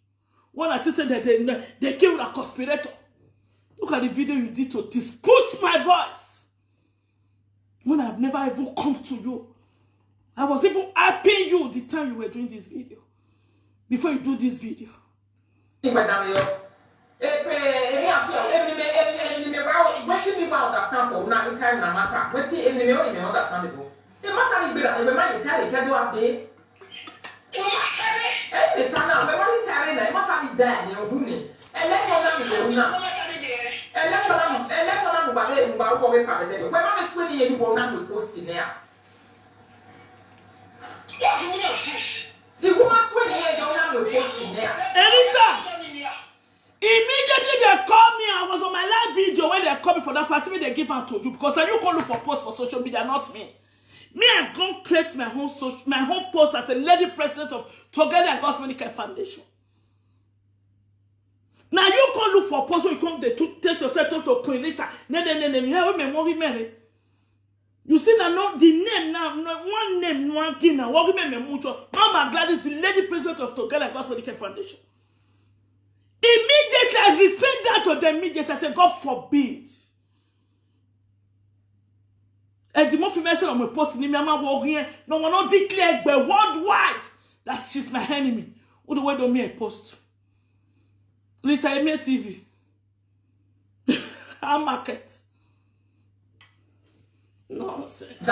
One that said that they killed a conspirator. Look at the video you did to dispute my voice. When I've never even come to you. I was even happy you the time you were doing this video. Before you do this video. What you people understand for now in time no matter. What you only understandable. The matter is better. The man you tell you can do up there. The time now, the man you tell you, the matter is there. You know me. Unless you know me, now. Unless you know about what we have there. When I'm swinging, you will not be posting there. The woman swinging here, you will not be posting there. Anytime. Immediately they call me. I was on my live video when they call me for that person they give out to you because then you can look for posts for social media, not me. Me, I can't create my own post as a lady president of Together and God's Medical Foundation. Now you can't look for a post where you come to take yourself to clean later. You see now, not the name now, one name, one king now. What remember mucho? Mama Gladys, the lady president of Together and God's Medical Foundation. Immediately, as we said that to them, immediately I said, God forbid. And the more female on my post, no one not declared by worldwide that she's my enemy. Who the way do me a post? Lisa, I made TV. Our market. Nonsense. If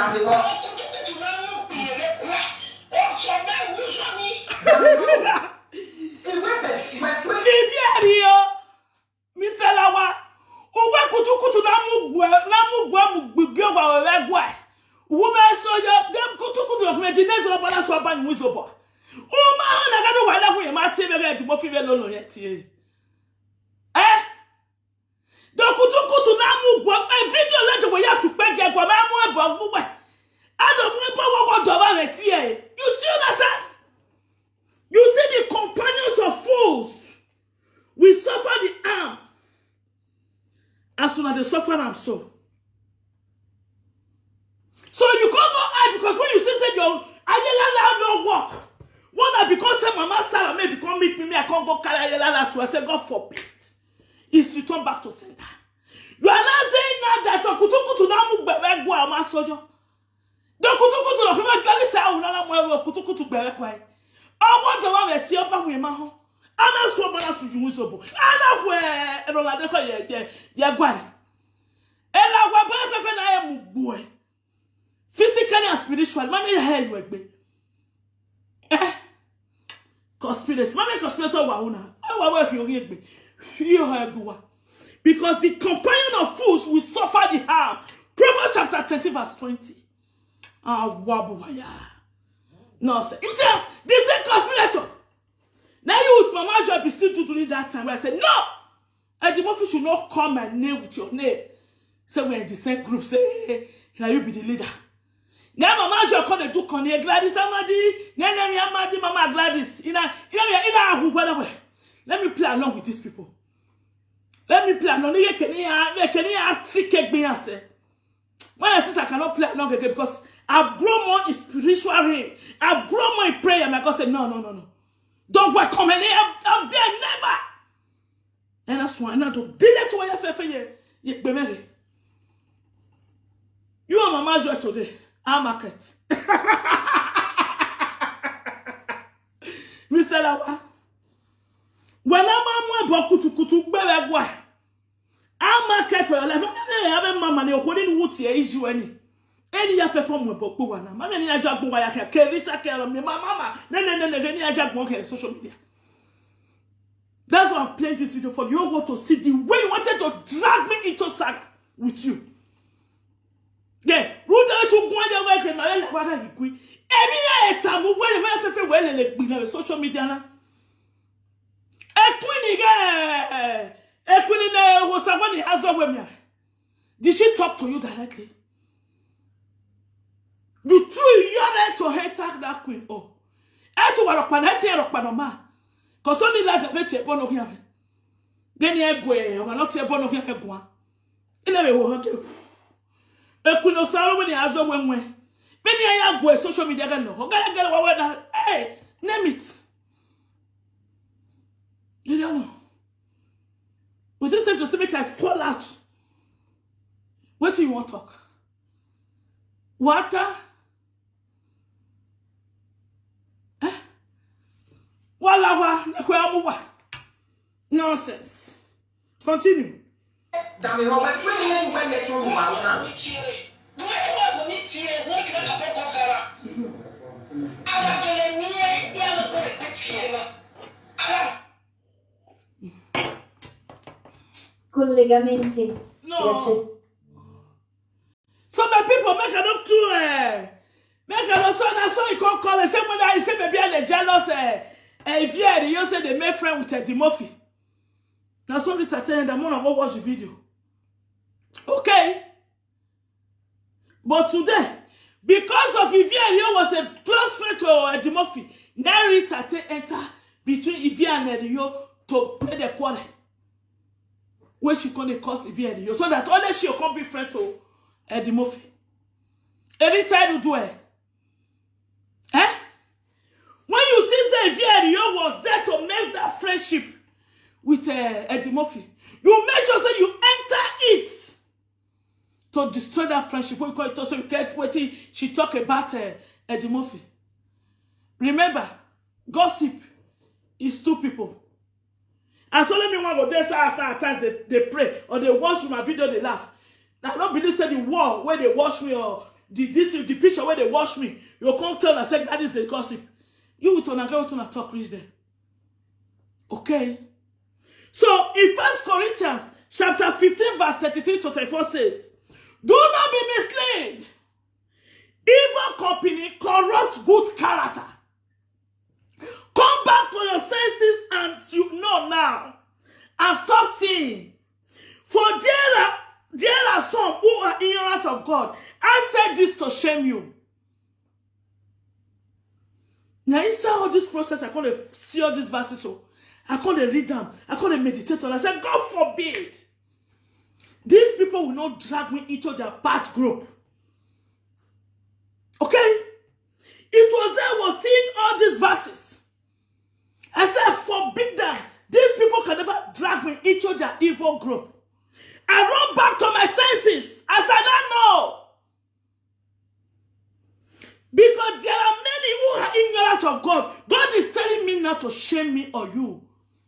you are here, Mr. Lawa, uwe kutukutu na mugwe wa wegwa. Woman so your dem kutukutu of medinese lo bala so ban wizobo. Uma na ga do wala hu e ma tie be ga di mo fi be lolo yetie. Do kutukutu na mugwe e video leje wo ya supe ge gwa ma mu ebo gbugbe. Ado mu ebo wo do ba metie. You see yourself? You see the companions of fools. We suffer the harm. As soon as they suffer, I'm so. So you can't go out because when you say your ayelala no work. One that because say Mama Sarah may become meet me, I can't go carry ayelala to. I say God forbid. It's return back to sender. You are not saying now that kutukutu na mu bebe gwa ma sojo. The kutukutu no kuma Gladys say na mu kutukutu bebe kwa. I want the one that you are with my home. I'm so bad as you so. I'm where and all that. Yeah, guy. And I am boy. Physically and spiritual. Mommy, hell with me. Conspiracy. Mommy, conspiracy. I work you get me. You have go. Because the companion of fools will suffer the harm. Proverbs chapter 20, verse 20. Wabuaya. No, sir. You see, this is a conspirator. Now you with Mama Joy be still doing that time. I said, no! And the Murphy should not call my name with your name. So we're in the same group. Say, now you be the leader. Now Mama Joy call the do Connie Gladys Amadi. Amadi, Mama Gladys. Let me play along with these people. Let me play along. When I say I cannot play along again because I've grown more in spiritual realm. I've grown more in prayer. My God said, no. Don't welcome any. I'm there never. And that's why I not to delete to your faith. You are Mama Joy today. Our market. Mr. Lawa. When I'm more kutu belegwa. Our market for your life. I have mama ne holding wood here issue any. Any ya fe from boku wana. Mama ni ajagbo wa ya ke rita ke me mama. No ni ajagbo ke social media. That's why I'm playing this video for you all to see the way you wanted to drag me into saga with you. Yeah, Ruda to go your work and I like what I agree. Every time we well in social media na. Equini was somebody has a woman. Did she talk to you directly? You truly are to her tag that queen. Oh, I to what rock panoma. Because only large of it, one of him. Then you go, or not a bone of him. In a way, will do. A queen of sorrow when he has a one way. Many I have social media. No, gotta get away. Hey, name it. You don't know. Was this safe to speak as fall out? What do you want to talk? Water? Nonsense. Continue. Collegamenti. No. So my people make a look to make a look so you can't call the same way that you say maybe I'm jealous if you say they make friend with Eddie Murphy. That's what this I tell you that I'm gonna go watch the video. Okay. But today, Because of Ivy was a close friend to Eddie Murphy, now Rita enter between Ivy and Eddie to play the quarrel. Where she can cause Ivy and Eddie so that only she can be friend to Eddie Murphy. Every time you do it. Eh? When you see that Ivy and Eddie was there to make that friendship with Eddie Murphy, you make sure that you enter it to destroy that friendship. What you call it also, you get what she talk about Eddie Murphy. Remember, gossip is two people. And so let me want to go there at times they pray or they watch my video, they laugh. Now don't believe say the wall where they watch me or the picture where they watch me, you can't tell and say that is a gossip. You will turn and go to talk reach there. Okay. So in 1 Corinthians chapter 15 verse 33 to 34 says, do not be misled. Evil company corrupts good character. Come back to your senses and you know now. And stop seeing. For there are some who are ignorant of God. I said this to shame you. Now inside all this process, I can't see all these verses. So I can't read them. I can't meditate on. I said, God forbid. These people will not drag me into their bad group. Okay? It was there I was seeing all these verses. I said, forbid them. These people can never drag me into their evil group. I run back to my senses. I said, I know. Because there are many who are ignorant of God. God is telling me not to shame me or you.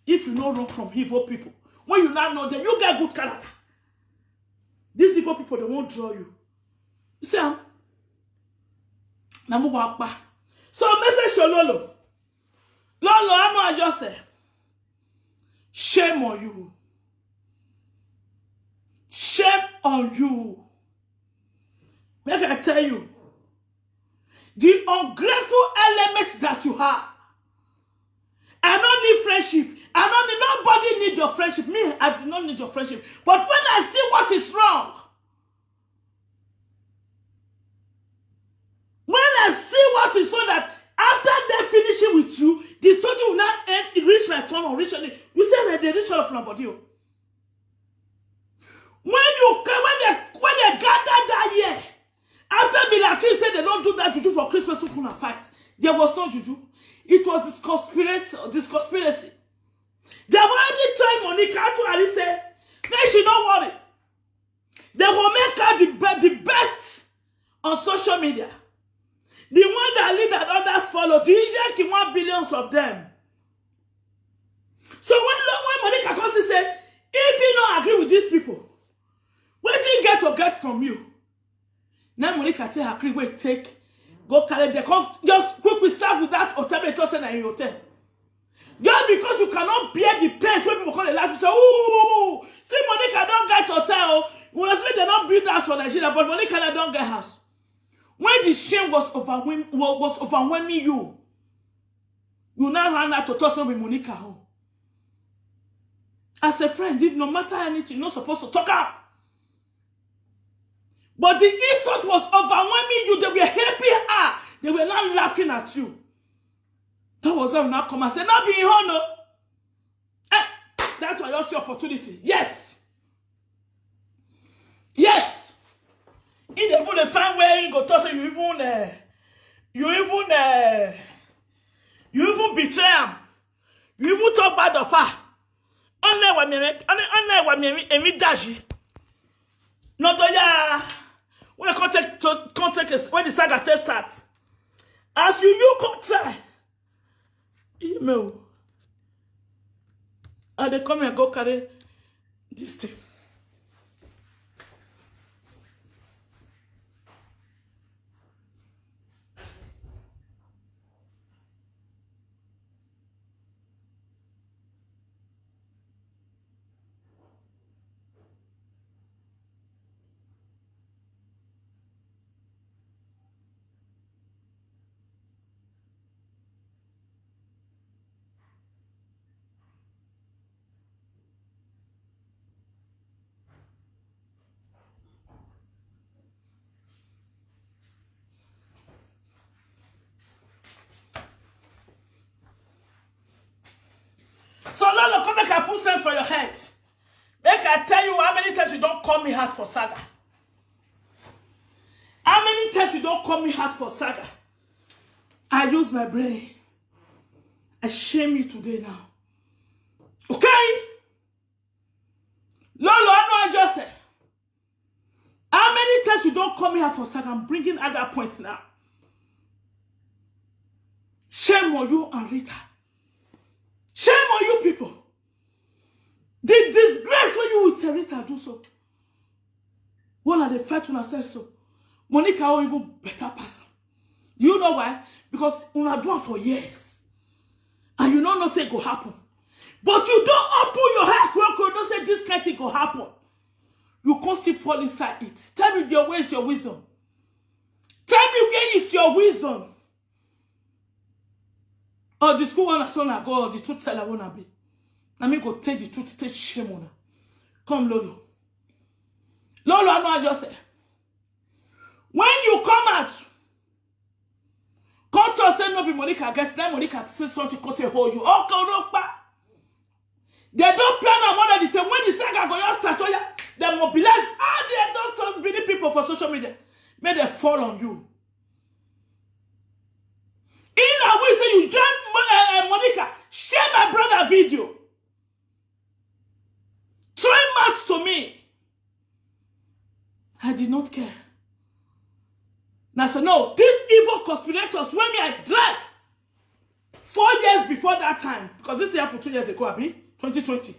If you don't run from evil people. When you now know that you get good character. These evil people, they won't draw you. You see, so message to Lolo. Lolo, I just say, shame on you. Shame on you. Make I tell you, the ungrateful elements that you have. I don't need friendship. Nobody needs your friendship. Me, I do not need your friendship. But when I see what is wrong, when I see what is wrong, that after they finishing with you, the story will not end, it reach my turn or reach any. You say that they reach all of nobody. When they gathered that year, after Milaki said they don't do that juju for Christmas, we couldn't fight. There was no juju. It was this conspiracy. They have already tried Monica to at least say, make she don't worry. They will make her the best on social media. The one that lead and others follow. The Egypt want billions of them. So when Monica comes and say, if you don't agree with these people, what do you get from you? Now Monica tell her, wait, take. Go carry the just quickly start with that hotel in hotel. Just because you cannot bear the pains when people call it life, you say, ooh, see Monica don't get hotel. You will say they don't build house for Nigeria, but Monica don't get house. When the shame was overwhelming you, you now ran out to talk with Monica home. As a friend, no matter anything, you're not supposed to talk out. But the insult was overwhelming you. They were helping her. They were not laughing at you. That was how you now come and say, not being honor. That was just your opportunity. Yes. Yes. In the fine way you go to say you even betray him. You even talk bad of her. Only when dashi. Not when contact when the saga test starts. As you come try. Email. And they come and go carry this thing. Lolo, come make I put sense for your head. Make I tell you how many times you don't call me hard for saga. How many times you don't call me hard for saga? I use my brain. I shame you today now. Okay? Lolo, I know I just said. How many times you don't call me hard for saga? I'm bringing other points now. Shame on you and Rita. Shame on you people. The disgrace when you with Rita do so. One of the fight when I say so. Monica will even better pass. Do you know why? Because we have done for years. And you don't know say it go happen. But you don't open your heart when you don't say this kind of thing go happen. You can't still fall inside it. Tell me where is your wisdom. Tell me where is your wisdom. Oh, the school one son I go, the truth teller wanna be. I mean go take the truth, take shame on her. Come, Lolo. Lolo, I know I just say. When you come out, come to say no be Monica against them, Monica say something to hold you. Oh, Koropa. They don't plan on more than the same. When the saga go just start, they mobilize all the adults many people for social media. May they fall on you. In a way, say you join Monica, share my brother video. Try maths to me. I did not care. Now I said, no, these evil conspirators, when me I drive 4 years before that time, because this happened 2 years ago, Abi, 2020.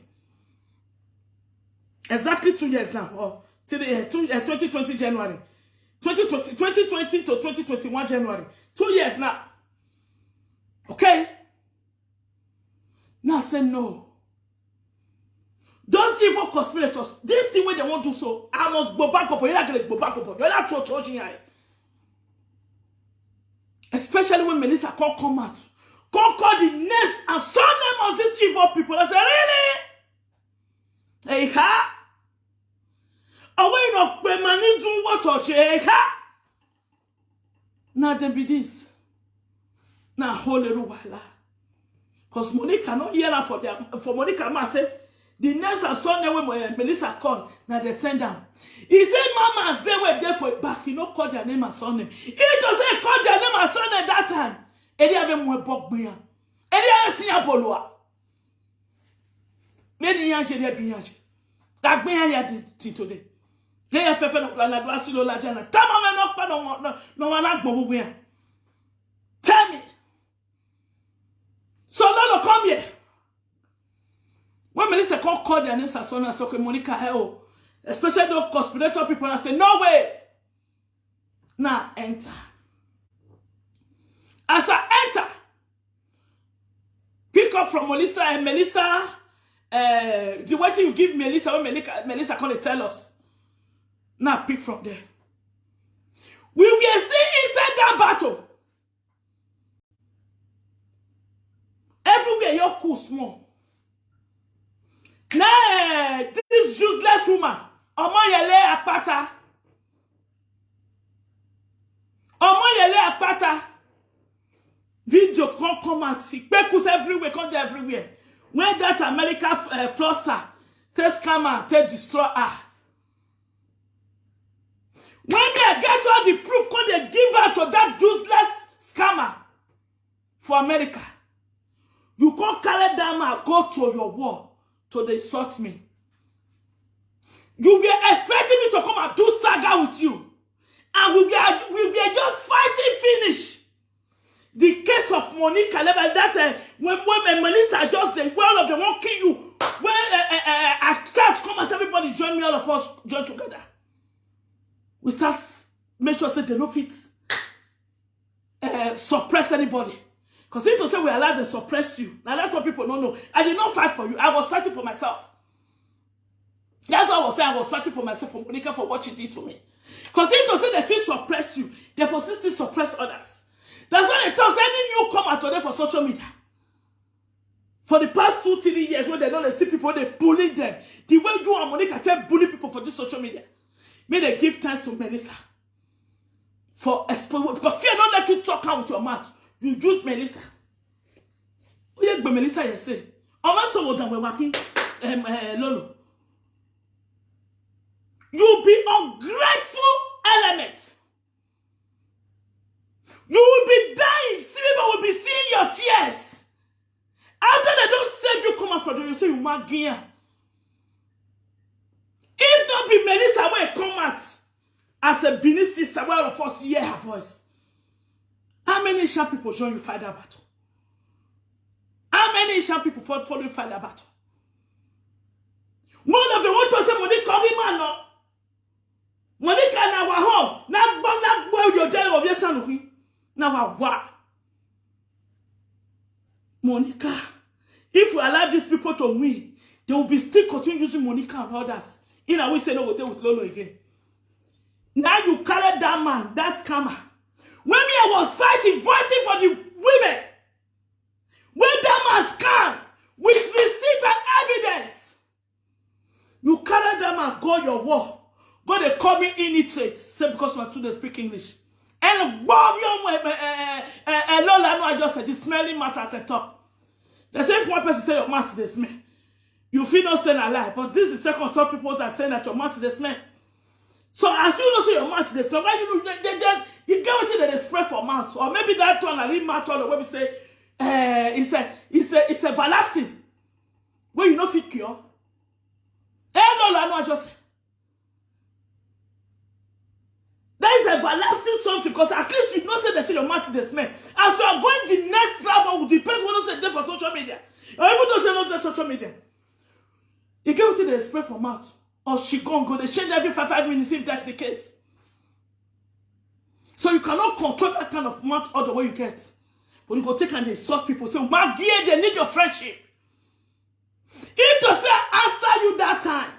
Exactly 2 years now, or 2020 January. 2020 to 2021 January. 2 years now. Okay? Now I said, no. Those evil conspirators, this thing where they want to do so, I must go back up. You're not going to go back up. You're not touching it. Especially when Melissa can't come out. Can't call the names and surnames of these evil people. I said, really? Hey, ha? Away no pe mani do what or she, ha? Now then be this. Now hold a while. Because Monica not hear that for Monica ma say the names and surnames when Melissa called, now they send them. He said, Mama, they were there for it back. You know, call their name and surname. He just say call their name and surname that time. Edi have more bok biya. Edi have seen a bolua. Many years they be years. That biya ya today. They have fefe na glasi lo la jana. Tama me no pa no wana gbo biya. Tell me. So Lolo come here. When Melissa can't call their names and surnames, okay, Monica, hell. Especially those conspirator people that say, no way. Now enter. As I enter, pick up from Melissa and Melissa, the way you give Melissa, when Melissa can't tell us. Now pick from there. We were still inside that battle. Everywhere you're cool small. Nah, this useless woman. Omoyele Akpata. Omoyele Akpata. Video can't come out. Pekus everywhere, come there everywhere. When that America fluster, take scammer, take destroy her. When they get all the proof, come they give her to that useless scammer for America. You can't carry them and go to your war to insult me. You were expecting me to come and do saga with you. And we were just fighting finish. The case of Monica, that when Melissa just the all of them won't kill you. When at church, come and everybody join me, all of us join together. We start make sure that they don't fit suppress anybody. Because if to say we allowed to suppress you, now that's what people don't know. I did not fight for you. I was fighting for myself. That's what I was saying. I was fighting for myself, for Monica, for what she did to me. Because if to say they feel suppress you, they for still suppress others. That's why they tell us any newcomer today for social media. For the past 2-3 years, when they don't see people, they bully them. The way you and Monica tell bully people for this social media. May they give thanks to Melissa. For exposure. Because fear don't let you talk out with your mouth. You use Melissa. Oh yeah, but Melissa, you say. Almost so that we're working, Lolo. You'll be ungrateful element. You will be dying. People will be seeing your tears. After they don't save you, come out from them, you say you might gain. If not be Melissa, where come out as a Benin sister, where all of us hear her voice. How many Asian people join you fight that battle? How many Asian people follow you fight that battle? One of them want to say Monica, man, no. Monica, now we're home. Now you're dead of your son. Now what? Monica, if we allow these people to win, they will be still continue using Monica and others. In a way, say no, we'll deal with Lolo again. Now you carry that man, that scammer. When I was fighting, voicing for the women, when that man scam with receipts and evidence, you carry that man, go your war. Go they call me illiterate, say because my children speak English. And Bob Lola, no, I just said the smelling matters they talk. They say if one person say your mouth they smell, you feel not saying a lie. But this is the second top people that say that your mouth they smell. So as you know, say your mouth they smell, why you get what they spray for mouth, or maybe that one I read mouth or the way we say it's a everlasting. Where you know fit cure. Lola, no, I just. That is everlasting something because at least you know say they say your mouth they smell. As you are going the next travel with the person who say they for social media, or even though say not the social media, you get what they spray for mouth, or she go they change every 5 minutes if that's the case. So you cannot control that kind of mouth all the way you get, but you go take and insult people. Say, "Maggie, they need your friendship." If to say answer you that time.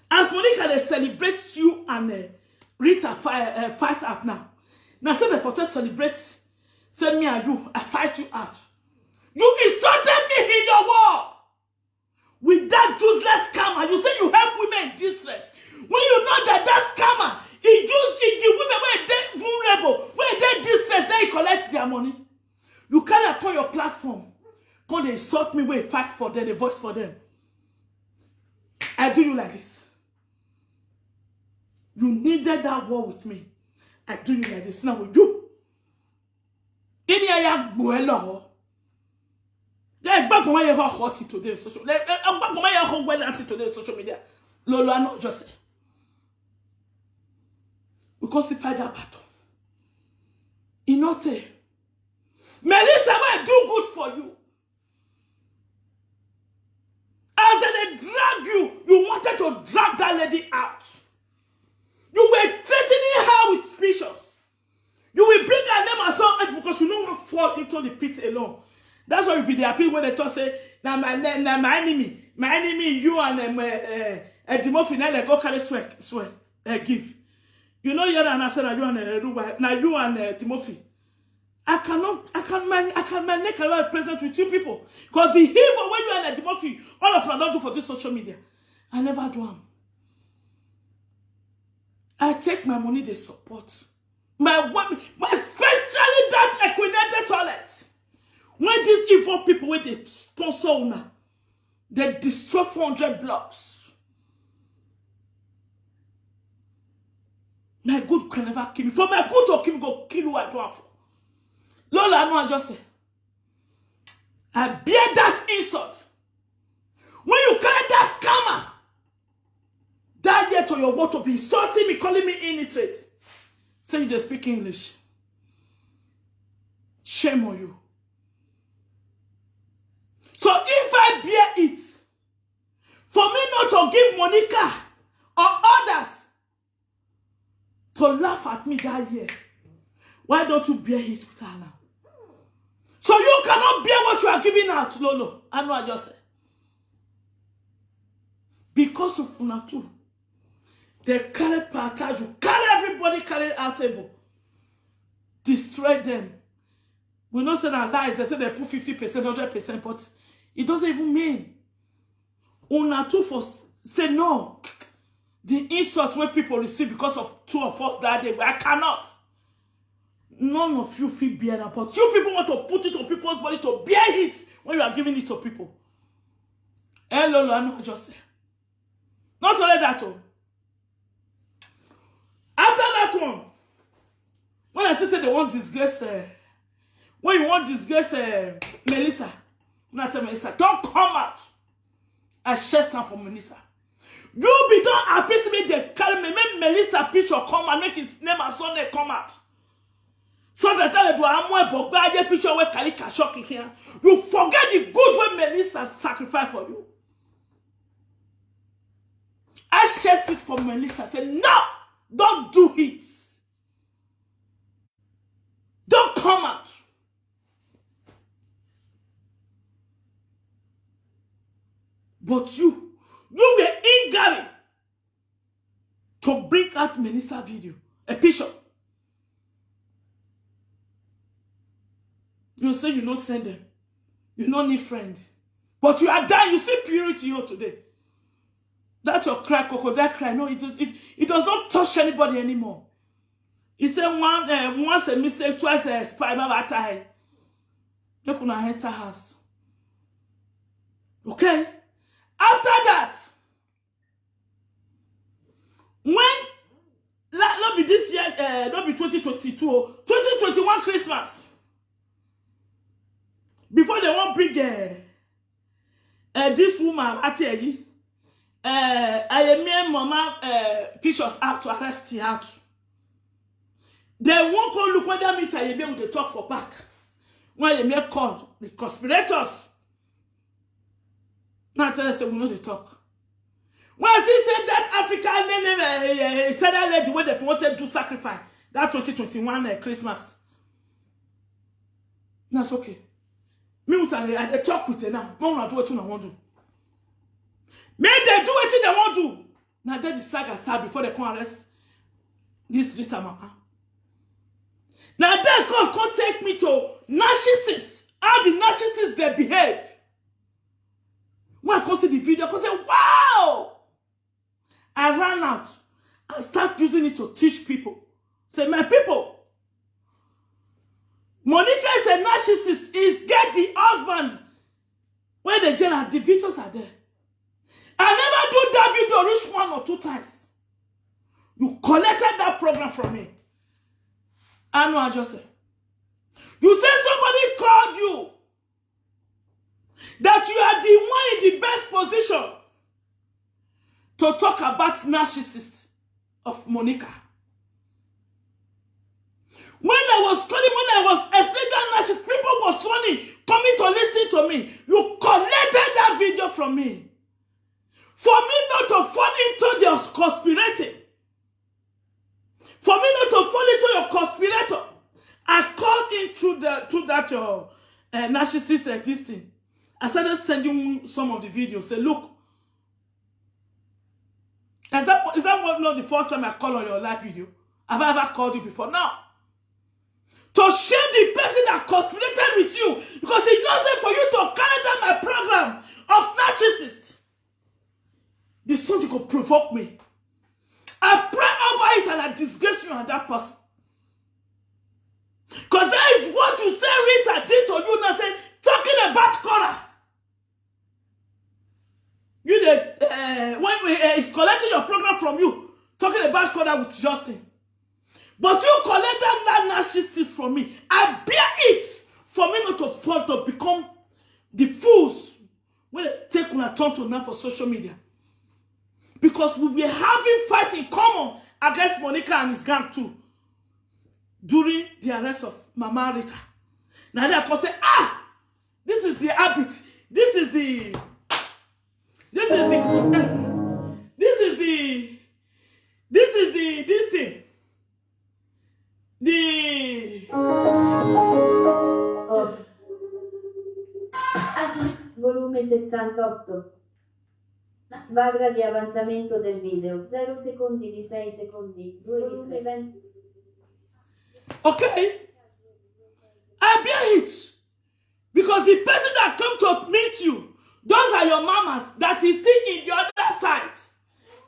As Monica, they celebrate you and Rita fight out now. Now, say the photo celebrate, send me and you, I fight you out. You insulted me in your war. With that useless scammer, you say you help women in distress. When you know that scammer, he just the women where they vulnerable, where they distress, they collect their money. You can't upon your platform. Come they insult me, where fight for them, they voice for them. I do you like this. You needed that war with me. I do you like this. Now with you. In here, you boelo. They back when you hot today social. They back when you hot well today social media. Lolo, I know just say. Because if I that battle, you know te. Melissa will do good for you. As they drag you, you wanted to drag that lady out. You were threatening her with speeches. You will bring her name as well because you don't want to fall into the pit alone. That's why you be the appeal when they talk say, now my enemy, you and Timothy, now they go carry swear, give. You know you're an answer that you and now you and Timothy. I can make a present with you people. Because the evil when you and Timothy, all of them don't do for this social media. I never do them. I take my money, they support. My especially that equinated toilet. When these evil people, when they sponsor owner, they destroy 400 blocks. My good can never kill me. For my good to kill me, go kill who I do for. Lola, I know I just say. I bear that insult. When you carry that scammer, that year to your word to be insulting me, calling me illiterate. Say you just speak English. Shame on you. So if I bear it, for me not to give Monica or others to laugh at me that year, why don't you bear it with her now? So you cannot bear what you are giving out, Lolo. I know I just said. Because of Funatu. They carry partage, you carry everybody, carry out table. Destroy them. We don't say that lies, they say they put 50%, 100%, but it doesn't even mean. Unatu for say no. The insult where people receive because of two of us that day, I cannot. None of you feel bear that, but you people want to put it on people's body to bear it when you are giving it to people. Hello, I know, I just say. Not only that, oh. After that one, when I say they want disgrace, when you want disgrace Melissa, not Melissa, don't come out. I share stand for Melissa. You be don't happy to me, they carry me, make Melissa picture come and make his name and son they come out. So that I do I'm more but picture where Kalika shocking here. You forget the good way Melissa sacrificed for you. I shared it for Melissa. I said, no, don't do it. Don't come out. But you were in Gary to bring out Melissa video, a picture. You say you don't send them. You don't need friend. But you are dying. You see purity here today. That's your cry, crocodile cry. No, it does not touch anybody anymore. He said once a mistake, twice a spy. You can enter house. Okay? After that, when not be this year, not be 2022, 2021 Christmas. Before they won't bring this woman, I tell you, I made mama pictures out to arrest her out. They won't call look when they meet I be with the talk for back. When they make call the conspirators. Now tell us we know the talk. When I see said that African Italian lady where they wanted to sacrifice that 2021 Christmas. That's okay. Me I talk with them now. Mom do what you want to do. May they do what they want to do. Now they decide start before they come arrest this Rita mama. Now then God can't take me to narcissists. How the narcissists they behave. When I come see the video, I can say, wow! I ran out and start using it to teach people. Say, my people, Monica is a narcissist. Is get the husband. Where the general, the videos are there. I never do that video reach 1 or 2 times. You collected that program from me. I know I just said. You say somebody called you. That you are the one in the best position to talk about narcissists of Monica. When I was explaining that narcissist, people was running, coming to listen to me. You collected that video from me. For me not to fall into your conspirating. For me not to fall into your conspirator. I called in through that narcissist this thing. I started sending some of the videos. Say, look, is that not the first time I called on your live video? Have I ever called you before? No. To shame the person that conspirated with you, because it doesn't for you to carry down my program of narcissists. This something could provoke me. I pray over it and I disgrace you and that person. Because that is what you say Rita did to you now, say, talking about Cora. You when he's collecting your program from you, talking about Cora with Justin. But you collected that narcissist from me. I bear it for me not to fall to become the fools when they take on a turn to now for social media. Because we were having fight in common against Monica and his gang too. During the arrest of Mama Rita. Now they can say, this is the habit. This thing. Volume 68. Barra di avanzamento del video. 0 secondi di 6 secondi. 2 di 3. Okay. I bear it. Because the person that come to meet you, those are your mamas that is still in the other side.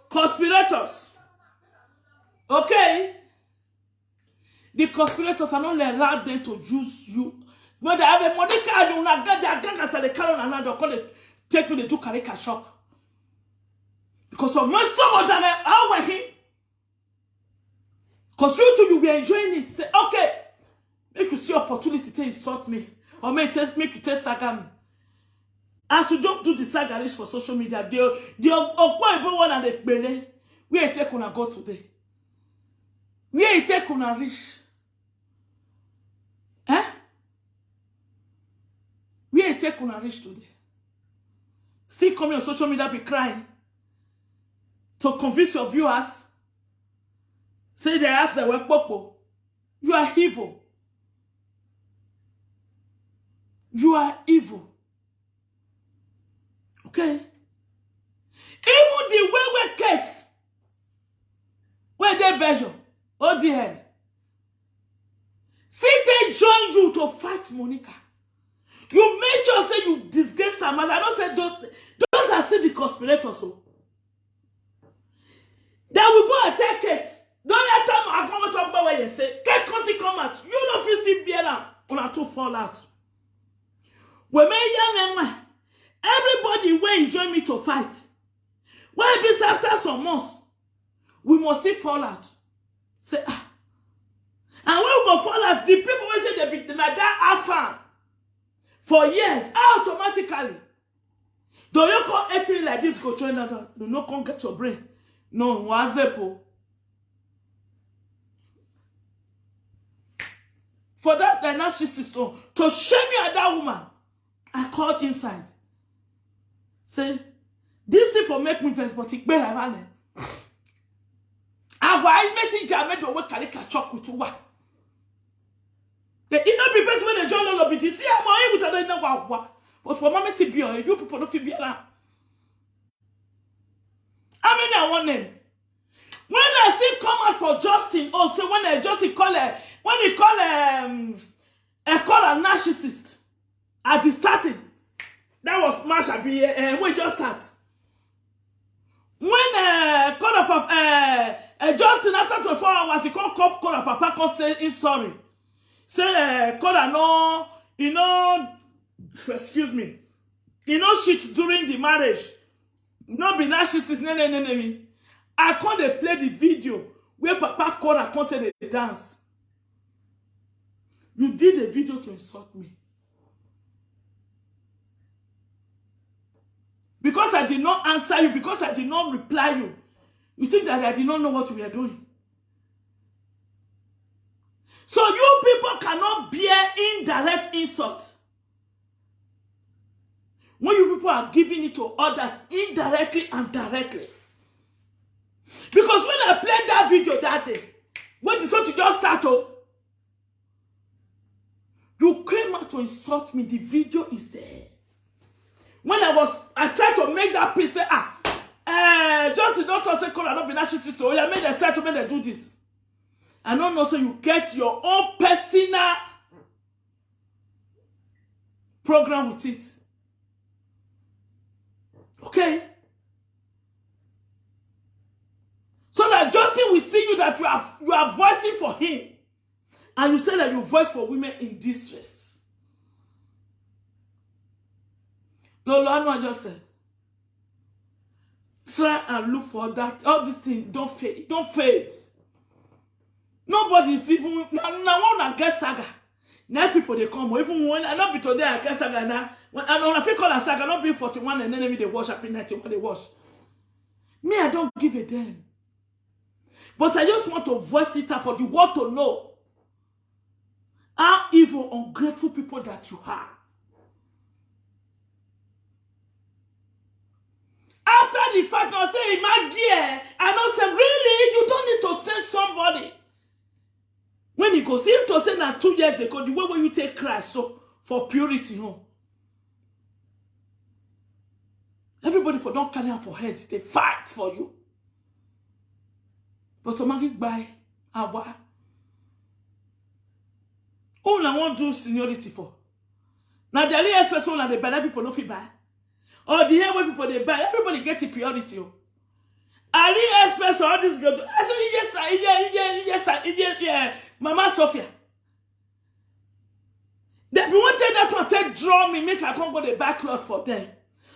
Conspirators. Okay. The conspirators are not allowed them to use you. When they have a money card, you not get their gang as they carry on another, call it, take you, they do carry a shock. Because of my son, how were him? Because you two, you be enjoying it. Say, okay, make you see opportunity to insult me. Or make you test saga me. As you don't do the saga for social media, the one and the bene, we ain't take on a go today. We ain't take on a rich. Eh? We ain't take on a rich today. See, coming on social media be crying to convince your viewers. Say they ask the work popo. You are evil. You are evil. Okay? Even the way we get, where they measure, oh the hell. See, they join you to fight Monica. You make sure say you disgrace Samantha. I don't say those are still the conspirators. So. Then we go and take it. Don't let them I come talk about what you say. Get consi come out. You know if you see better on two fall out. We may young everybody will enjoy me to fight. When it be after some months, we must see fall out. Say and when we go fall out, the people will say they be my dad are fan for years automatically. Do you call entering like this go join that? Do not come get your brain. No, wazepo. For that, the narcissist to shame you at that woman, I called inside. Say, this thing for make me first, but it better than it. I met in Jamaica to work at a chocolate to what? The inner people when the journal of it is here, my with a know but for Mamma Tibio, you people don't feel around. How many I want them? When I still come out for Justin, also when I Justin call a narcissist at the starting, that was Marsha B. We just start. When call up Justin after 24 hours, he call up Papa, call say he's sorry. Say call no, you know, excuse me, you know shit during the marriage. Not be narcissist, no. I can't play the video where Papa called and content the dance. You did a video to insult me. Because I did not answer you, because I did not reply you. You think that I did not know what we are doing. So you people cannot bear indirect insult. When you people are giving it to others indirectly and directly. Because when I played that video that day, when the song just started, you came out to insult me. The video is there. When I tried to make that piece say, just the doctor say, call not be narcissist. Oh, yeah, made a settlement and do this. I don't know, so you get your own personal program with it. Okay? So that Justin will see you that you are voicing for him. And you say that you voice for women in distress. No, I know I just said. Try and look for that. All these things don't fade. Don't fade. Nobody is even now one get saga. Now people they come even when I not be today I get saga now. When I feel call a saga not be 41 and then they wash up in 91 they wash. Me I don't give a damn. But I just want to voice it out for the world to know how evil, ungrateful people that you are. After the fact, I say, my dear, I don't say, really, you don't need to send somebody. When he goes, him to say that 2 years ago, the way when you take Christ, so for purity, no. Everybody for don't carry on for head, they fight for you. But to marry by our all I want to do seniority for. Now the only express all and the bad people no fit buy. Or the hair where people they buy, everybody get the priority. Ali express all this go to. I say yes, yeah. Mama Sophia. They be wanted that one take draw me, make I come go the back lot for them.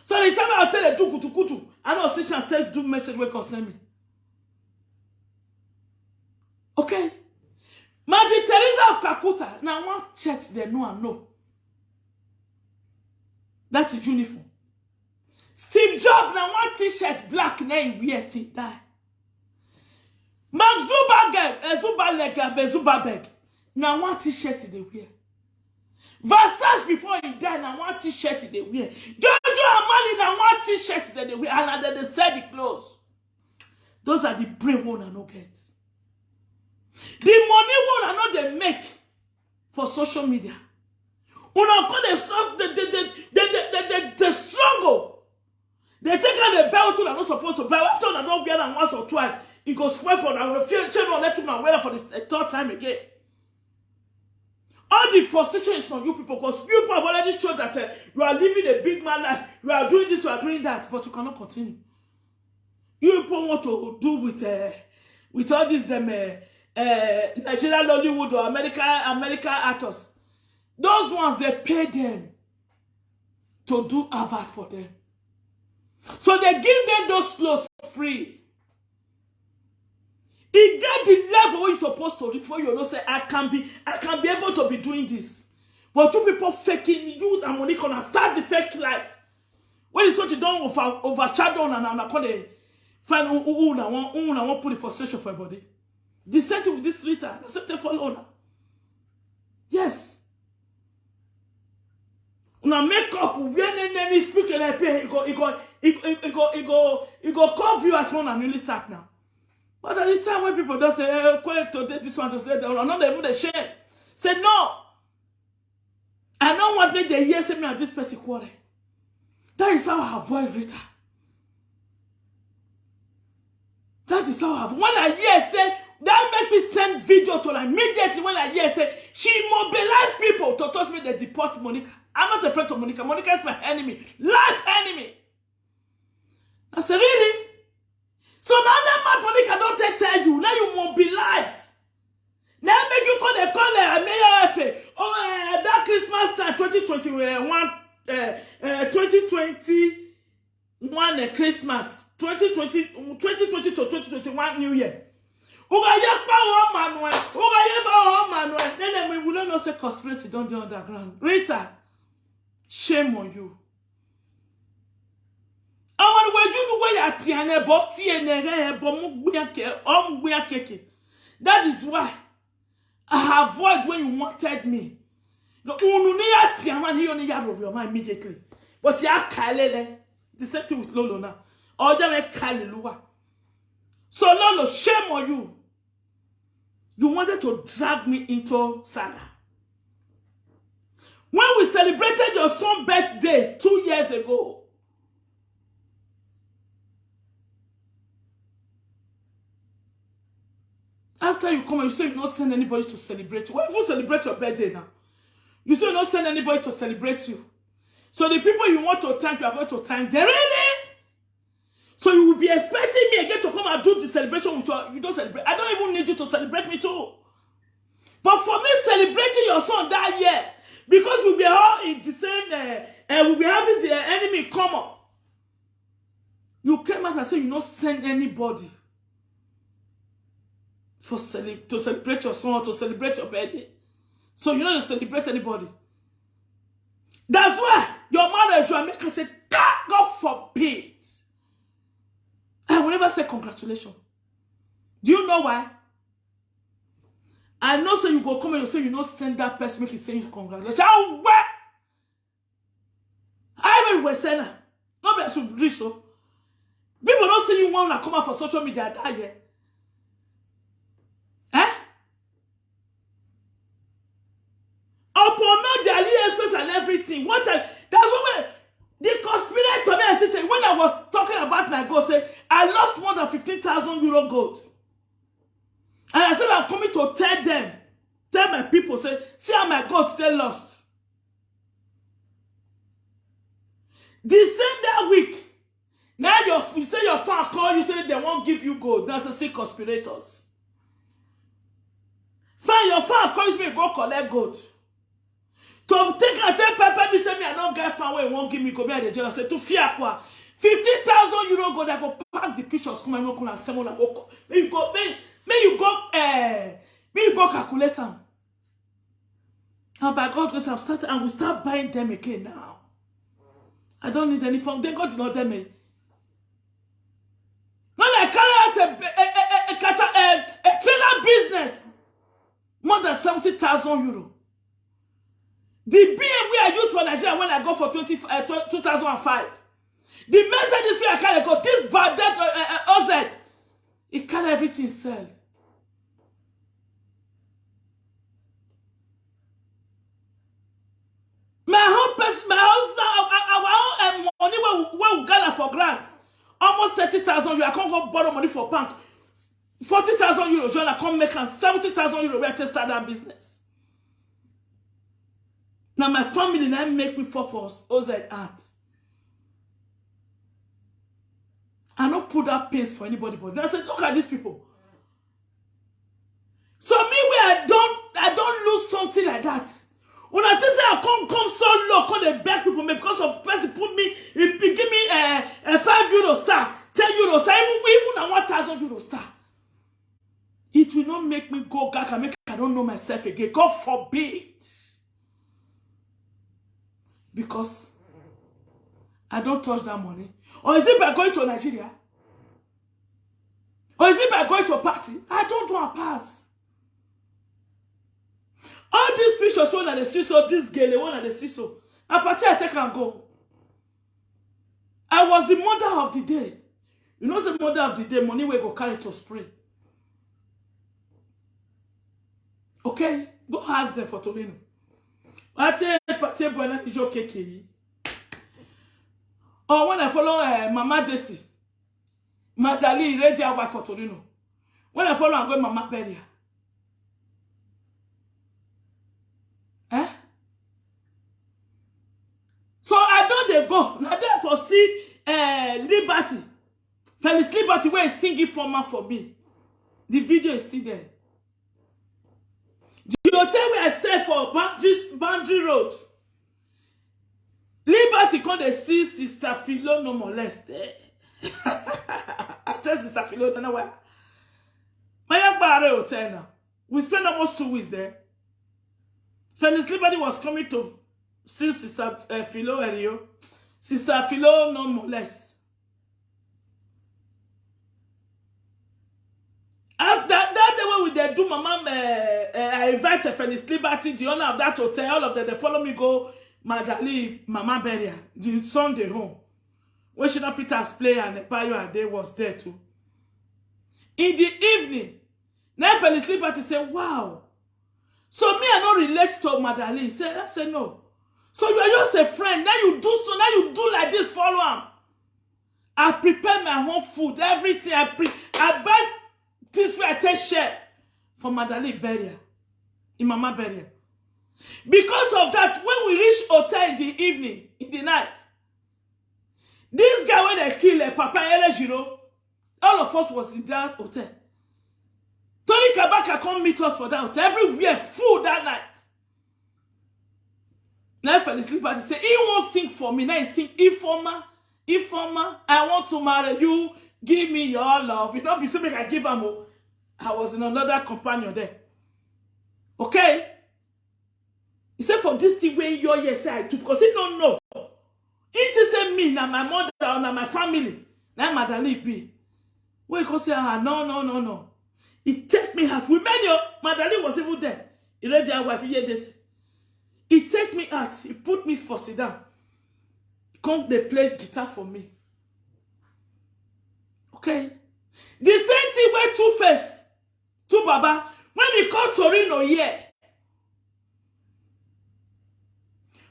So the time I'll tell them do kutu, I know sit and say do message where concern me. Okay. Magic Teresa of Calcutta. Now one church they know and know. That's his uniform. Steve Jobs now one t-shirt black name wear till die. Mark Zuckerberg, now one t-shirt they wear. Versace before he died, now one t-shirt they wear. Jojo Amani now one t-shirt that they wear, and then they sell the clothes. Those are the brave ones I no get. The money one I know they make for social media. Una call the struggle. They take out the belt they're not supposed to buy. After they don't wear them once or twice, it goes spoil for them. The future don't let you now wear them for the third time again. All the frustration is on you people because you people have already showed that you are living a big man life. You are doing this, you are doing that, but you cannot continue. You people want to do with all these Nigerian Hollywood or American actors. Those ones, they pay them to do advert for them. So they give them those clothes free. It get the level where you're supposed to before you know say I can be able to be doing this. But you people faking you and money gonna start the fake life. When it's what you don't overshadow and call they find who want put the frustration for everybody. The same thing with this Rita. That's what they follow now. Yes. Now make up when enemy speak and I pay. It go call viewers one and really start now. But at the time when people don't say, to take this one to say that, or not even the shame. Say no. I don't want to make the years say me and this person quarrel. That is how I avoid Rita. That is how I avoid. When I hear say, that make me send video to her immediately when I hear say, she mobilized people to toss me the deport Monica. I'm not a friend of Monica. Monica is my enemy. Life enemy. I said, really? So now that mad Monica don't tell you. Now you mobilize. Now make you call Mayor FA. Oh, that Christmas time, 2021 Christmas. 2020 to 2021 New Year. Then we will not say conspiracy don't do underground. Rita, shame on you. That is why I avoid when you wanted me. No, your mind immediately. But ya kalele. The same thing with Lolo now. Or so Lolo, shame on you. You wanted to drag me into saga. When we celebrated your son's birthday 2 years ago, after you come and you say you don't send anybody to celebrate you. Why if you celebrate your birthday now? You say you don't send anybody to celebrate you. So the people you want to thank, you are going to thank them. Really? So you will be expecting me again to come and do the celebration with you. You don't celebrate. I don't even need you to celebrate me too. But for me celebrating your son that year, because we were all in the same, we were having the enemy in common. You came out and said you don't send anybody to celebrate your son or to celebrate your birthday. So you don't celebrate anybody. That's why your mother will make her say, God forbid. I will never say congratulations. Do you know why? I know so you go come and you say you don't send that person, make it say you congratulations. Where? I will send her. Nobody should do so. People don't see you want to come out for social media that year. Upon all the AliExpress and everything. That's what the conspirator me and sit when I was talking about my gold, say I lost more than 15,000 euro gold. And I said I'm coming to tell my people, say, see how my gold still lost. The same that week, now you say your fan call, you say they won't give you gold. That's a sick conspirators. Fine, your fan encourage me go collect gold. To take and tell Papa me say me I don't get fan where he won't give me go me at the jail. I say to fear quoi. 50,000 euro go that go pack the pictures come and go and someone go. May you go calculate them. And by God grace, I'm starting and we start buying them again now. I don't need any phone. They got not them. When I carry out a trailer business, more than 70,000 euro. The BMW I use for Nigeria when I go for 2005. The Mercedes where I carry go this bad that OZ. It carry everything sell. My house now, our own money where we gather for grants. Almost 30,000 euro. I can't go borrow money for bank. 40,000 euro. Join I come make and 70,000 euro where to start that business. Now my family now make me fall for OZ art. I don't put that pace for anybody, but I said, look at these people. So me where I don't lose something like that. When I just say I come so low, come they beg people because of person put me, give me a 5 euro star, 10 euro star, even a 1,000 euro star. It will not make me go back and make I don't know myself again. God forbid. Because I don't touch that money. Or is it by going to Nigeria? Or is it by going to a party? I don't do a pass. All these pictures, one at the CISO, this girl, one at the CISO. A party I take and go. I was the mother of the day. You know the mother of the day, money we go carry to spray. Okay? Go ask them for Torino. Or when I follow Mama Desi, Madali ready out for Torino. When I follow, I'm going Mama Beria. Eh? So I don't they go. Now therefore see Liberty. Felix Liberty where is singing format for me. The video is still there. The hotel where I stay for Boundary Road. Liberty come they see Sister Philo no more less there. I tell Sister Philo, no where. My hotel now. We spent almost 2 weeks there. Felix Liberty was coming to see Sister Philo and you. Sister Philo no more less. That day when we they do Mama, I invited Felix Liberty, the owner of that hotel, all of them, they follow me go Madali, Mama Beria, the Sunday home. When Shina Peters play and Payo and they was there too. In the evening, now Felix Liberty said, wow. So me I don't relate to Madali. I said no. So you are just a friend. Now you do so, now you do like this, follow him. I prepare my home food, everything. I buy this way I take share for Madali burial. In Mama burial. Because of that, when we reach hotel in the evening, in the night, this guy when they kill Papa Elejiro, all of us was in that hotel. Tony Kabaka come meet us for that hotel. Everywhere full that night. Now Felix Liberty say, he won't sing for me. Now he sing, Ifoma, I want to marry you. Give me your love. You know, be something I give him. I was in another companion there. Okay? He said, for this thing where you're yes, I do. Because he don't know. It is me, now my mother, now my family. Now Madali be. Where you can say, no. He take me out. We many, Madali was even there. He read their wife, he hear this. He take me out. He put me for sit down. Come, they play guitar for me. Okay? The same thing where Two-Face, Two Baba, when he called Torino here,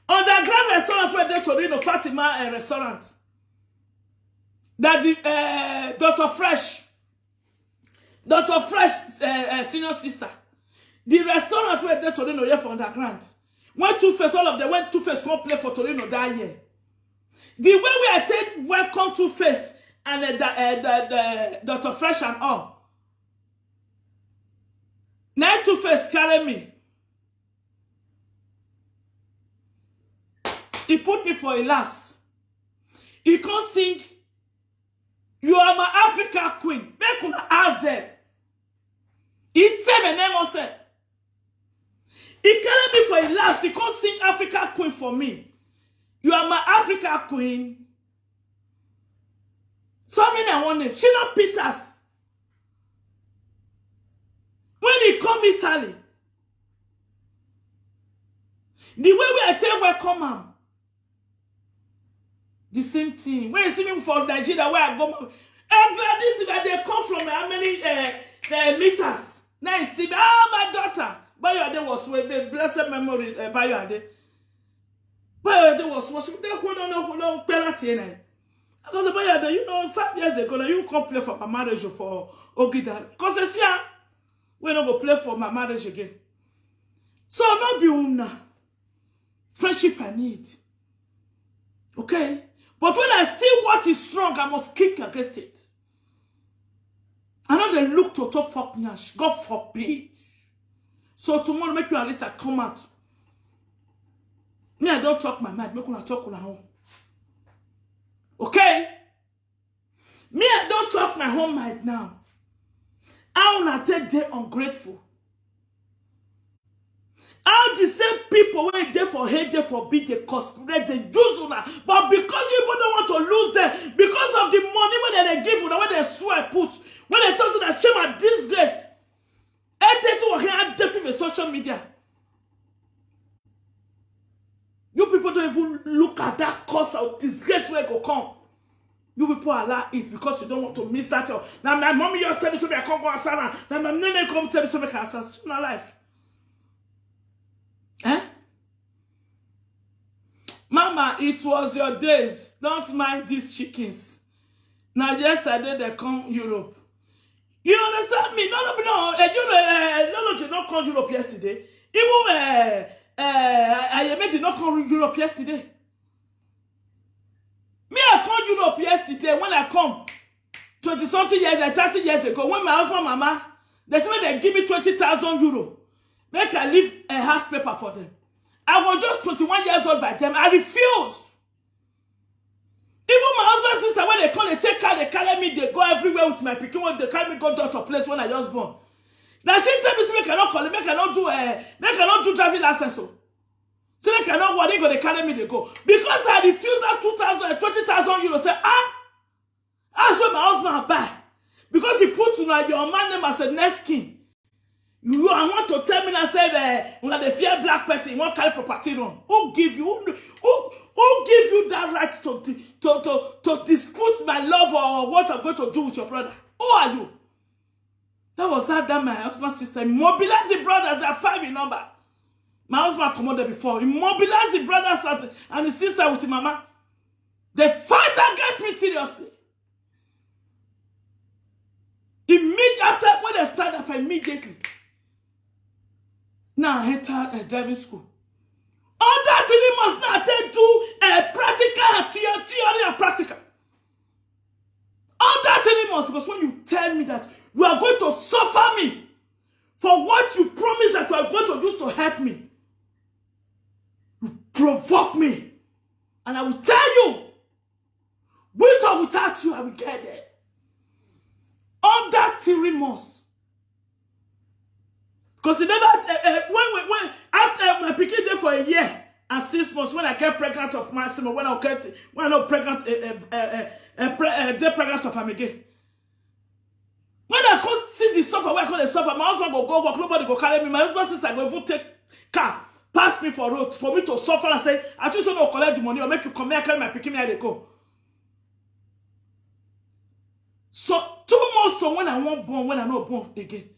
underground restaurant where they Torino, Fatima restaurant, that the Dr. Fresh senior sister, the restaurant where they Torino here for underground, when Two-Face, all of them, when Two-Face come play for Torino that year, the way we are saying welcome Two-Face, and Dr. Fresh and all. Now Two-Face carry me. He put me for a laughs. He can't sing, "You are my Africa queen." They could ask them. He tell me name also. He carry me for a laughs. He can't sing Africa queen for me. "You are my Africa queen." So many I want him. She not Peters. When he come Italy, the way we I tell welcome him. The same thing. When you see me from Nigeria, where I go, Gladys, that they come from how many meters? Now you see, my daughter. Bayode was with the blessed memory. Bayode was watching. They couldn't know penalty. Because Bayode, you know, 5 years ago, you can't play for my marriage for Ogida. Because it's here, we don't go play for my marriage again. So not be una. Friendship I need. Okay? But when I see what is strong, I must kick against it. I know they look to top fuck nyash. God forbid. So tomorrow make you at least come out. Me, I don't talk my mind. Make you talk on home. Okay? Me, I don't talk my home mind now. I wanna take they ungrateful. How the same people when they for hate, they forbid, they conspirate, they use una. But because you don't want to lose them, because of the money when they give una, when they swear put, when they talk that shame and disgrace, and they to social media. You people don't even look at that cause of disgrace where it go come. You people allow it because you don't want to miss that. Now my mommy just tell me something, I can't go outside. Now my nene come tell me something, I can't answer. My life. Eh? Mama, it was your days. Don't mind these chickens. Now yesterday they come Europe. You understand me? No, did not come Europe yesterday. Even I did not come Europe yesterday. Me, I come Europe yesterday when I come 20-something years, 30 years ago. When my husband, mama, they said they give me 20,000 euro. Make I leave a house paper for them. I was just 21 years old by them. I refused. Even my husband's sister, when they come, they take car, they carry me, they go everywhere with my pikin. When they carry me, go to a place when I just born. Now she tell me, make I not call it, make I not do driving license. So they cannot what they go, they carry me, they go. Because I refuse that 2,000, 20,000 euros. Say, that's what my husband buy. Because he put your man name as a next king. You I want to tell me and say when they fear black person, you want carry property wrong. Who give you that right to dispute my love or what I'm going to do with your brother? Who are you? That was how that my husband's sister mobilized the brothers. They are 5 in number. My husband commanded before. He mobilized the brothers and the sister with the mama. They fight against me seriously. Immediately after when they started off immediately. Now I enter driving school. All that thing must not take to practical, theory and practical. All that thing must, because when you tell me that you are going to suffer me for what you promised that you are going to use to help me, you provoke me. And I will tell you, with or without you, I will get there. All that 3 months. Because he never, when after my picking there for a year and 6 months, when I get pregnant of Massimo, when I got pregnant, pregnant of him again. When I go see the suffer, where I call the suffer, my husband go work, nobody go carry me. My husband says I go even take car, pass me for road, for me to suffer and say, I just want to collect the money or make you come here, carry my picking here, they go. So 2 months from when I won't born, when I not born again.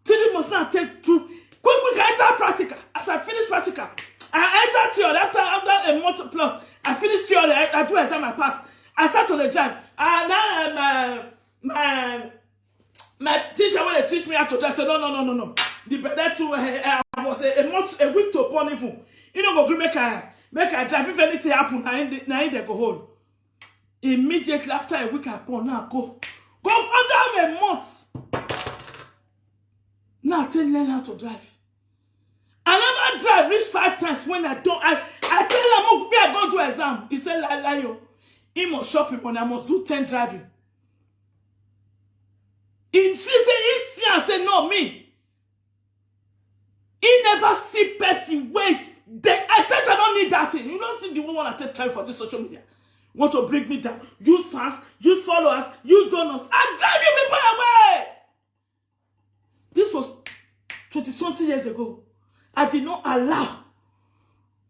3 months now take 2. Quick, I enter practical. As I finish practical, I enter theory. After a month plus, I finish theory. I do exam, I pass. I start to the drive. And now my teacher, when they teach me how to drive, said, no. The better to I was a week to upon even. You know, go make I drive. If anything happen, now they go home. Immediately after a week, I put now go under a month. Now how I learn how to drive. I never drive reach 5 times when I don't. I tell him, me I go to exam. He said, lie, he must shop him, and I must do 10 driving. He see and say, no, me. He never see person way. I said I don't need that thing. You don't see the one I take time for this social media. Want to bring me down. Use fans, use followers, use donors. I drive you people away. This was 20-something years ago. I did not allow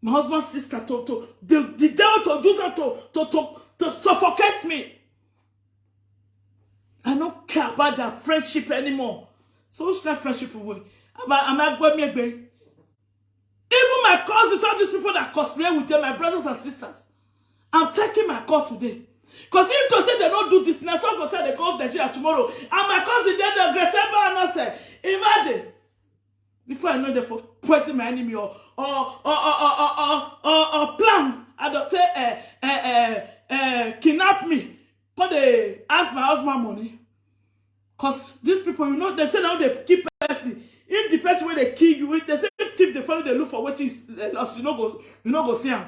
my husband's sister the devil to do something to suffocate me. I don't care about their friendship anymore. So what's that friendship away? I'm not going to be. Even my cousins, all these people that cosplay with them, my brothers and sisters, I'm taking my call today. Because if to say they don't do this, now someone say they go up Nigeria tomorrow, and my cousin then the aggressive and not say, imagine. Before I know they for poison my enemy or plan, I don't say kidnap me. But they ask my husband money. Because these people, you know, they say now they keep person. If the person when they kill you, they say keep the family, they look for what is lost, you know go see him.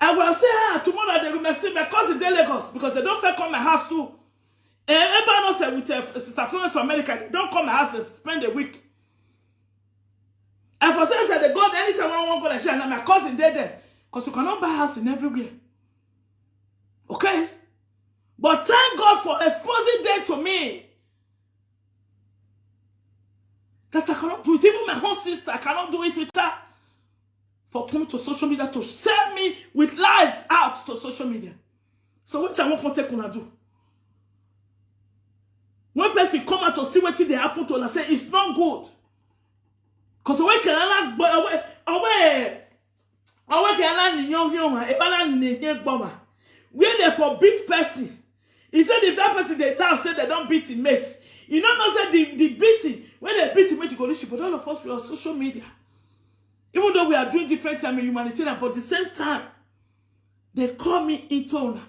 I will say tomorrow they will see my cousin in Lagos because they don't come my house too. Everybody knows that with Sister Florence from America, they don't come my house, they spend a week. And for some reason, they go anytime I want to go to share, and my cousin there. Because you cannot buy house in everywhere. Okay? But thank God for exposing them to me. That I cannot do it. Even my own sister, I cannot do it with her. For coming to social media to sell me with lies out to social media. So what I want to take on do? When person come out to see what they happen to and say it's not good. Because away can where they forbid person. He said if that person they now say they don't beat him mates. You know say the beating when they beat him mate you go reach, but all of us we are on social media. Even though we are doing different time in humanitarian, but at the same time, they call me into honor.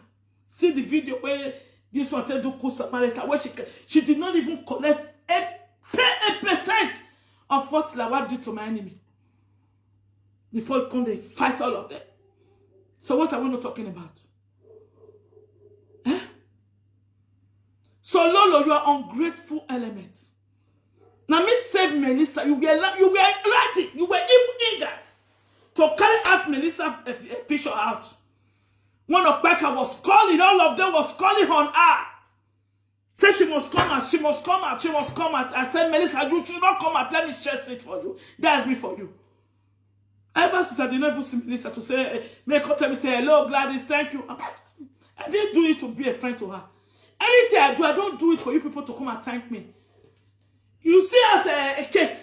See the video where this one tell do Good Samaritan, where she did not even collect a percent of what Lawal did to my enemy. Before it come, they fight all of them. So what are we not talking about? Eh? So Lolo, you are ungrateful element. Now me save Melissa, you were ready, you were even eager to carry out Melissa's picture out. One of Becca was calling, all of them was calling on her. Say she must come out, she must come out, she must come out. I said, Melissa, you should not come out, let me chest it for you. That's me for you. Ever since I did not even see Melissa to say, make her tell me, say, hello, Gladys, thank you. I didn't do it to be a friend to her. Anything I do, I don't do it for you people to come and thank me. You see as a kid,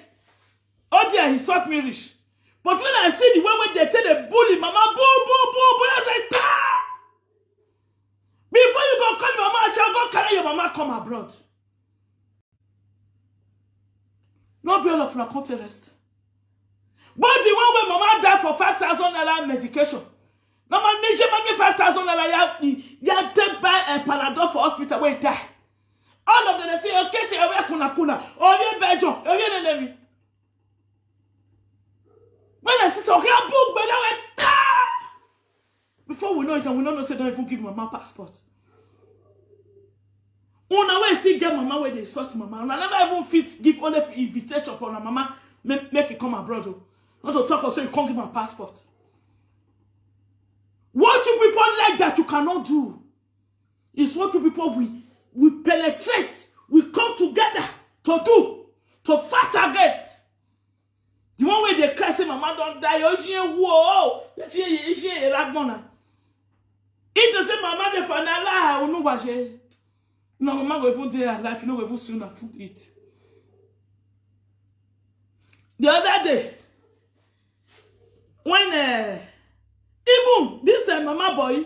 oh dear, he sought me rich. But when I see the way when they tell the bully, mama, boo, I say, ta! Before you go call mama, I shall go carry your mama come abroad. Not be all of na contest. But the one when mama died for 5,000 naira medication. No man, me 5,000 naira, you take buy a Panadol for hospital where he die. All of them they say, okay, take away kuna. Oh, yeah, Belgium. Oh, yeah, enemy. When I say, okay, book, but I went, before we know it, and we don't know, say, don't even give mama passport. One way still get mama where they sort mama. And I never even fit give only invitation for her mama, make it come abroad. Not to talk or say you can't give her passport. What you people like that you cannot do is what you people we penetrate, we come together to do, to fight against. The one where they cry say mama don't die, whoa, let's hear you ragmona. It does say mama de fanala or no waje. No mama go even day life, you know we even soon have food eat. The other day, when even this mama boy,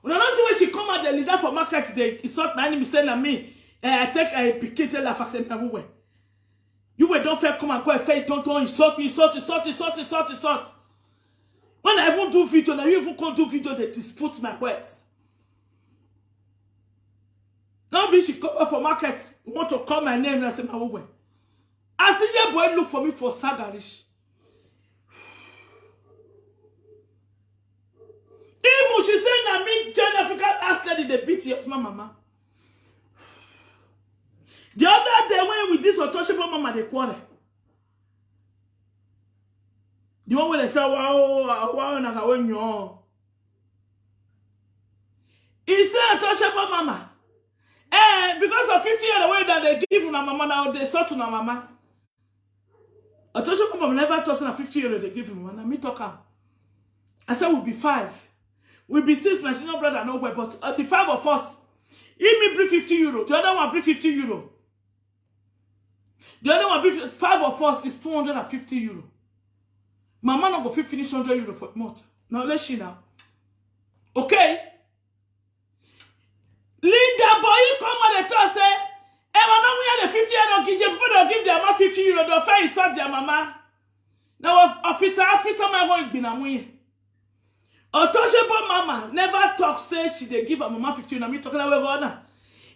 when I don't see when she come out the leader for market today, he sought my enemy saying to me, I take a piquet la face everywhere. You were don't fair come and go fair don't insult me, insult. When I even do video, now you even can't do video, they dispute my words. Now be she come out for market, you want to call my name and I say my way. I see your boy look for me for Sagarish. Even she said that me, John African asked lady the beat your mama. The other day when with this untouchable mama they quarrel. The one where they say, wow, and I go in your. He said untouchable mama. Because of 50 years away that they give una mama now, they sort to na mama. Untouchable mama never told us 50 years they give him one. Me talk am. I said we'll be 5. We'll be 6, my senior brother nowhere, but the 5 of us, he me bring 50 euro. The other one bring 50 euro. The other one bring 5 of us is 250 euro. Mama not go finish 100 euro for a month. Now let's see now. Okay. Leader boy, come on the top say, hey, man, we had the 50 euro give you before they give their mama 50 euro. They'll find insult their mama. Now, after my voice been a way. Untouchable mama never talk say she they give her mama 50 euro. Me talking about gonna.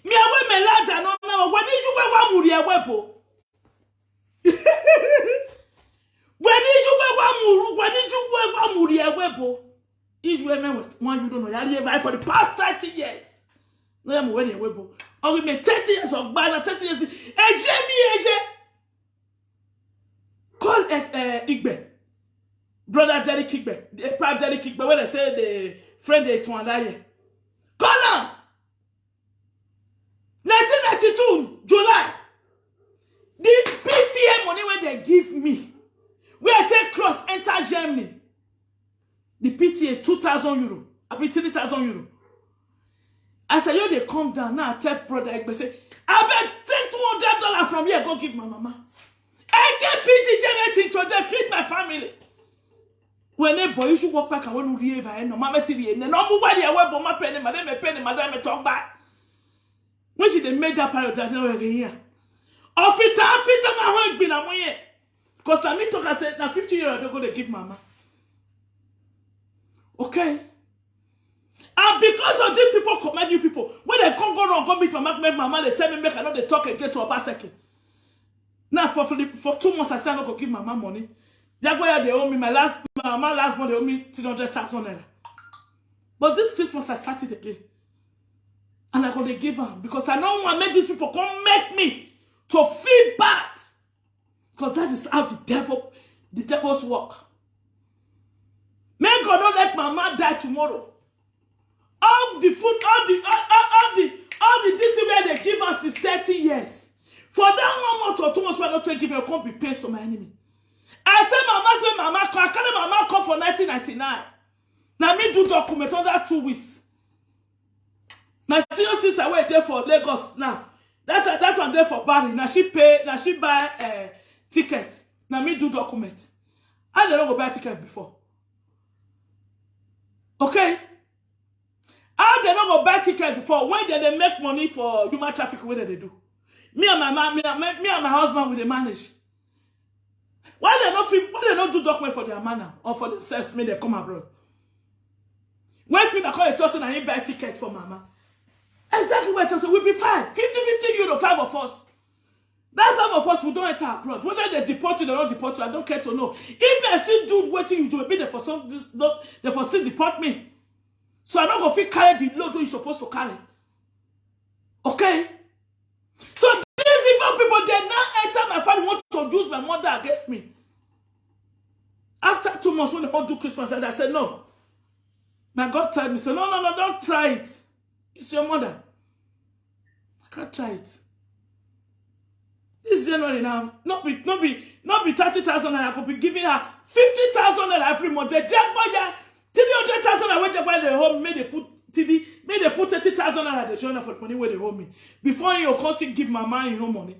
Me away me large no no. When did you go one muri awebo? When did you go one muri awebo? Israel men with one you don't know. You have for the past 30 years. No, I'm wearing a webo. Or me 30 years of banner, 30 years. Eje. Call Igbe. Brother Derek Igbe. Brother Derek Igbe. When I say the friend they to another. Call him. 1992, July. The PTA money when they give me. Where I take cross, enter Germany. The PTA 2,000 euro. I be 3,000 euro. I said, yo, they come down. Now I tell brother Egbe, say, I bet take $200 from here, go give my mama. I can feed the generation to them, feed my family. When they boy, you should walk back and when you revive, no mama TV, no nobody away but my penny, madam, talk back. When she they made that paradox, no here. Ofita, my husband, I'm here. Because I me talk, I said, now 50 euro, they're going to give mama. Okay. And because of these people, comedy people, when they come go wrong, go meet mama, make mama, they tell me, make I know they talk again to a basket. Now, for 2 months, I say, I'm not going to give mama money. Jaguar, they owe me, my mama last month, they owe me 300,000 naira. But this Christmas, I started again. And I'm going to give her, because I don't want to make these people come make me to feel bad. Because that is how the devil's work. May God not let mama die tomorrow. All the food, all the this where they give us is 30 years. For that 1 month or 2 months, we're not going to give her a copy paste to my enemy. I tell mama, say mama, I can't mama come for 1999. Now me do document under 2 weeks. My senior sister went there for Lagos now. That one there for Barry. Now she buy ticket. Now me do document. I don't go buy ticket before. Okay? How they don't go buy ticket before? When they make money for human trafficking, what do they do? Me and my husband will they manage. Why they not do document for their man or for themselves when they come abroad? When I call a person and he buy ticket for mama. Exactly what I say, we'll be fine. 50 euro, 5 of us. That 5 of us, we don't enter abroad. Whether they deport you or not deport you, I don't care to know. If I still do what you do, maybe they for still deport me. So I'm not going to feel carry the load you're supposed to carry. Okay? So these evil people, they now enter my family, want to use my mother against me. After 2 months, when they want to do Christmas, I said, no. My God told me, no, don't try it. It's your mother. I can't try it. This January now, not be 30,000 and I could be giving her 50,000 every month. The jackpot, 300,000 I went to buy the home, made they put 30,000 at the journal for the money where they hold me. Before you constantly give my mind your money.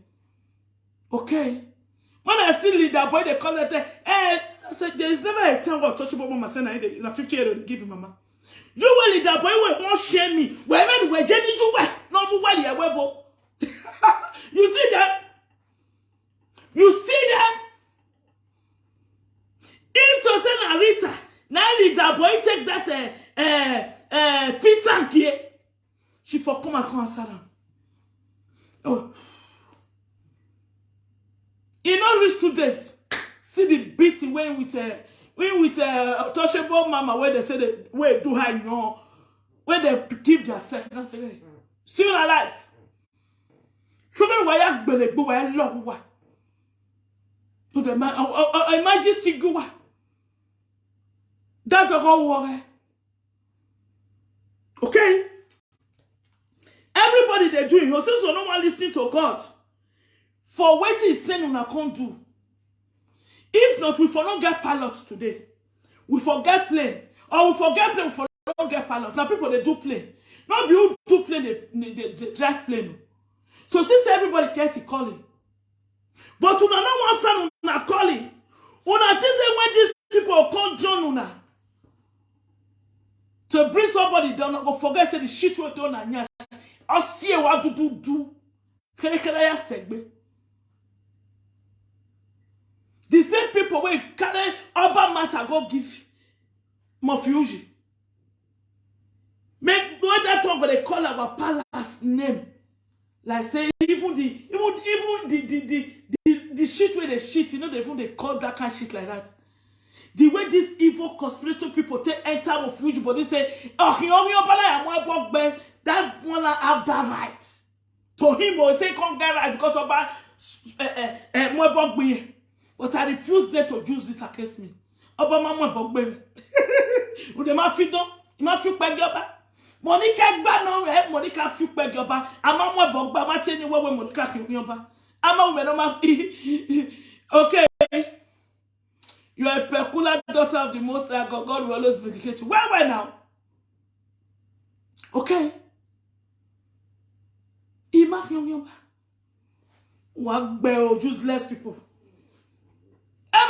Okay. When I see leader boy, they call it, I said, there is never a time where touchable mama saying in 50 years they give him mama. You will leader boy will not shame me. When we're Jenny, you were no more. You see that? You see that? If to say Narita, now leader boy take that fit tank here. She for come and answer them. Oh. You know reach 2 days. See the beating when with untouchable mama where they say they where do her no where they give themselves. And I say, hey, see you alive. So many why you go where love what. To the man, imagine see go what. That's the whole worry. Okay? Everybody they doing, you so no one listening to God. For what He saying una can't do. If not, we for not get pilots today. We forget plane. Or we forget plane, we for not get pilots. Now people they do plane. Not you do plane, they drive plane. So since everybody gets it calling. But una no one friend una calling. Una just say when these people come join una. To bring somebody down, go forget say the shit we done and nyash. I'll see what do. Kere ya segbe. The same people will carry urban matter go give Mofuji. Make when that one they call our palace name. Like say even the shit where they shit, you know they call that kind of shit like that. The way these evil conspiracy people take enter Mofuji, but they say, oh, that one have that right. To him, or say can't get right because of that. But I refuse them to use this against me. Obama mo bogbe. O de ma fi don, ma fi pe gba. Monica gba no re, Monica fi pe gba. Ama mo bogba, ma ti ni wewe Monica ki oba. Ama we no ma okay. You are a peculiar daughter of the Most High God. God will always vindicate you. Where now? Okay. Ima fi oba. Wa gbe o useless people.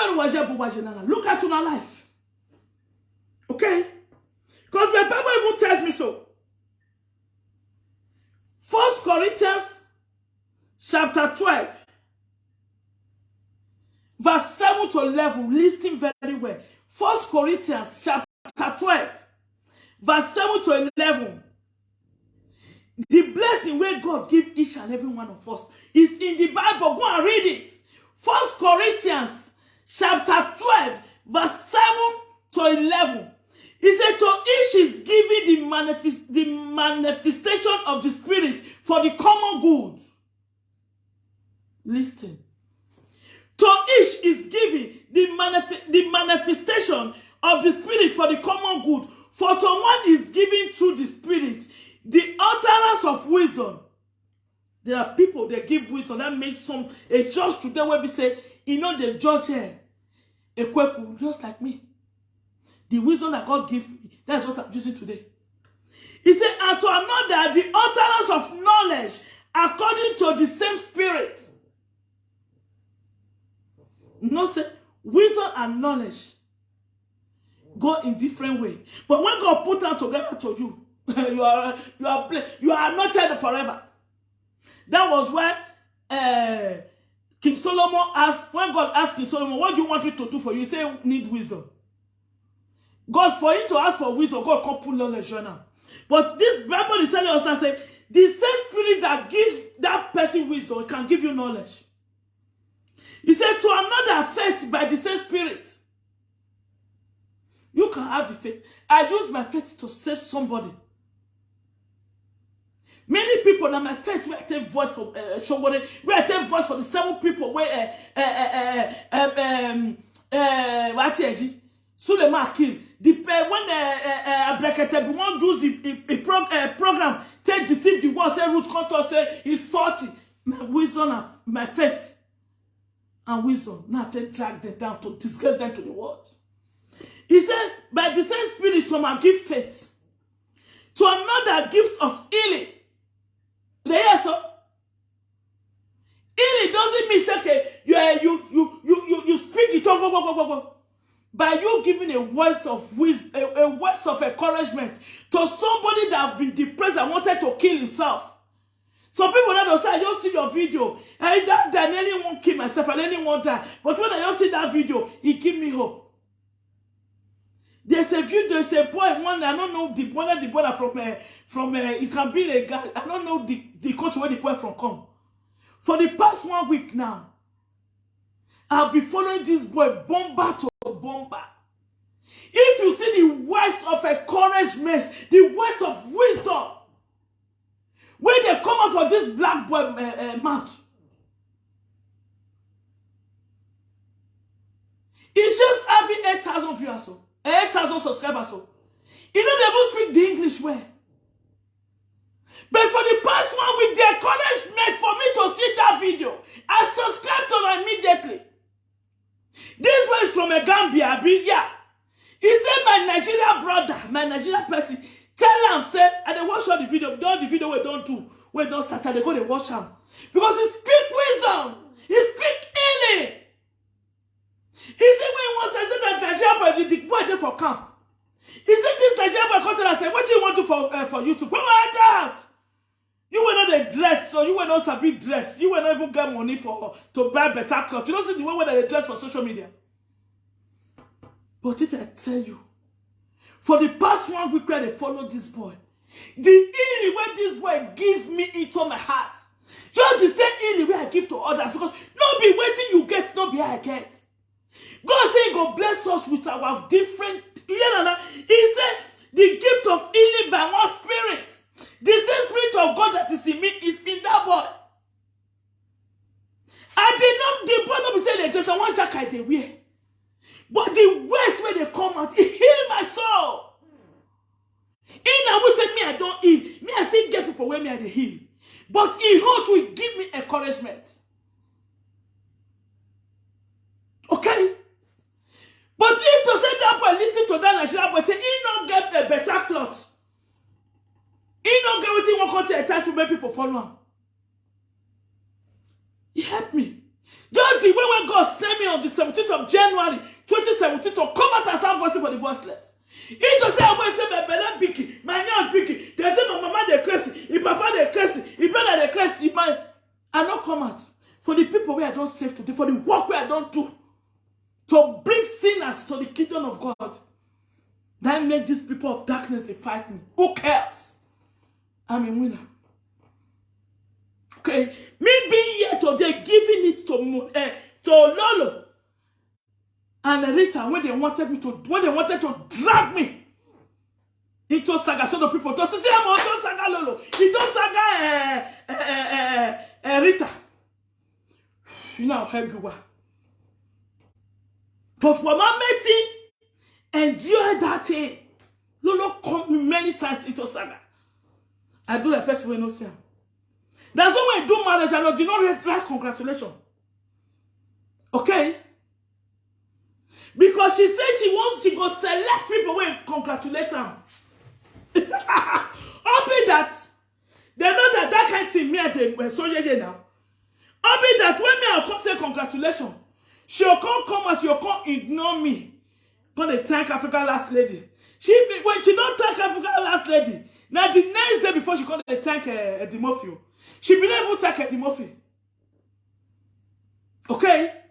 Look at your life. Okay? Because the Bible even tells me so. 1 Corinthians chapter 12 verse 7 to 11. Listen very well. 1 Corinthians chapter 12 verse 7 to 11. The blessing where God give each and every one of us is in the Bible. Go and read it. 1 Corinthians chapter 12, verse 7 to 11. He said, to each is given the manifestation of the Spirit for the common good. Listen. To each is given the manifestation of the Spirit for the common good. For to one is given through the Spirit the utterance of wisdom. There are people that give wisdom that makes a judge today where we say, you know, the judge here, a kweku, just like me. The wisdom that God gives me, that's what I'm using today. He said, and to another, the utterance of knowledge according to the same Spirit. No, say, wisdom and knowledge go in different ways. But when God put them together to you, you are anointed forever. That was when King Solomon asked, when God asked King Solomon, what do you want me to do for you? He said, need wisdom. God, for him to ask for wisdom, God can't put knowledge now. But this Bible is telling us that say, the same Spirit that gives that person wisdom can give you knowledge. He said, to another faith by the same Spirit. You can have the faith. I use my faith to save somebody. Many people now my faith where I take voice for somebody, where I take voice for the 7 people where what is Suleiman kill the when Abrekete won't use a program take deceive the world say root control say he's 40. My wisdom and my faith and wisdom now take drag them down to discuss them to the world. He said by the same Spirit some are give faith to another gift of healing. Yes, so healing doesn't mean okay, you speak the tongue by you giving a voice of wisdom, a voice of encouragement to somebody that have been depressed and wanted to kill himself. Some people that will say, I just see your video. I nearly won't kill myself, I nearly won't die. But when I just see that video, it gives me hope. There's a video, there's a boy, one, I don't know the boy from it can be a guy, I don't know the country where the boy from come. For the past 1 week now, I'll be following this boy bomber to bomber. If you see the words of encouragement, the words of wisdom, when they come out for this black boy mouth, it's just having 8,000 viewers, so 8,000 subscribers. So he don't even speak the English well. But for the past 1 week, the encouragement for me to see that video, I subscribed to it immediately. This one is from a Gambia, yeah. He said, my Nigerian brother, my Nigerian person, tell him, say, and they watch all the video, all the video we don't do, we don't start, and they go, they watch him. Because he speak wisdom, he speak healing. He said, when he wants to say that Nigerian boy, the boy there for camp. He said, this Nigerian boy come to and say, what do you want to do for YouTube? Come on, enter house. You were not a dress, so you were not a big dress. You were not even get money to buy better clothes. You don't see the way when they dress for social media. But if I tell you, for the past 1 week where they follow this boy, the healing where this boy gives me into my heart, just the same healing where I give to others, because not be waiting you get, not be I get. God said God bless us with our different, He said the gift of healing by one spirit. The same spirit of God that is in me is in that boy. I did not, the boy not be saying they just one jacket they wear. But the words where they come out, it heal my soul. In I will say me I don't heal. Me I still get people where me I they heal. But he ought to give me encouragement. Okay? But if to say that boy listen to that Nigerian boy say he don't get a better cloth. He don't get what he want to attach to make people follow him. He helped me. Just the way when God sent me on the 17th of January 2017 to come out and start voicing for the voiceless. He to say, I will say my belly biggie, my young biggie. They say my mama they crazy, my papa they crazy, my brother they crazy. I not come out for the people where I don't save today, for the work where I don't do, to bring sinners to the kingdom of God. That make these people of darkness they fight me. Who cares? I'm a winner. Okay, me being here today, giving it to Lolo and Rita when they wanted to drag me into saga. So the people don't say I'm also saga Lolo. He don't saga Rita. You know how you are. But when my meeting endure that thing, Lolo come many times into saga. I do the person when no say. That's why when I do marriage, I do not write congratulations. Okay? Because she said she go select people when congratulate them. Open that. They know that kind of thing me and they so now. Open that when me I come say congratulations, she'll come out, she'll come ignore me. Gonna thank African last lady. When she don't thank African last lady, now the next day before she gonna thank Dimofio. She be able to take a Timothy. Okay?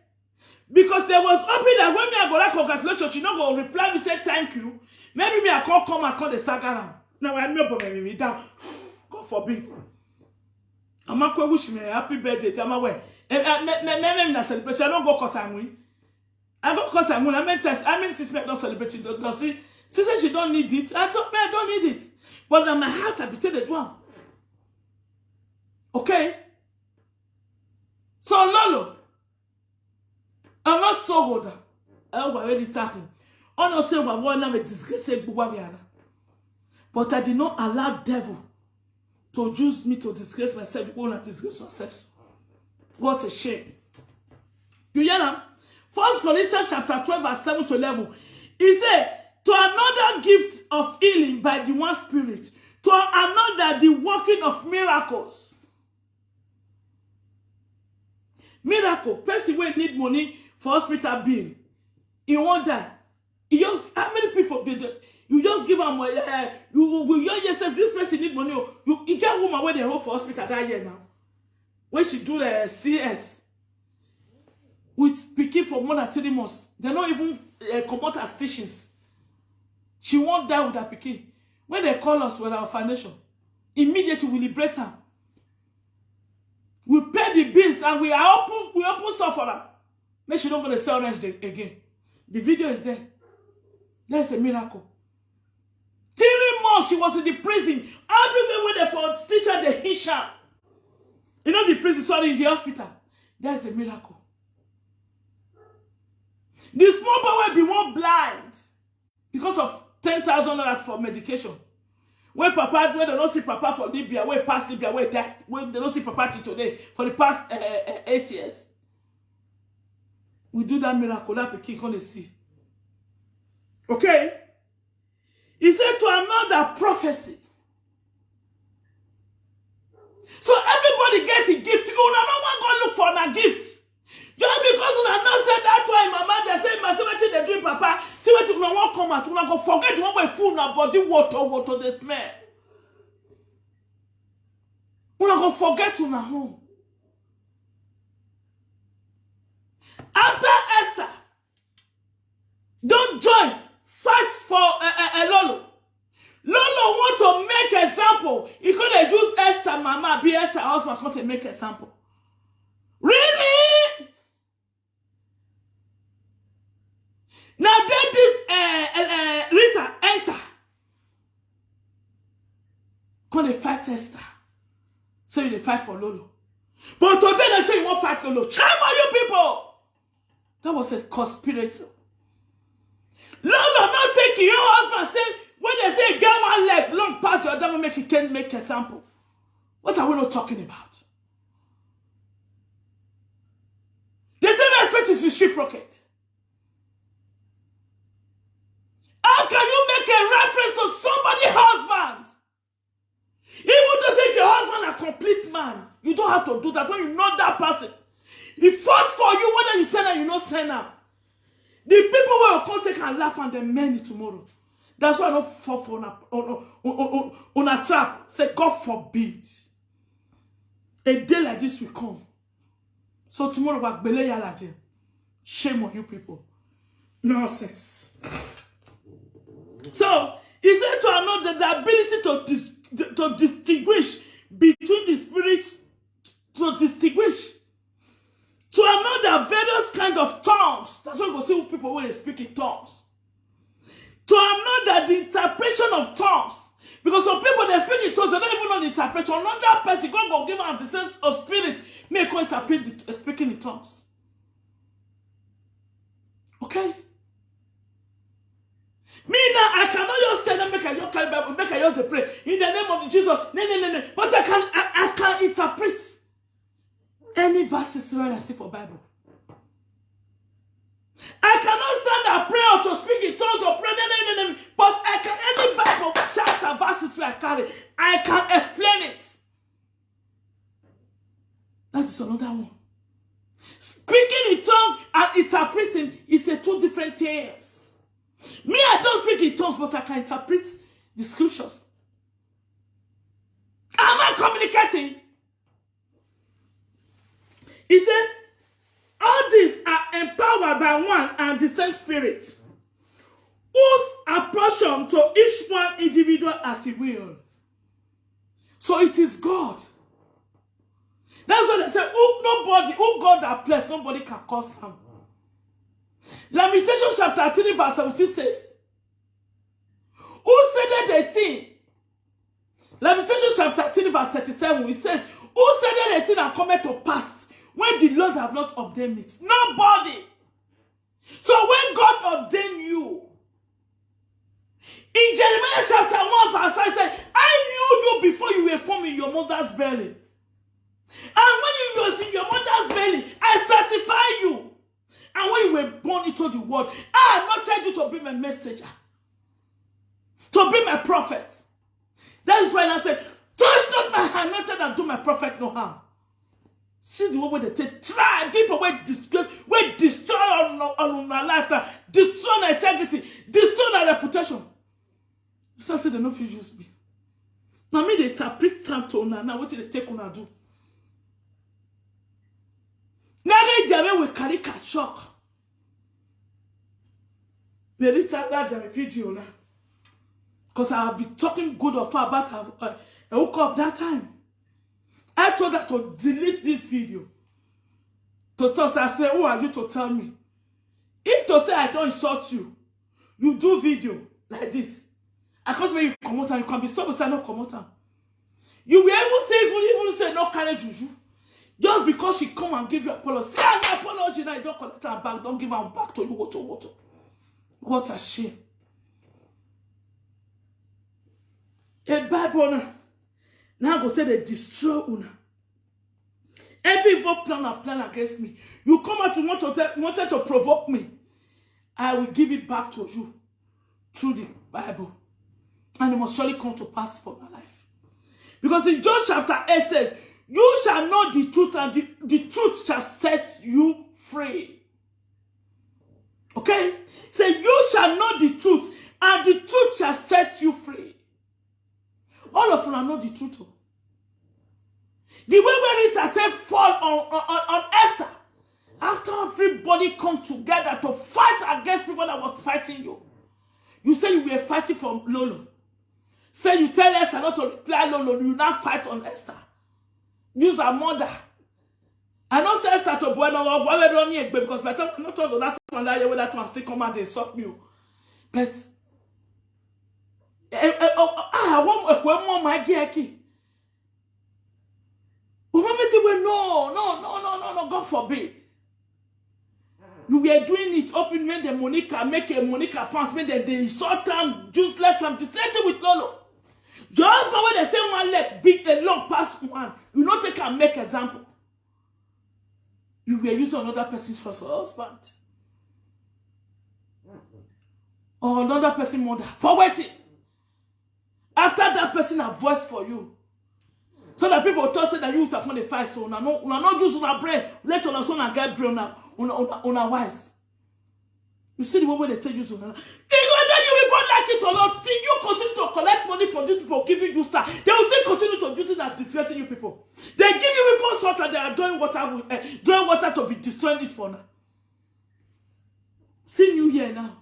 Because there was open that when me I go like congratulations, she not go reply me say thank you. Maybe me I can't come and call the saga. Now I know but me down. God forbid. I'm not going to wish me a happy birthday. I'm away. Me na celebration. I don't go cut time win. I go cut time win. I mean to spend not celebrating. Does she? She said she don't need it. I told me I don't need it. But in my heart I be tell the one. Okay? So, Lolo, I'm not so old. I'm already talking. I don't say my one name is disgrace. But I did not allow devil to use me to disgrace myself. You want to disgrace yourself. What a shame. You hear now? 1 Corinthians chapter 12 verse 7 to 11. He said, to another gift of healing by the one spirit. To another the working of miracles. Miracle. Person will need money for hospital bill. He won't die. He just, how many people did it? You just give them you yourself this person need money. You get woman where they hold for hospital that year now. When she do the CS with speaking for more than 3 months. They not even come out as stitches. She won't die with her picking. When they call us with our foundation, immediately we liberate her. We pay the bills and we open stuff for her. Make she don't go to sell orange again. The video is there. That's a miracle. 3 months she was in the prison. Everywhere where they for teacher they hitch her. You know the prison, sorry, in the hospital. That's a miracle. The small boy will be more blind because of 10,000 for medication. When they don't see Papa for Libya, where past Libya, where that, when they don't see Papa till today for the past 8 years. We do that miracle that Peking can see. Okay? He said to another prophecy. So everybody gets a gift. You know, no one go look for a gift. Just because you not said that why mama they say my see what they do Papa. See what you want come out. You go forget one way food na body water the smell. You go forget una home. After Esther, don't join. Fight for Lolo. Lolo want to make example. He could have used Esther, Mama, be Esther husband, come to make example. Really? Now then this Rita enter. Come they fight Esther. So you fight for Lolo. But today they say you won't fight Lolo. Shame on you people. That was a conspiracy. Lolo not taking your husband say when they say get one leg long past your devil make it can't make a sample. What are we not talking about? They say respect is reciprocate. How can you make a reference to somebody's husband? Even though if your husband a complete man, you don't have to do that when you know that person. He fought for you whether you send her, you not send her. The people will come take and laugh and then many tomorrow. That's why I don't fall for on a trap. Say, God forbid. A day like this will come. So tomorrow we'll be like shame on you people. Nonsense. So, he said to another the ability to distinguish between the spirits, to distinguish. To another, various kind of tongues. That's why we see people when they speak in tongues. To another, the interpretation of tongues. Because some people, they speak in tongues, they don't even know the interpretation. Another person, God will give them the sense of spirit, make her interpret the speaking in tongues. Okay? Me now, I cannot just stand and make a just carry Bible, make a just pray. In the name of Jesus, no. But I can interpret any verses where I see for Bible. I cannot stand and pray or to speak in tongues or pray, no. But I can, any Bible chapter verses where I carry, I can explain it. That is another one. Speaking in tongue and interpreting is a two different things. Me, I don't speak in tongues, but I can interpret the scriptures. Am I communicating? He said, all these are empowered by one and the same spirit, whose apportion to each one individual as he will. So it is God. That's what they say, who God has blessed, nobody can curse him. Lamentations chapter 3 verse 17 says, who said that 18? Lamentations chapter 3 verse 37, it says, who said that 18 and cometh to pass when the Lord have not ordained it? Nobody. So when God ordained you, in Jeremiah chapter 1 verse 5 said, I knew you before you were formed in your mother's belly. And when you were in your mother's belly, I certify you. And when you were born into the world, I anointed you to be my messenger, to be my prophet. That is why I said, touch not my anointed and do my prophet no harm. See the way they try people where disgrace, where destroy on my lifetime, destroy my integrity, destroy my reputation. So I said they no fit use me. Now me they interpret time to una now what they take una do. Now they jame with caricature. They retard that jame video now. Because I have been talking good of her about her hook up that time. I told her to delete this video. To stop, say, I say, who are you to tell me? If to say I don't insult you, you do video like this. I can't say you come out and you can be stopped and say no come out. You will even say no carry juju. Just because she come and give you apology. Say an apology now, you don't collect her back, don't give her back to you. What a shame. A bad one. Now go tell they destroy una. Every evil plan against me. You come out to wanted to provoke me. I will give it back to you through the Bible. And it must surely come to pass for my life. Because in John chapter 8 says, you shall know the truth, and the truth shall set you free. Okay? Say, you shall know the truth, and the truth shall set you free. All of you know the truth. The way where it attack fall on Esther, after everybody come together to fight against people that was fighting you. You say you were fighting for Lolo. Say you tell Esther not to reply Lolo, you now fight on Esther. Use her mother. I don't say Esther to boy no because by the time I'm not told that one still come and they insult me. But I want one more my gear. No, God forbid. You were doing it open when the Monica make a Monica fans, when they insult them, useless, and the same thing with Lolo. Just by when they say one leg big and long past one, you not take and make example. You were using another person's husband. Or another person's mother for waiting. After that person have voice for you. So that people thought say that you have to fight, so una not use una brain. Let your son and get brain una wise. You see the way they tell you so. Even then you report like it or not, till you continue to collect money from these people giving you star, they will still continue to do things that disgracing you people. They give you reports water, they are doing water to be destroying it for now. See New Year now.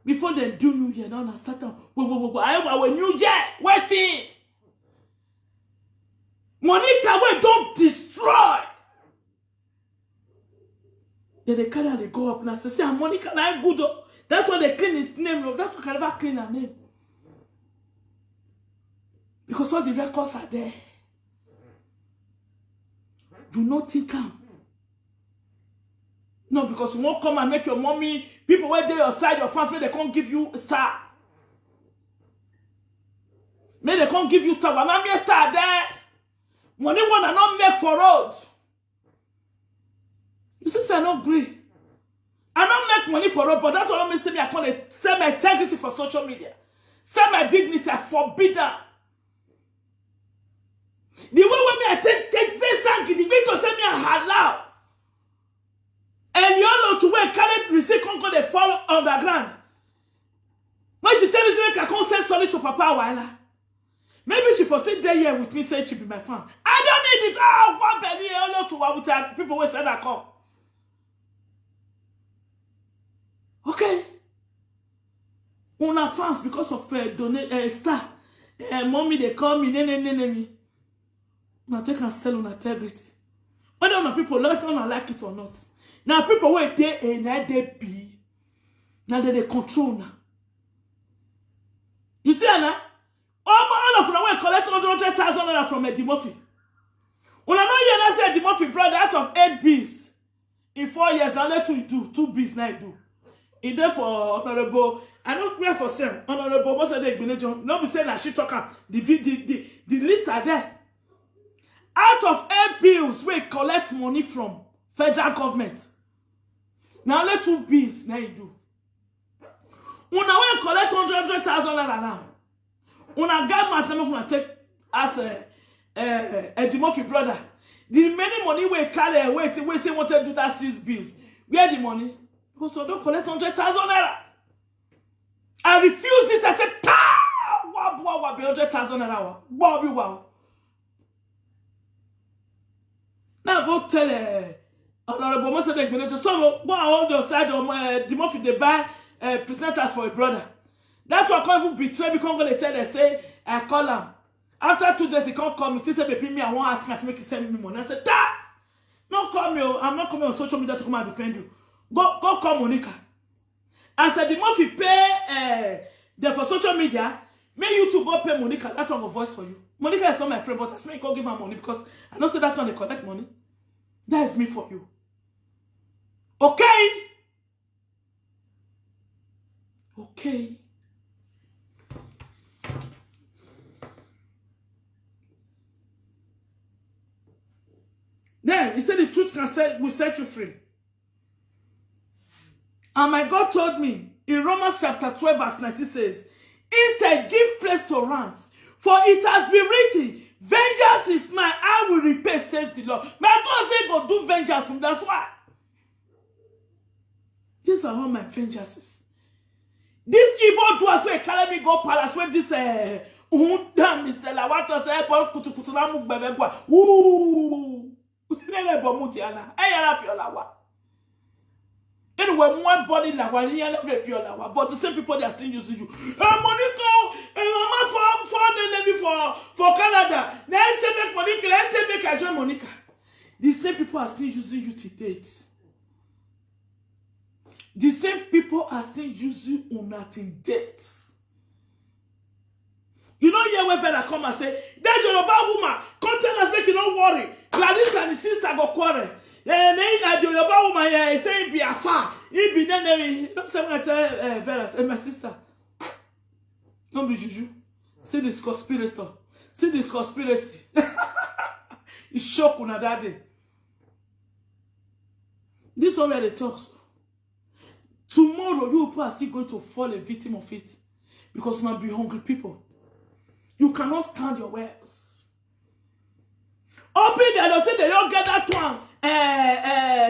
Before they do New Year, now I start on I will New Year waiting. Monica, we don't destroy. Then they carry and they go up and say, Monica, I'm good. That's why they clean his name. No, that's why can never clean her name. Because all the records are there. Do not think am. No, because you won't come and make your mommy, people where they your side, your fans, they can't give you a star. May they can't give you star. But mommy a star there. Money one and not make for road. You see, I don't agree. I don't make money for road, but that's what I say. I call it sell my integrity for social media. Sell my dignity. I forbid that. The way when me I take say something, the way to say me a halal. And you all know to where carry receipt can't go they fall underground. When she tell me say I can't say sorry to Papa Waila. Maybe she for sit there here with me say she be my fan. I don't need it. One penny all to what with people will say that come. Okay. Una fans because of donate star. Mommy they call me me. Now take and sell on integrity. Whether or people like it or not. Now people wait there and they be. Now they control now. You see Anna? All of them will collect 100,000 naira from Eddie Murphy. When I know you say Eddie Murphy brother out of 8 Bs in 4 years, now let you do 2 Bs now do. In there for honorable, I don't where for same honorable. Most of the not be saying that she talk up. The list are there. Out of 8 bills, we collect money from federal government. Now let 2 Bs now you do. When I will collect 100,000 naira now. Una guy man take as Eddie Murphy brother. The remaining money we carry we say want to do that 6 bills. Where the money? Because I don't collect 100,000 naira. I refuse it. I said, wow, be 100,000 naira. Wow. Now go tell honorable most of the so go hold your side of Eddie Murphy they buy presenters for a brother. That's why I can't even betray me. Can't go to tell they say I call him. After 2 days he can't call me. He say, "Baby, me I want ask me make he send me money." I said, "Da, No call me. I'm not coming on social media to come and defend you. Go call Monica. I said the more you pay for social media, may you to go pay Monica. That one go voice for you. Monica is not my friend, but I say go give her money because I don't say that one they collect money. That is me for you. Okay? Okay. Then he said the truth will set you free. And my God told me in Romans chapter 12 verse 19 says, instead give place to wrath, for it has been written, vengeance is mine, I will repay, says the Lord. My God said go do vengeance from that's why. These are all my vengeances. This evil doers where carry me go palace where this damn Mr. Lawata say kutukutulamu bebegwa. Woo. Nene bomutiana. Ayala fiolawa. Anyway, one body lawa, you never fiolawa. But the same people they are still using you. Monica, mama for Canada. Now say make Monica, let me make a join Monica. The same people are still using you to date. The same people are still using una to date. You know, here when fella come and say, that Yoruba woman, come tell us, make you don't worry. Gladys and his sister go quarrel. And then Yoruba woman saying be a far. He be then don't say when I tell Veras, my sister. Don't be juju. See this conspiracy. See this conspiracy. It's shock on that day. This one where they talk. Tomorrow, you people are still going to fall a victim of it. Because you might be hungry people. You cannot stand your wares. Open they say they don't get that one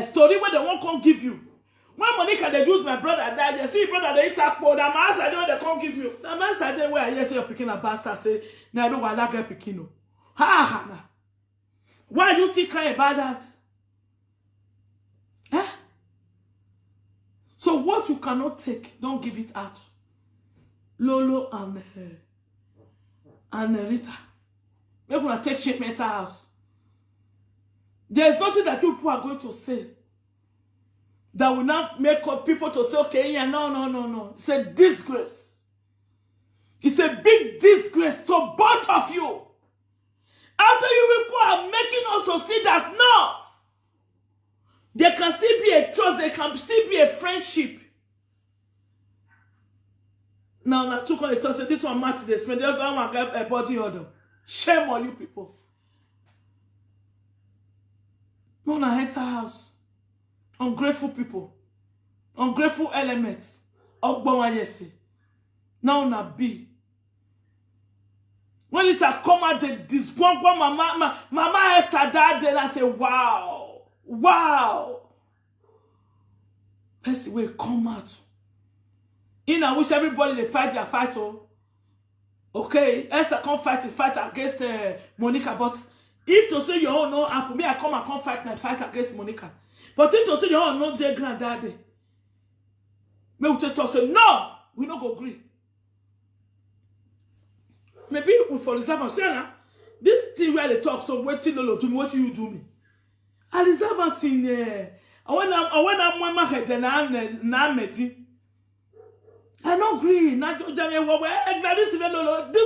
story where they won't come give you. When Monica they use my brother died, they see brother they eat apple, that man said they can't give you. That man said where I say you're picking a bastard say, now I don't want to get picking. Ha. Why are you still crying about that? Eh? So what you cannot take, don't give it out. Lolo and Rita. Maybe we'll take shape mental house. There's nothing that you people are going to say that will not make people to say, okay, yeah, no. It's a disgrace. It's a big disgrace to both of you. After you people are making us to see that, no, there can still be a trust, there can still be a friendship. Now, took on the toss, this one match this, but the other one got a body order. Shame on you people. No, na enter house. Ungrateful people. Ungrateful elements. Ogbonwayese. Now na be. When it a come out, the disgwangwa mama Esther that day, I say, wow. Person will come out. I wish everybody they fight their fight. Okay, Esther can't fight against Monica, but if to say your own no happen, me I come and can't fight my fight against Monica. But if to say your own no day grand that day, me we just say no, we no go agree. Maybe we for reserve and say this thing where they talk so waiting no do me what you do me. I reserve a thing I when I'm my head na meti. I don't agree. This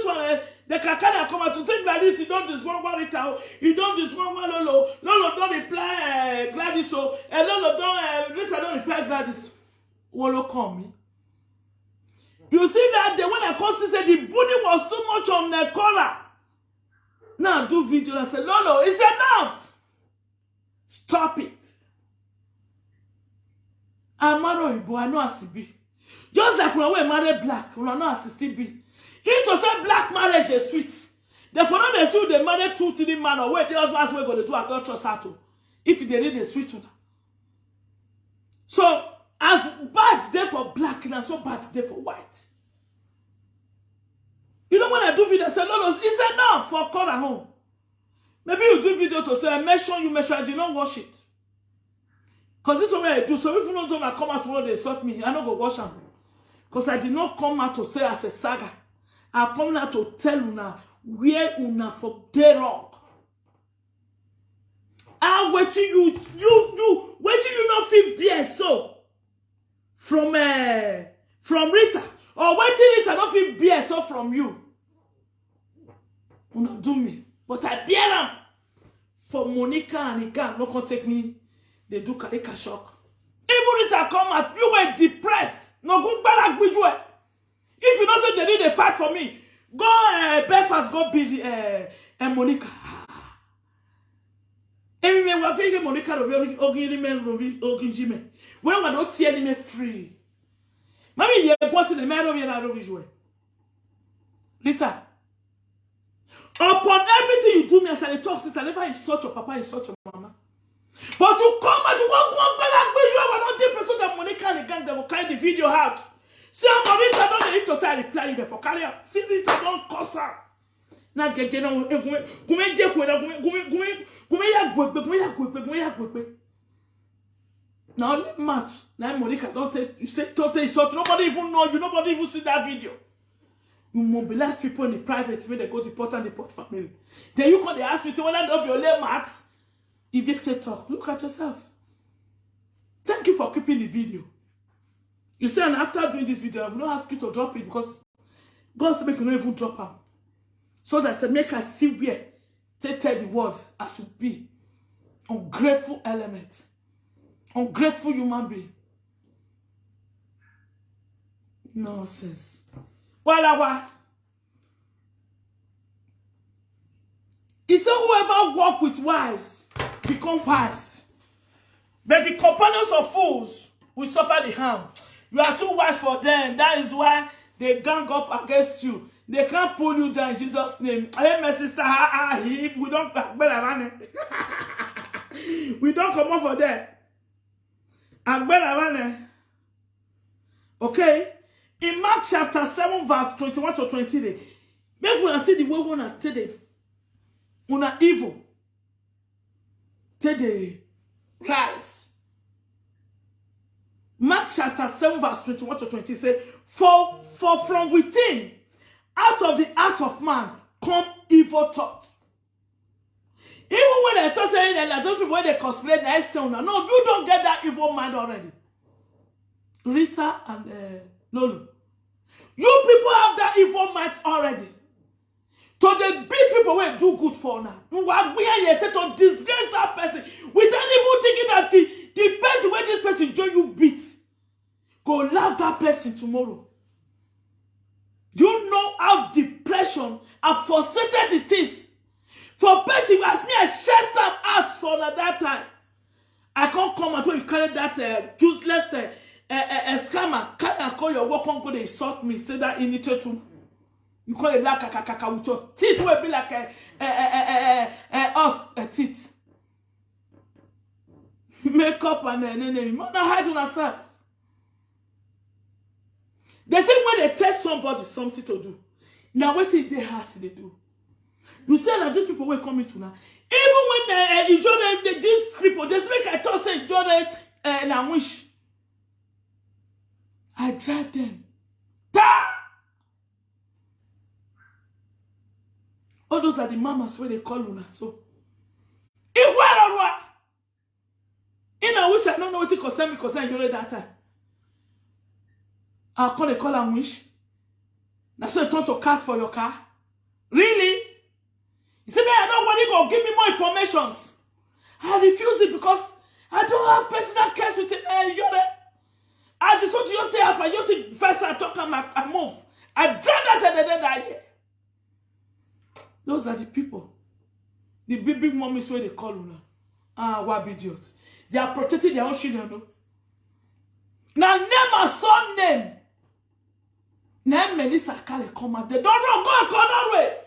one, the Kakana come out to say Gladys, you don't this one Rita, you don't this one Lolo. Lolo don't reply Gladys, so and Lolo don't Rita don't reply Gladys. Wolo call me. You see that day when I come to say the booty was too much on the collar. Now do video and say, Lolo, it's enough. Stop it. I'm married, but I know I see be. Just like when we marry black, we know as still be. If to say black marriage is sweet, therefore not they see they marry 2-3 man or wait, the husbands we going to do a don't trust at all. If they need a sweet one. So as bad day for black, and so bad day for white. You know when I do video, I say, no, it's enough for call at home. Maybe you do video to say, I measure, I did not wash it. Because this is what I do. So if you don't know come out tomorrow, they insult me, I don't go wash them. Because I did not come out to say as a saga. I come out to tell una where una for day wrong. Ah, wait till you wait till you not feel beer so from Rita, or wait till Rita not feel beer so from you. Una do me, but I bear them for Monica and Igan. No can take me. They do Karika shock. Even Rita come out, you were depressed. No good back with you. If you don't say they need a fight for me, go Belfast, go be Monica. Every man will feel Monica of Ogin. When we don't see any free. Maybe you're going to the man of your out of his way. Rita, upon everything you do, me as I talk, sister, never insult your papa, insult your mama. But you come and you walk back with you, and not the person that Monica and the gang that will carry the video out. See, I'm Rita, don't need to say I reply you there for carry out. See, Rita, don't cuss her. Now, get on, now, Matt, now Monica, don't take, you say, don't take insult. Nobody even know you, nobody even see that video. You mobilize people in the private when they go to deport and deport family. Then you come, they ask me, say, when I don't be your late Matt, evicted talk. Look at yourself. Thank you for keeping the video. You say, and after doing this video, I will not ask you to drop it because God said, make you not even drop them. So that I said, make us see where they tell the word as it be. Ungrateful element. Ungrateful human being. Nonsense. Walawa. He said, whoever walk with wise become wise. But the companions of fools will suffer the harm. You are too wise for them. That is why they gang up against you. They can't pull you down in Jesus' name. Hey, my sister, we don't we don't come up for that. Okay? In Mark chapter 7, verse 21 to 23, make we see the way we want to say una evil. Today, rise. Mark chapter 7, verse 21 to 20 say, For from within, out of the heart of man, come evil thoughts. Even when they talk saying that those people when they conspirate, they say, no, you don't get that evil mind already. Rita and Lolo. You people have that evil mind already. So they beat people when do good for now. We are here to disgrace that person without even thinking that the person where this person join you beat. Go love that person tomorrow. Do you know how depression and frustrated it is? For person who ask me, I chest them out for that time. I can't come and when you carry that useless scammer. Can't I call your work on go they insult me? Say that in nature too. You call it like a with your teeth will be like us teeth. Makeup and enemy. Not hide on herself. They say when they tell somebody something to do. Now what in their heart they do? You say that these people will come into now. Even when these people, they make I thought say Jordan and I wish. I drive them. Ta! All those are the mamas where they call Luna. So, if what or what? In I wish I don't know what it concern me concern you that time. I'll call and wish. Now so you turn to cat for your car. Really? You say, I don't want you to give me more information. I refuse it because I don't have personal case with it. I just want you to stay up and you see first I talk and move. I drive that and then I hear. Those are the people. The big mommies where they call you now. What idiots. They are protecting their own children. No? Now name a son name. Name Melissa Kale come. They don't run go a way.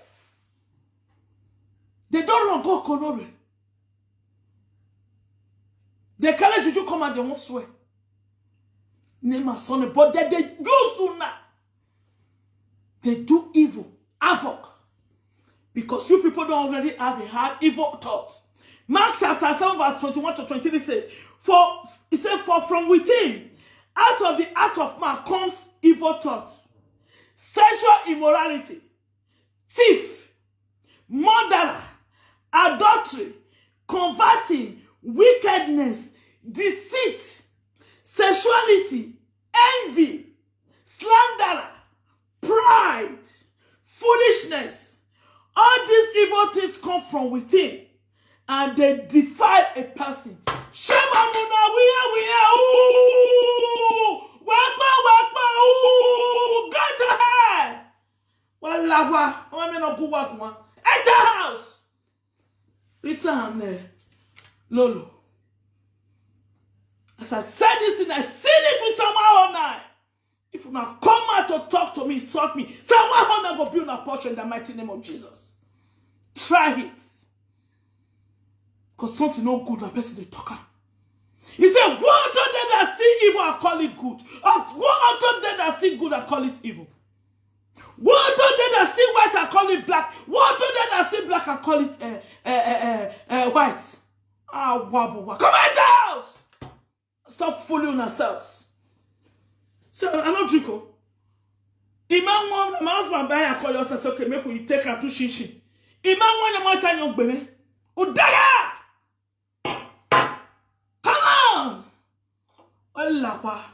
They don't run go Konore. They can't let you come and they won't swear. Name a son, but they use una. They do evil, havoc. Because you people don't already have a hard evil thought. Mark chapter 7 verse 21 to 23 says, For from within, out of the heart of man comes evil thoughts, sexual immorality, thief, murderer, adultery, converting, wickedness, deceit, sexuality, envy, slander, pride, foolishness. All these evil things come from within and they defile a person. Shemamuna, we are, ooh, wakba, ooh, go to hell. Wallawa, I'm not go work one. Enter house. Return there. Lolo. As I said this thing, I seen it with someone all night. If you now come out to talk to me, insult me, someone will not go build a portion in the mighty name of Jesus. Try it. Because something no good, that person they talk. He said, go unto them that see evil and call it good. Or go unto them that see good and call it evil. Go unto them that see white and call it black. Go unto them that see black and call it white. Come at the house. Stop fooling ourselves. So I'm not drinking. Imam mom, my husband buy and call yourself, okay, make you take her to shishi. Imam one your mother young baby. Udaya! Come on! Allah,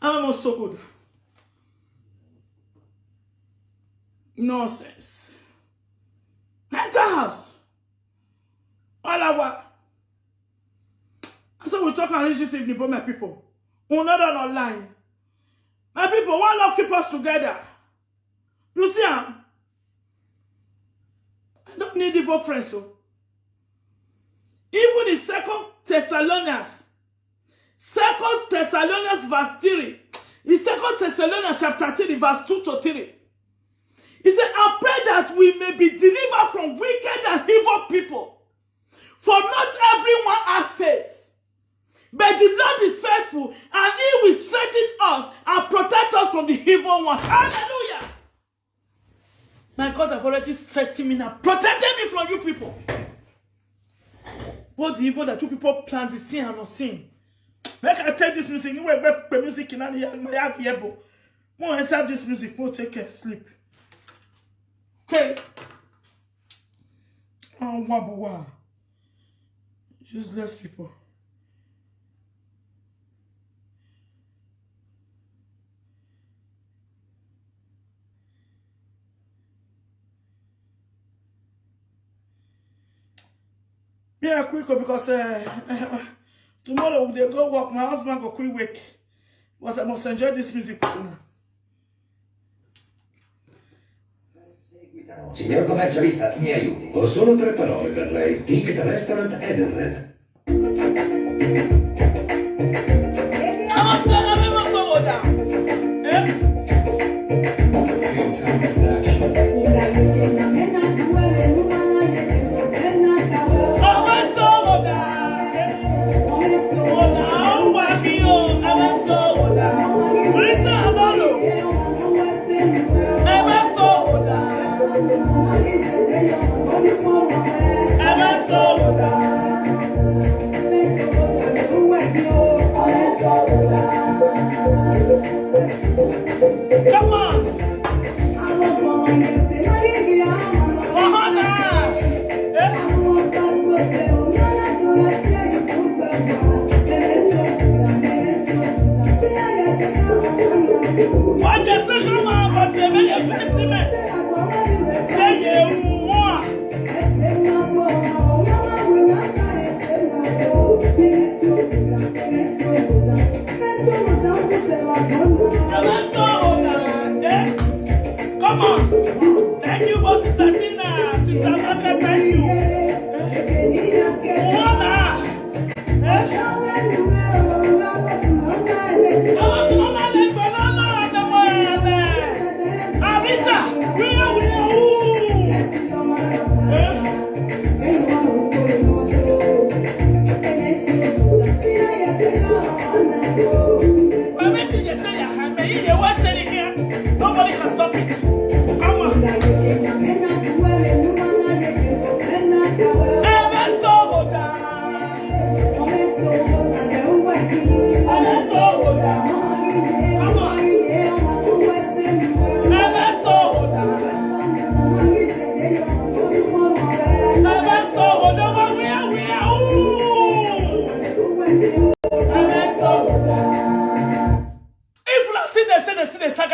I'm not so good. Nonsense. Enter house. Allah. So we talk and reach this evening about my people. We're not online. My people, one love keep us together. You see, I don't need evil friends. So. Even in 2 Thessalonians verse 3. In 2 Thessalonians chapter 3 verse 2 to 3. He said, I pray that we may be delivered from wicked and evil people. For not everyone has faith. But the Lord is faithful, and He will strengthen us and protect us from the evil one. Hallelujah! My God have already strengthened me now. Protected me from you people. What the evil that you people plan to sin and not sin. Make I take this music. You will make music in my ear. More inside this music. More take care. Sleep. Okay. Oh, wow. Useless people. Yeah, quick because tomorrow they go work. My husband go quick wake, but I must enjoy this music tonight. Signor commercialista, mi aiuti. Ho solo 3 parole per lei. Ticket Restaurant Edenred. Come on! What the second man got to be a pessimist? Say you want. Come on.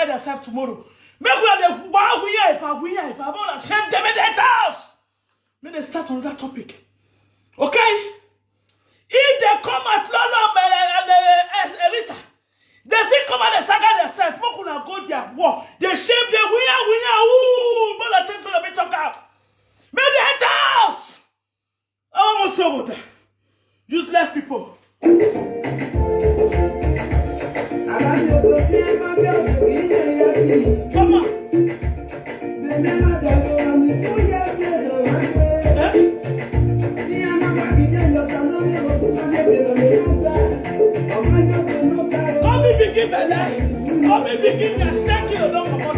saga themselves tomorrow. Make we wow if I want to shame them in their house. May they start on that topic. Okay? If they come at Lolo and Rita, they still come and they saga themselves. Make we go their war. They shame the winner. Ooh, but the things that we talk out. May they house. I almost saw that. Useless people. Come on. Come be begin by that. Come be begin and stack you don't come out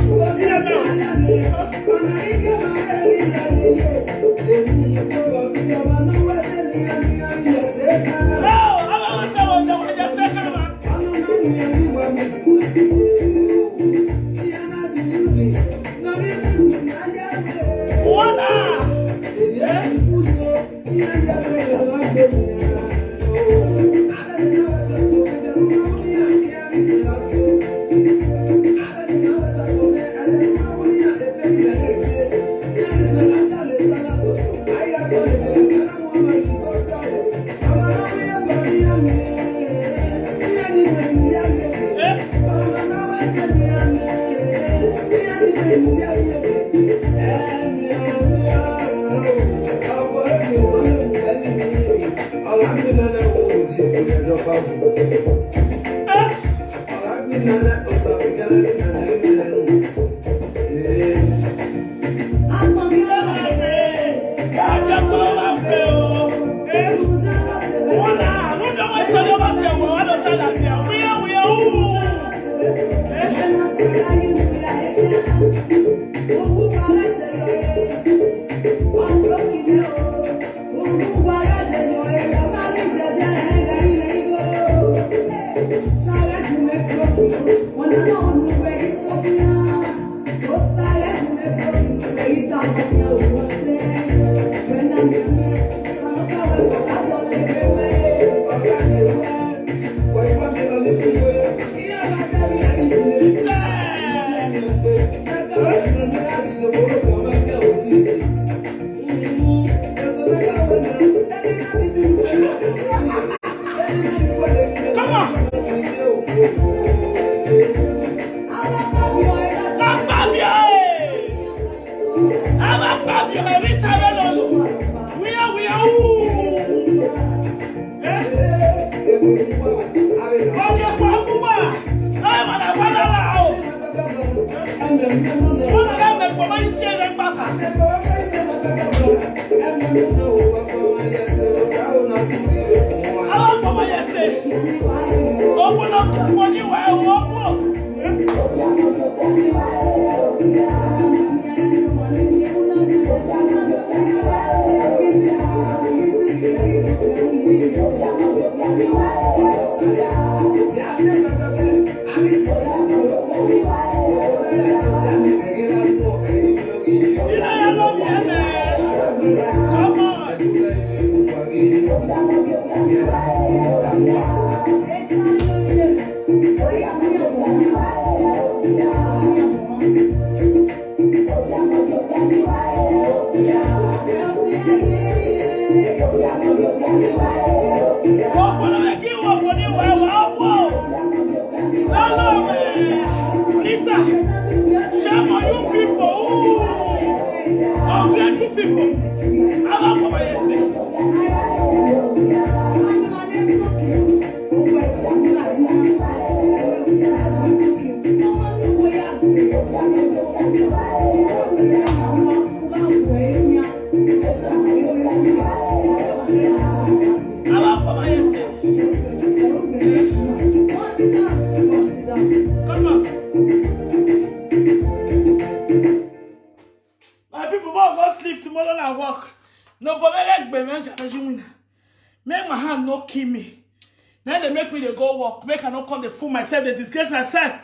Fool myself, they disgrace myself.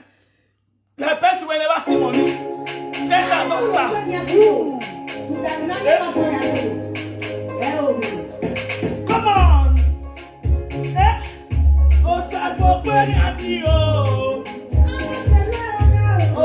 The person will never see money. 10,000 stars. Come on. Oh,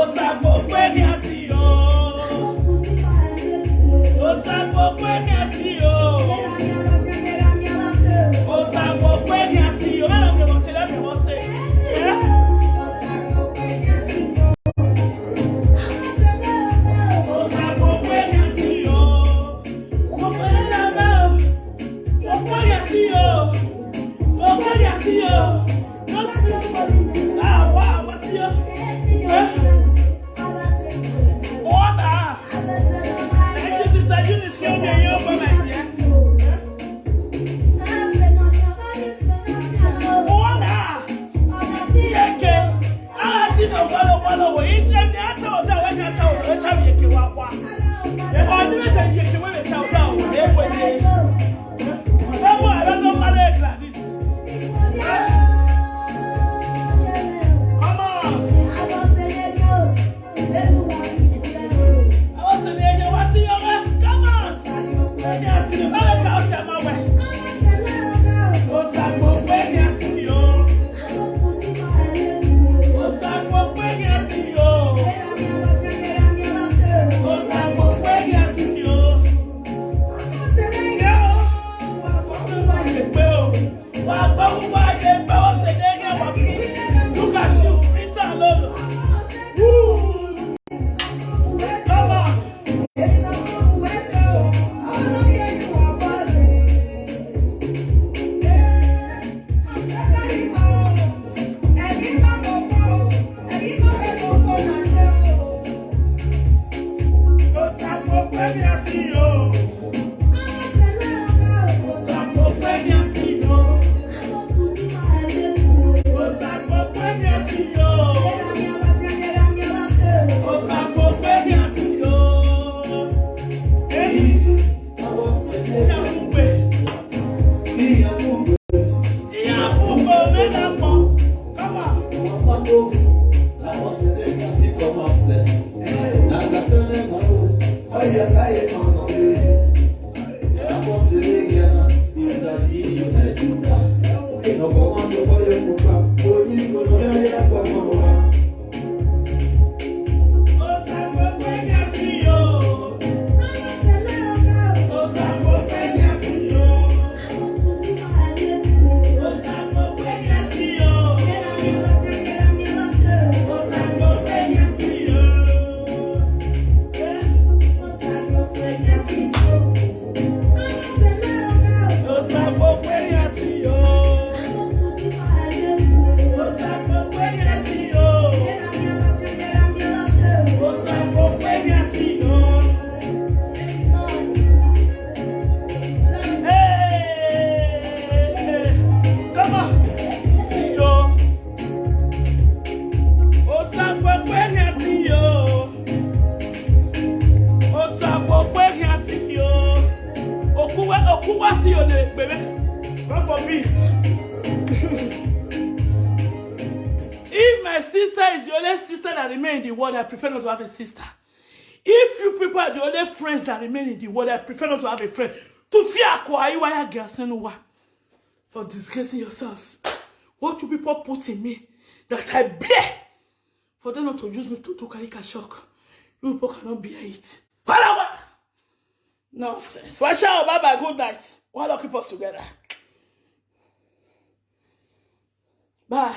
God forbid. If my sister is the only sister that remains in the world, I prefer not to have a sister. If you people are the only friends that remain in the world, I prefer not to have a friend. To fear for disgracing yourselves. What you people put in me that I bear for them not to use me to do caricature shock. You people cannot bear it. Nonsense. Watch out, bye bye, good night. Why don't keep us together? Bye.